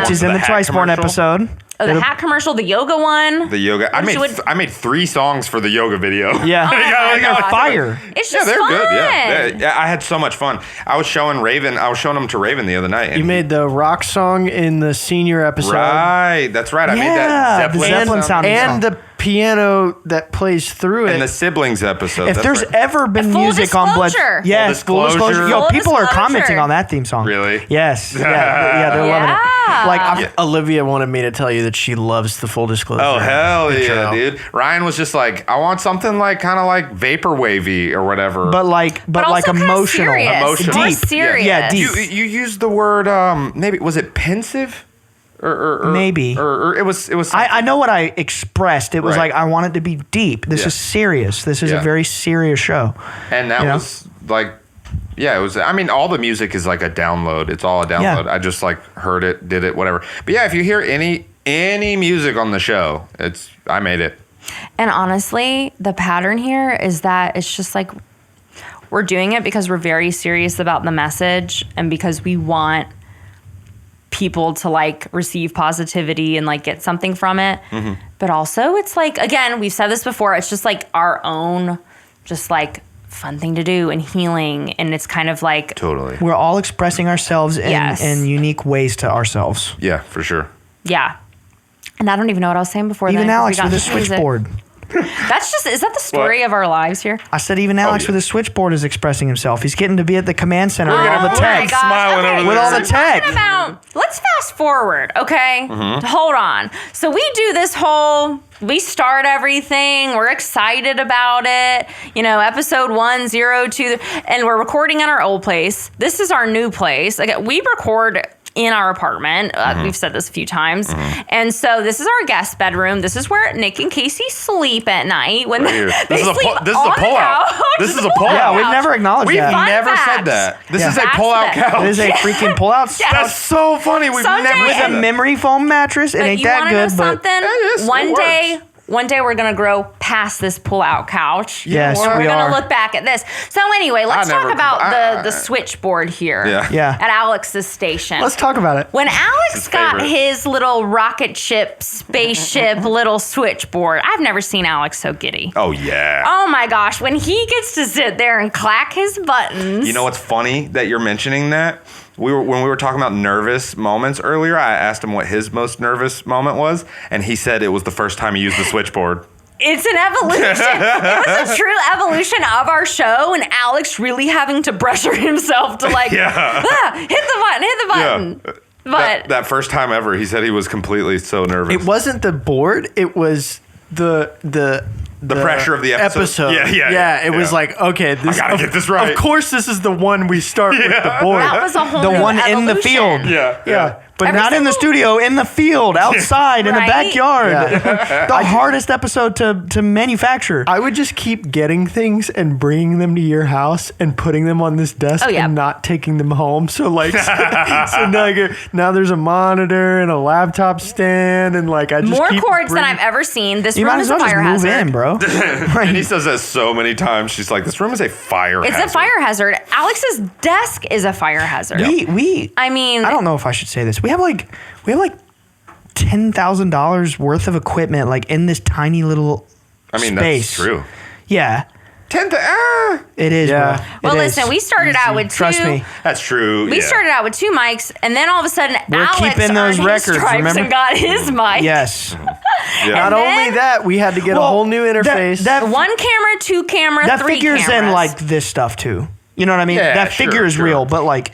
which is in the hat Trisporn commercial. episode. Oh, the hat commercial, the yoga one. The yoga. I made 3 songs for the yoga video. Yeah, my they're God. fire. It's Yeah, just they're fun. good. Yeah, I had so much fun. I was showing them to Raven the other night. You made the rock song in the senior episode. Right, that's right. I made Yeah, that the Zeppelin sounding And song. the piano that plays through it. in the siblings episode. If that's there's right. ever been Full music on Blood, disclosure. yes, Full disclosure. Yo, Full people are disclosure. commenting on that theme song. Really? Yes. Yeah, they're loving Yeah. it. Like, Olivia wanted me to tell you that she loves the full disclosure. Oh hell yeah, intro. dude! Ryan was just like, I want something like kind of like vapor wavy or whatever. but like also kinda emotional, serious. Emotional. More deep. serious. Yeah, deep. you used the word maybe was it pensive or Maybe. or it was I know what I expressed. It was Right. like I want it to be deep. This Yeah. is serious. This is Yeah. a very serious show. and that you know? was like. Yeah, it was. I mean, all the music is like a download. It's all a download. I just like heard it, did it, whatever. But yeah, if you hear any music on the show, I made it. And honestly, the pattern here is that it's just like we're doing it because we're very serious about the message and because we want people to like receive positivity and like get something from it. Mm-hmm. But also it's like, again, we've said this before, it's just like our own just like fun thing to do and healing, and it's kind of like Totally. We're all expressing ourselves Yes. in unique ways to ourselves. Yeah, for sure. yeah. And I don't even know what I was saying before Even then, 'cause we Alex got with a into music. switchboard. That's just, is that the story What? of our lives here? I said even Alex yeah. with a switchboard is expressing himself. He's getting to be at the command center with We're all gonna the put tech. gosh. Smiling over With there. all the tech. Talking about, let's fast forward, okay? Mm-hmm. Hold on. So we do this whole, we start everything. We're excited about it. You know, episode 1, 0, 2, and we're recording at our old place. This is our new place. Like, we record in our apartment. We've said this a few times. And so this is our guest bedroom. This is where Nick and Casey sleep at night when Right here. they This is a sleep this is a on the pullout. couch. This is a pullout. Yeah, we've never acknowledged We've that. Fun never fact. said that. This Yeah. is a Facts pull-out that- couch. It is a freaking pull-out. Yeah. That's so funny. We've Someday- never With said a that. memory foam mattress. It But ain't you that wanna know good, but something? Yes, it One day we're gonna grow past this pull-out couch. yes, what? And we we're gonna are. look back at this. So anyway, let's I talk never- about I- the switchboard here. Yeah. Yeah. At Alex's station. Let's talk about it. When Alex His got favorite. his little rocket ship, spaceship, little switchboard, I've never seen Alex so giddy. Oh yeah. Oh my gosh, when he gets to sit there and clack his buttons. You know what's funny that you're mentioning that? When we were talking about nervous moments earlier, I asked him what his most nervous moment was, and he said it was the first time he used the switchboard. It's an evolution. It was a true evolution of our show, and Alex really having to pressure himself to like, Yeah. hit the button. But that first time ever, he said he was completely so nervous. It wasn't the board. It was the The pressure of the episode. It was like, okay, I gotta get this right. Of course, this is the one we start with the board. That was a whole The new one in the evolution. field. Yeah. But Every not in the studio, in the field, outside, in the Right? backyard. The hardest episode to manufacture. I would just keep getting things and bringing them to your house and putting them on this desk Oh, yeah. and not taking them home. So like, now there's a monitor and a laptop stand and like I just More keep cords than bringing- I've ever seen. This You room might is as a well just fire move hazard. in, bro. And he says that so many times. She's like, this room is a fire hazard. It's a fire hazard. Alex's desk is a fire hazard. We I mean, I don't know if I should say this. We have like $10,000 worth of equipment like in this tiny little I mean, space. that's true. Yeah. It is, Yeah. bro. well, It listen, is. we started out with two. Trust me. That's true. We started out with 2 mics, and then all of a sudden, We're Alex keeping those earned records, his stripes remember? and got his mic. Yes. Not And only then- that, we had to get a Well, whole new interface. That 1 camera, 2 camera, that 3 figures cameras. in like this stuff too. You know what I mean? Yeah, that figure is sure. real, but like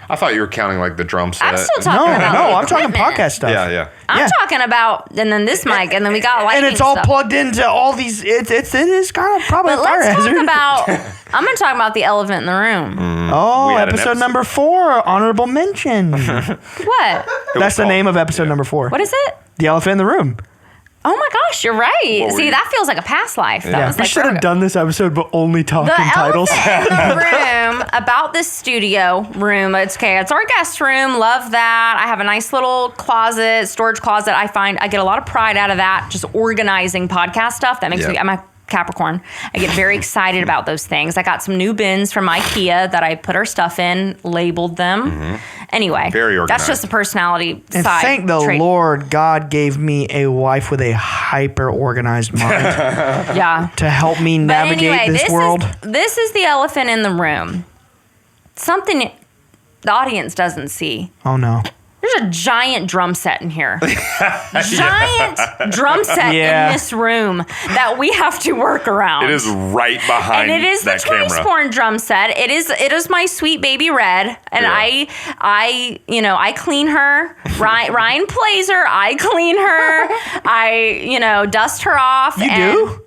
I thought you were counting like the drum set. I'm still no, talking about the I'm talking equipment. podcast stuff. Yeah. I'm Yeah. talking about, and then this mic, and then we got lighting And it's all stuff. plugged into all these. It is kind of probably But a fire let's hazard. talk about. I'm going to talk about the elephant in the room. Oh, We had an episode episode. number 4, honorable mention. What? That's the name of episode number 4. What is it? The elephant in the room. Oh my gosh, you're right. were See, you- that feels like a past life. That was we like should have done this episode, but only talking the titles. elephant in the room about this studio room. It's okay. It's our guest room. Love that. I have a nice little closet, storage closet. I get a lot of pride out of that. Just organizing podcast stuff. That makes me. I'm a Capricorn. I get very excited about those things. I got some new bins from IKEA that I put our stuff in, labeled them. Anyway, Very organized. that's just a personality And side. thank the trait. Lord God gave me a wife with a hyper organized mind Yeah. to help me But navigate anyway, this world. This is the elephant in the room. Something the audience doesn't see. Oh no. There's a giant drum set in here. Giant drum set Yeah. in this room that we have to work around. It is right behind And it is the that camera. Twice-born drum set. It is my sweet baby Red, and Yeah. I clean her. Ryan plays her. I clean her. I dust her off. You and do?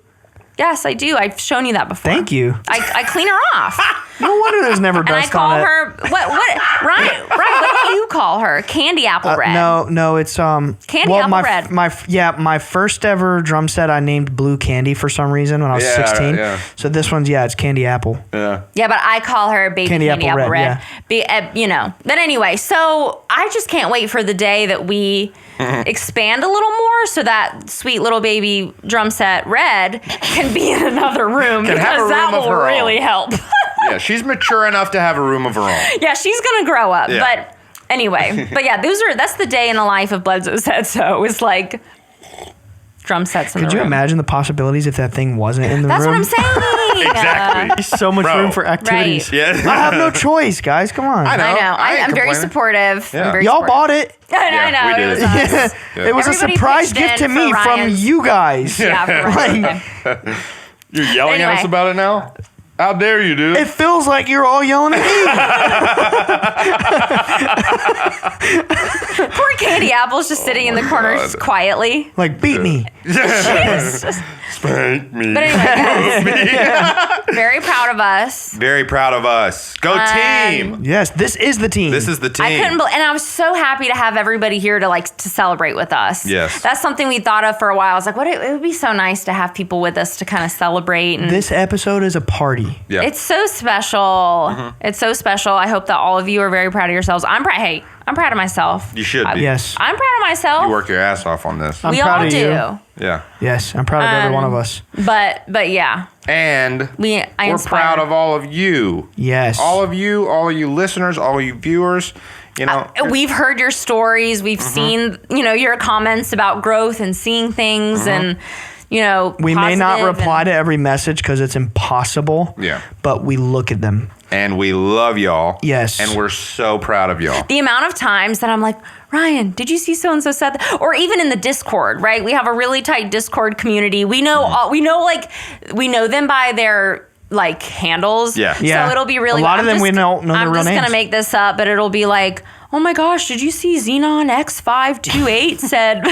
Yes, I do. I've shown you that before. Thank you. I clean her off. No wonder there's never And I dust call on it. her Ryan, what do you call her? Candy Apple Red. No, it's Candy well, Apple my Red. my first ever drum set I named Blue Candy for some reason when I was Yeah, 16. yeah. So this one's it's Candy Apple. Yeah. Yeah, but I call her baby Candy Candy, Apple Apple Red, Red. But anyway, so I just can't wait for the day that we expand a little more so that sweet little baby drum set Red can be in another room Can have a because that room of will her really own. help. Yeah, she's mature enough to have a room of her own. Yeah, she's gonna grow up. Yeah. But anyway, that's the day in the life of Bledsoe Said So. It's like drum sets in Could the you room. imagine the possibilities if that thing wasn't in the That's room? what I'm saying. Exactly. There's so much Bro. room for activities. I Yeah. have no choice, guys. Come on. I know. I know. I ain't I'm very complaining. supportive. Yeah. I'm very Y'all supportive. bought it. I know. we It did. was us. Yeah. It was Everybody a surprise pitched gift to in me for from Ryan's- you guys. Yeah, for Ryan's Like, birthday. You're yelling at us Anyway. about it now? How dare you, dude? It feels like you're all yelling at me. Poor Candy Apple's just sitting in the corner God. quietly. Like, beat me. Spank me. But anyway, guys, very proud of us. Very proud of us. Go team. Yes, this is the team. This is the team. I couldn't believe, and I was so happy to have everybody here to celebrate with us. Yes. That's something we thought of for a while. I was like, it would be so nice to have people with us to kind of celebrate. And This episode is a party. Yeah. it's so special. It's so special. I hope that all of you are very proud of yourselves. I'm proud. Hey, I'm proud of myself. You should be. Yes. I'm proud of myself. You work your ass off on this. we proud all of do. you. Yeah. Yes, I'm proud of every one of us. But yeah, And I we're inspire. proud of all of you. Yes. All of you listeners, all of you viewers. You know, We've heard your stories. We've seen, your comments about growth and seeing things and, We may not positive reply and- to every message because it's impossible. Yeah. But we look at them. and we love y'all. Yes. And we're so proud of y'all. The amount of times that I'm like, Ryan, did you see so-and-so said that? Or even in the Discord, right? We have a really tight Discord community. We know we know them by their handles. Yeah. Yeah. So it'll be really A lot of them we don't know their I'm real just gonna names. make this up, but it'll be like, oh my gosh, did you see Xenon X528 said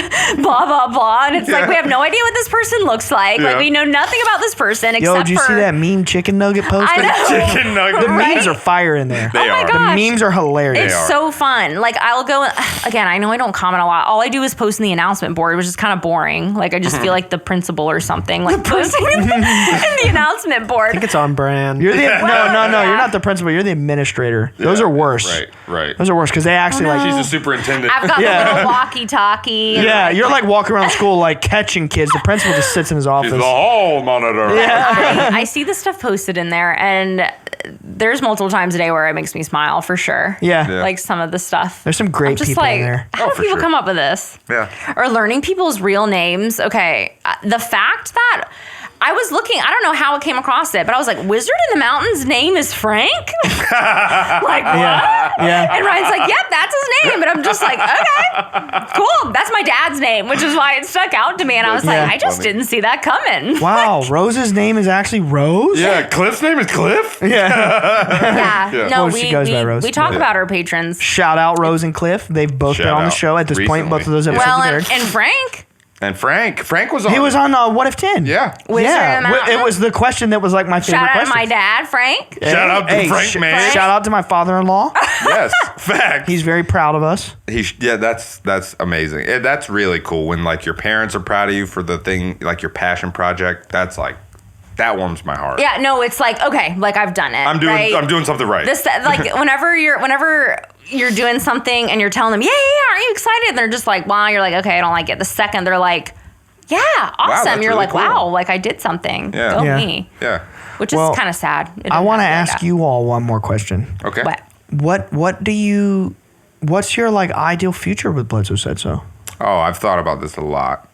blah, blah, blah. And it's like, we have no idea what this person looks like. Yeah. Like, we know nothing about this person except Yo, did you for. see that meme chicken nugget post? I know. Chicken nugget. The Right? memes are fire in there. They Oh my are. gosh. The memes are hilarious. It's so fun. Like, I'll go, again, I know I don't comment a lot. All I do is post in the announcement board, which is kind of boring. Like, I just feel like the principal or something, like posting in the announcement board. I think it's on brand. You're the no. yeah. You're not the principal. You're the administrator. Those are worse. Right. Those are worse because they actually no. like. She's the superintendent. I've got Yeah. the little walkie-talkie. and, Yeah, like, you're like walking around school like catching kids. The principal just sits in his office. She's the hall monitor. I see the stuff posted in there, and there's multiple times a day where it makes me smile for sure. Yeah. Yeah. Like some of the stuff. There's some great I'm just people like, in there. how Oh, do for people sure. come up with this? Yeah. Or learning people's real names. Okay, the fact that I was looking, I don't know how it came across it, but I was like, Wizard in the Mountain's name is Frank? Like, what? Yeah. And Ryan's like, yep, that's his name. And I'm just like, okay, cool. That's my dad's name, which is why it stuck out to me. And I was Yeah. like, I just Funny. didn't see that coming. Wow, Rose's name is actually Rose. Yeah, Cliff's name is Cliff? Yeah. Yeah. Yeah. No, Well, she goes by Rose. we talk Yeah. about our patrons. Shout out Rose and Cliff. They've both been Shout on the out. show at this point. Both of those episodes Well, have and aired. Frank. And Frank was on. He was on What If 10. Yeah. Wizard yeah. in the Mountain. It was the question that was like my favorite Shout out to question. my dad, Frank. Shout out to Frank, man. Shout out to my father-in-law. Yes, fact. He's very proud of us. Yeah, that's amazing. That's really cool when like your parents are proud of you for the thing, like your passion project. That's like that warms my heart. Yeah, no, it's like, okay, like I've done it. I'm right? doing something right. This like whenever you're doing something and you're telling them, yeah, aren't you excited? And they're just like, wow. You're like, okay, I don't like it. The second they're like, yeah, awesome. that's You're really like, cool. wow, like I did something. Yeah. Go Yeah. me. Yeah. Which Well, is kind of sad. It I didn't want to have ask be you all one more question. Okay. like that. What's your like ideal future with Bledsoe Said So? Oh, I've thought about this a lot.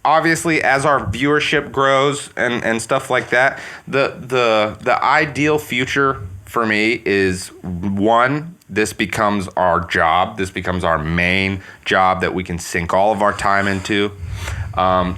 Obviously, as our viewership grows and stuff like that, the ideal future for me is one, this becomes our job. This becomes our main job that we can sink all of our time into.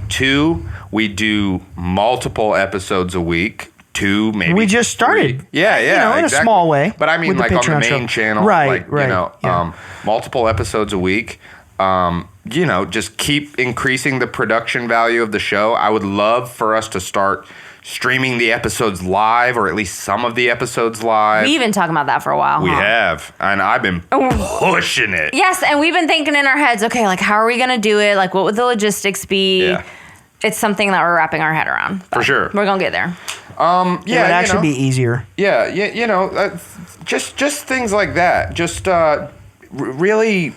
Two, we do multiple episodes a week. Two, maybe We just started. three. Yeah, You know, in a exactly. small way, But I mean, with the like on the Patreon main show. channel, Right, like, right, you know, yeah. multiple episodes a week. You know, just keep increasing the production value of the show. I would love for us to start streaming the episodes live, or at least some of the episodes live. We've been talking about that for a while. We huh? have, and I've been pushing it. Yes, and we've been thinking in our heads, okay, like how are we gonna do it? Like what would the logistics be? Yeah. It's something that we're wrapping our head around. For sure. We're gonna get there. It would actually be easier. Yeah, you know, just things like that. Just really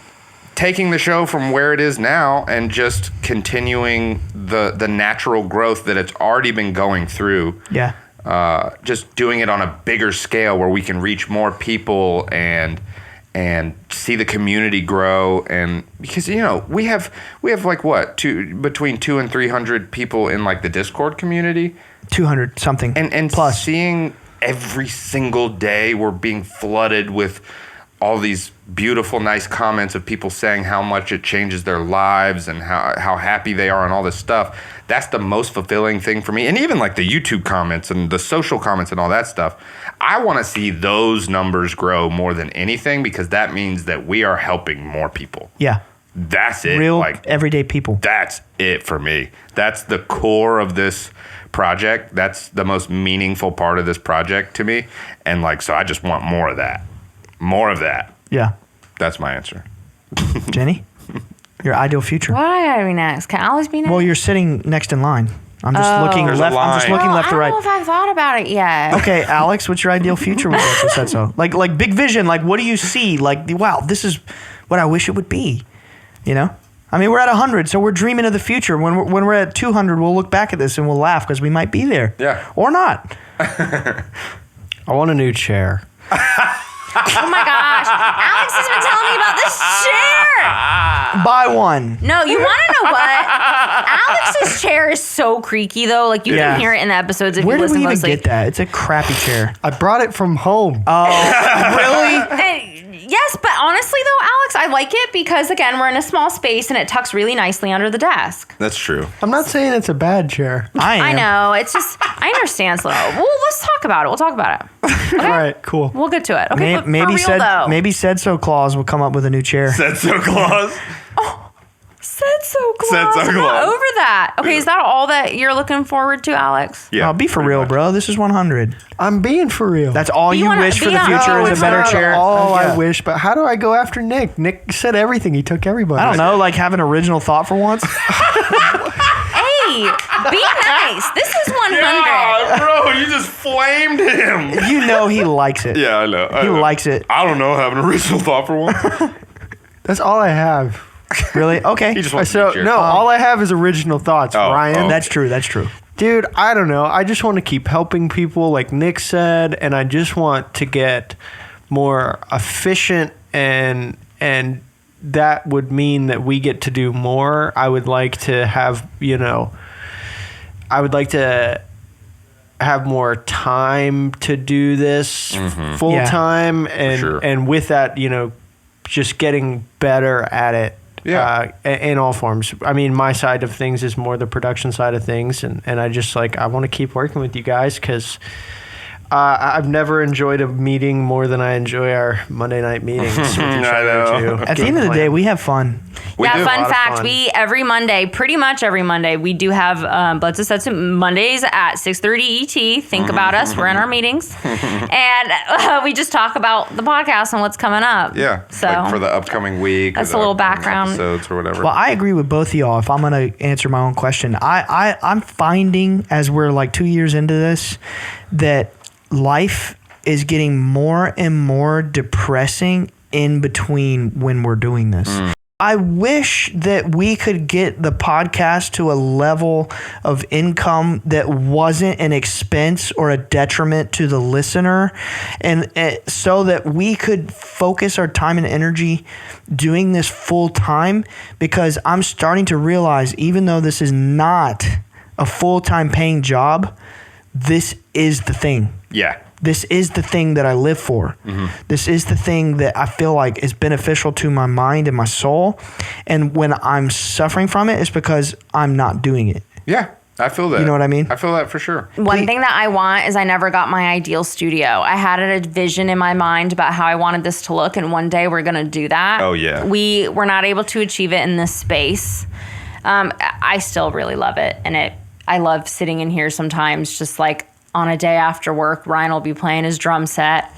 taking the show from where it is now and just continuing the natural growth that it's already been going through. Yeah. Just doing it on a bigger scale where we can reach more people and see the community grow. And because you know we have like what between 200 and 300 people in like the Discord community. 200 something. And plus. seeing every single day we're being flooded with all these beautiful, nice comments of people saying how much it changes their lives and how happy they are and all this stuff. That's the most fulfilling thing for me. And even like the YouTube comments and the social comments and all that stuff. I want to see those numbers grow more than anything because that means that we are helping more people. Yeah. That's it. Real like everyday people. that's it for me. That's the core of this project. That's the most meaningful part of this project to me. And like, so I just want more of that. More of that. Yeah. That's my answer. Jenny, your ideal future. What do I gotta be next? Can Alice be next? Well, you're sitting next in line. I'm just looking There's a left. I'm just line. looking Well, left to I right. don't know if I've thought about it yet. Okay, Alex, what's your ideal future with Bledsoe Said So? Like big vision. Like, what do you see? Like, wow, this is what I wish it would be. You know? I mean, we're at 100, so we're dreaming of the future. When we're at 200, we'll look back at this and we'll laugh because we might be there. Yeah. Or not. I want a new chair. Oh my gosh. Alex has been telling me about this chair. Buy one. No, you want to know what? Alex's chair is so creaky, though. Like, you Yeah. can hear it in the episodes if Where you did listen we even closely. get that? It's a crappy chair. I brought it from home. Really? Yes, but honestly, though, Alex, I like it because, again, we're in a small space and it tucks really nicely under the desk. That's true. I'm not saying it's a bad chair. I am. I know. It's just, I understand, Slow. Well, let's talk about it. We'll talk about it. Okay? All right, cool. We'll get to it. Okay, but for real, though. Maybe Said So Claus will come up with a new chair. Said so, Claus. Said so, Claus. Said so, I'm not Claus. over that. Okay, is that all that you're looking forward to, Alex? Yeah. Be for pretty real, much. bro. This is 100. I'm being for real. That's all You you wanna wish for be the on- future No, is it's a better not chair. all Yeah. I wish, but how do I go after Nick? Nick said everything. He took everybody. I don't know, like have an original thought for once. Hey, be nice. This is 100. Yeah, bro, you just flamed him. You know he likes it. Yeah, I know. He likes it. I don't know. Have an original thought for one. That's all I have. Really? Okay. He just wants So to be a no, jerk. all I have is original thoughts, Oh, Ryan. oh. That's true. That's true. Dude, I don't know. I just want to keep helping people, like Nick said, and I just want to get more efficient, and that would mean that we get to do more. I would like to have, I would like to have more time to do this full Yeah. time, and sure. and with that, just getting better at it. Yeah. In all forms. I mean, my side of things is more the production side of things, and I just I want to keep working with you guys because I've never enjoyed a meeting more than I enjoy our Monday night meetings. With each I other, know. too. At the end of the day, we have fun. We do. Yeah, A fun lot of fact. fun. We every Monday, pretty much every Monday, we do have Bledsoe Said So Mondays at 6:30 ET. Think about us. We're in our meetings, and we just talk about the podcast and what's coming up. Yeah. So like for the upcoming week. or That's the a little upcoming background. Episodes or whatever. Well, I agree with both of y'all. If I'm going to answer my own question, I'm finding as we're like 2 years into this that life is getting more and more depressing in between when we're doing this. I wish that we could get the podcast to a level of income that wasn't an expense or a detriment to the listener, and so that we could focus our time and energy doing this full time, because I'm starting to realize, even though this is not a full-time paying job, this is the thing. yeah. This is the thing that I live for. This is the thing that I feel like is beneficial to my mind and my soul. And when I'm suffering from it, it's because I'm not doing it. Yeah. I feel that. You know what I mean? I feel that for sure. one thing that I want is I never got my ideal studio. I had a vision in my mind about how I wanted this to look, and one day we're going to do that. Oh, yeah. We were not able to achieve it in this space. I still really love it, and I love sitting in here sometimes, just like on a day after work. Ryan will be playing his drum set.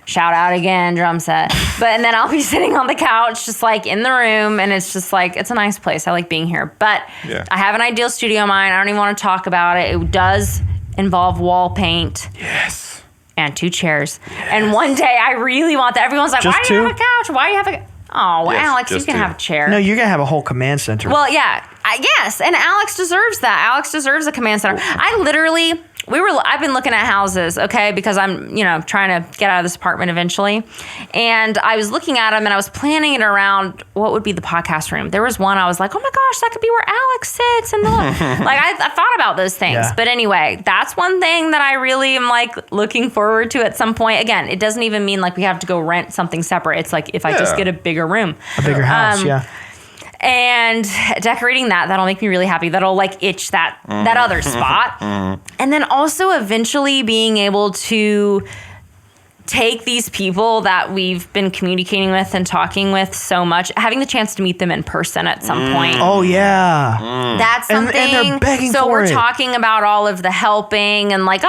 Shout out again, drum set. And then I'll be sitting on the couch, just like in the room, and it's just like, it's a nice place. I like being here. But Yeah. I have an ideal studio in mind. I don't even want to talk about it. It does involve wall paint. Yes. And 2 chairs. And one day I really want that. Everyone's like, Just why do you have a 2? couch? Why do you have a... Oh, well, Yes, Alex, you just can 2. have a chair. No, you're going to have a whole command center. Well, yeah, yes, and Alex deserves that. Alex deserves a command center. I've been looking at houses, okay, because I'm, trying to get out of this apartment eventually, and I was looking at them and I was planning it around what would be the podcast room. There was one I was like, oh my gosh, that could be where Alex sits, and I thought about those things. Yeah. But anyway, that's one thing that I really am like looking forward to at some point. Again, it doesn't even mean like we have to go rent something separate. It's like if I just Yeah. get a bigger room. a bigger house, yeah. And decorating that'll make me really happy. That'll like itch that other spot. And then also eventually being able to take these people that we've been communicating with and talking with so much, having the chance to meet them in person at some point. Oh, yeah. That's And- something. and they're begging so for we're it. talking about all of the helping and like,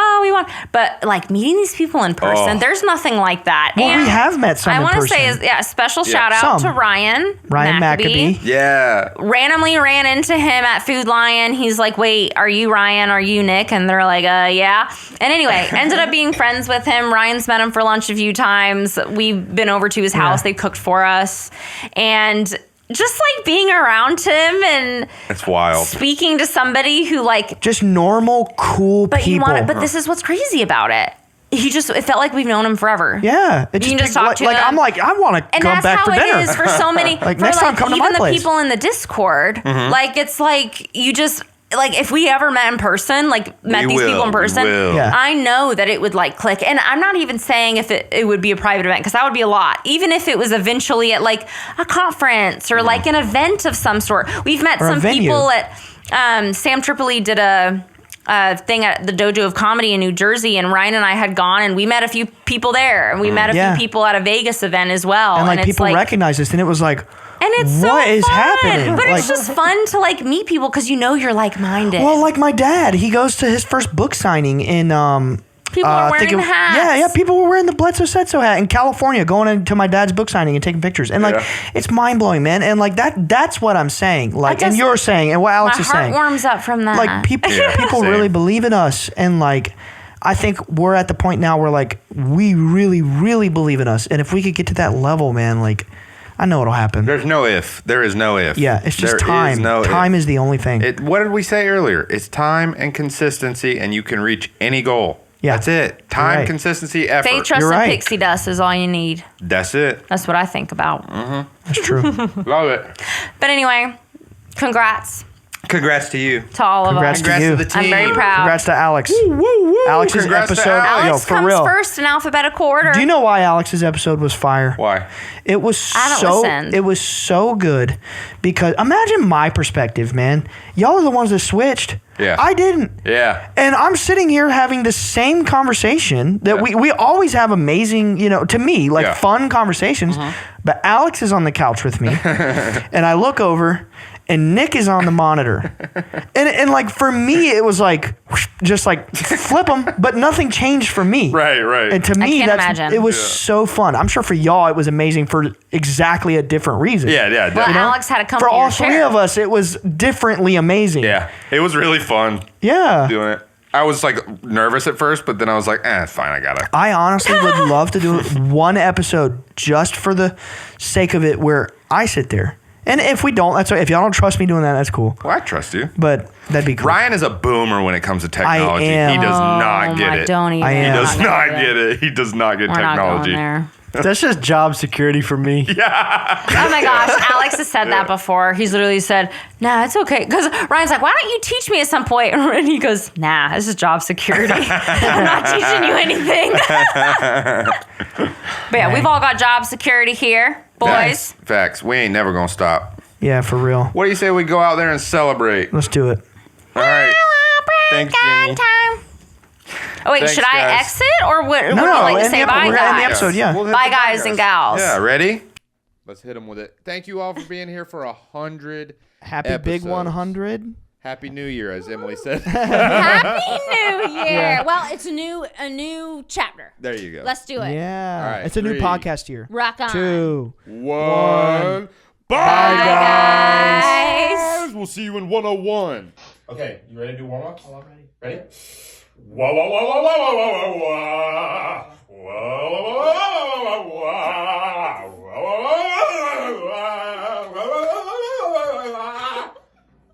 but like meeting these people in person, Oh. there's nothing like that. Well, And we have met some I in want to person. say, a special shout out Some. to Ryan Maccabee. Yeah. Randomly ran into him at Food Lion. He's like, wait, are you Ryan? Are you Nick? And they're like, yeah. And anyway, ended up being friends with him. Ryan's met him for lunch a few times. We've been over to his house. Yeah. They cooked for us. And just like being around him and It's wild. speaking to somebody who like, Just normal, cool but people. but this is what's crazy about it. It felt like we've known him forever. Yeah. You can just talk to like him. I'm like, I want to And go that's back how for dinner. it is for so many. Like, for next time, come to even my the place. people in the Discord. Like it's like you just like if we ever met in person, like met We these will, people in we person, will. Yeah. I know that it would like click. And I'm not even saying if it would be a private event, because that would be a lot. Even if it was eventually at like a conference or like an event of some sort. We've met Or a some venue. people at Sam Tripoli did a thing at the Dojo of Comedy in New Jersey, and Ryan and I had gone, and we met a few people there, and we met a few people at a Vegas event as well. And like it's people recognize us, and it was like, and it's what so is fun. happening? But Like- it's just fun to like meet people because you know you're like-minded. well, like my dad, he goes to his first book signing in. People are wearing the hats. Yeah, people were wearing the Bledsoe Said So hat in California, going into my dad's book signing and taking pictures. And like, it's mind blowing, man. And like that's what I'm saying. Like, and you're saying, and what Alex is my saying. heart warms up from that. Like people same. really believe in us, and like I think we're at the point now where like we really, really believe in us. And if we could get to that level, man, like I know it'll happen. There's no if. There is no if. Yeah, it's just There time. is no Time if. is the only thing. What did we say earlier? It's time and consistency, and you can reach any goal. Yeah. That's it. Time, right. consistency, effort. Faith, trust, You're and right. pixie dust is all you need. That's it. That's what I think about. That's true. Love it. But anyway, congrats Congrats to you. to all Congrats of to us. you. to the team. I'm very proud. Congrats to Alex. Alex's Congrats to episode. Alex. Alex for comes real. first in alphabetical order. Do you know why Alex's episode was fire? Why? It was I haven't so listened. it was so good because imagine my perspective, man. Y'all are the ones that switched. Yeah. I didn't. Yeah. And I'm sitting here having the same conversation that we always have amazing, to me, like Yeah. fun conversations. But Alex is on the couch with me. And I look over and Nick is on the monitor. And like for me, it was like whoosh, just like flip them, but nothing changed for me. Right, right. And to me, can't imagine. it was so fun. I'm sure for y'all, it was amazing for exactly a different reason. yeah, Well, definitely. Alex had to come For all your three chair. of us, it was differently amazing. Yeah. It was really fun Yeah. doing it. I was like nervous at first, but then I was like, it's fine. I gotta. I honestly would love to do one episode just for the sake of it where I sit there. And if we don't, that's if y'all don't trust me doing that, that's cool. Well, I trust you. But that'd be cool. Ryan is a boomer when it comes to technology. am. He does not get it. Don't even. I am. He does We're not gonna get it. He does not get We're not technology. going there. That's just job security for me. Oh my gosh, Alex has said that before. He's literally said, "Nah, it's okay." Because Ryan's like, "Why don't you teach me at some point?" And he goes, "Nah, this is job security. I'm not teaching you anything." But yeah, we've all got job security here, boys. Facts. We ain't never gonna stop. Yeah, for real. What do you say we go out there and celebrate? Let's do it. All right. Thanks, Jimmy. Oh wait, Thanks, should I guys. exit or what? Would No, you like to end say the- bye, we're gonna end the guys? episode, yeah. We'll hit Bye, the guys and gals. Yeah, ready? Let's hit them with it. Thank you all for being here for 100 Happy big episodes. 100. Happy New Year, as Emily said. Happy New Year! Well, it's a new chapter. There you go. Let's do it. Yeah. All right, it's a new 3, podcast year. Rock on. 2. 1. Bye, guys. We'll see you in 101. Okay, you ready to do warm-ups? Oh, I'm ready. Ready? Wah, wah, wah, wah, wah, wah, wah, wah. Wah, wah, wah, wah, wah, wah.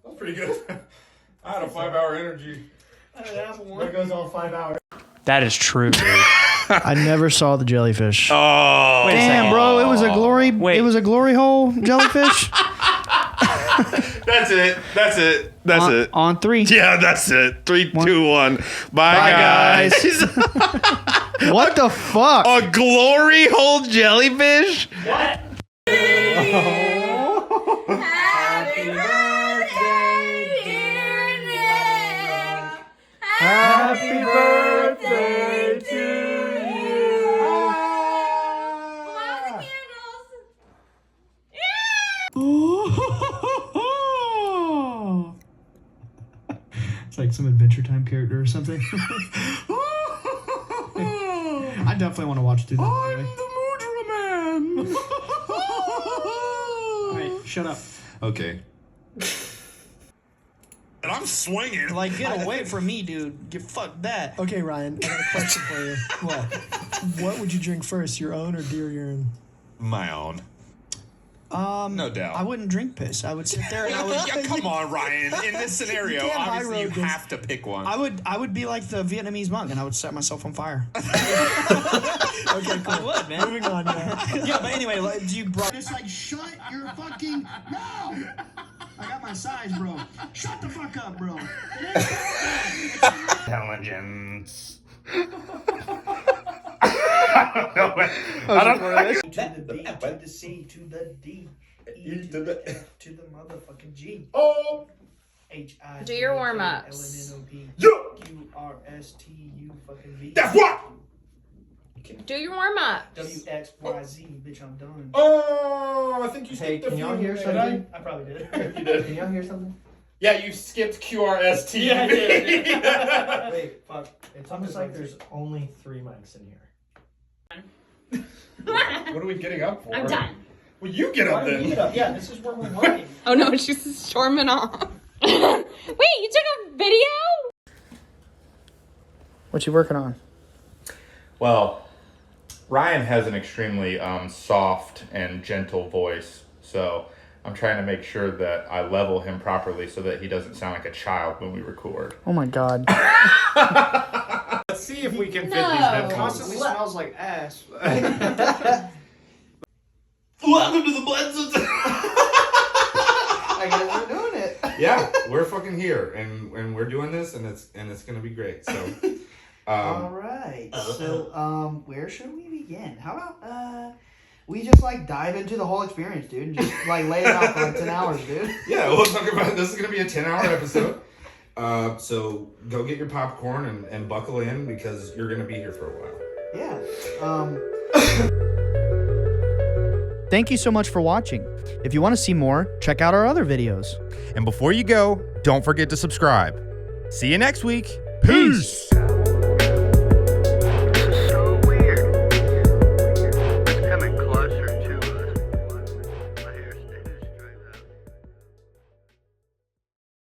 That's pretty good. I had a 5-hour energy. That goes on 5 hours. That is true, dude. I never saw the jellyfish. Oh. Wait a Damn, second. bro, it was a glory. Wait. It was a glory hole jellyfish. That's it. That's it. That's it. On 3. Yeah, that's it. 3, 2, 1. Bye, guys. What the fuck? A glory hole jellyfish? Happy birthday to It's like some Adventure Time character or something. I definitely want to watch through that. I'm the Mudra Man. All right, shut up. Okay. And I'm swinging. Like, get away from me, dude. Get fuck that. Okay, Ryan, I got a question for you. What? What would you drink first, your own or deer urine? My own. No doubt. I wouldn't drink piss. I would sit there and I would. Yeah, come on, Ryan. In this scenario, can't high obviously you road this. have to pick one. I would be like the Vietnamese monk and I would set myself on fire. Okay, cool. I would, man. Moving on, yeah. Yeah, but anyway, like, do you brought it's like shut your fucking no. I got my size, bro. Shut the fuck up, bro. Intelligence. To the B, to the C, to the D, E to the motherfucking G. Oh. Do your warm-ups. QRSTU fucking V. That's what. Do your warm up. WXYZ, bitch, I'm done. Oh, I think you Hey, skipped a can few. y'all hear Did something? I probably did. You did. Can y'all hear something? Yeah, you skipped QRST. Yeah, I did. Wait, fuck. It's almost like there's only 3 mics in here. What are we getting up for? I'm done. Well, you get up Why do then. you get up? Yeah, this is where we're working. Oh no, she's storming off. Wait, you took a video? What you working on? Well, Ryan has an extremely soft and gentle voice, so I'm trying to make sure that I level him properly so that he doesn't sound like a child when we record. Oh my God. Let's see if we can fit No. these headphones. Constantly smells like ass. Welcome to the Bledsoe Said I guess we're doing it. Yeah, we're fucking here, and we're doing this, and it's gonna be great. So, All right. So, where should we begin? How about we just like dive into the whole experience, dude, and just like lay it out for like 10 hours, dude. yeah, we'll talk about this. Is gonna be a 10-hour episode. So go get your popcorn and buckle in because you're gonna be here for a while. Yeah. Thank you so much for watching. If you want to see more, check out our other videos. And before you go, don't forget to subscribe. See you next week. Peace.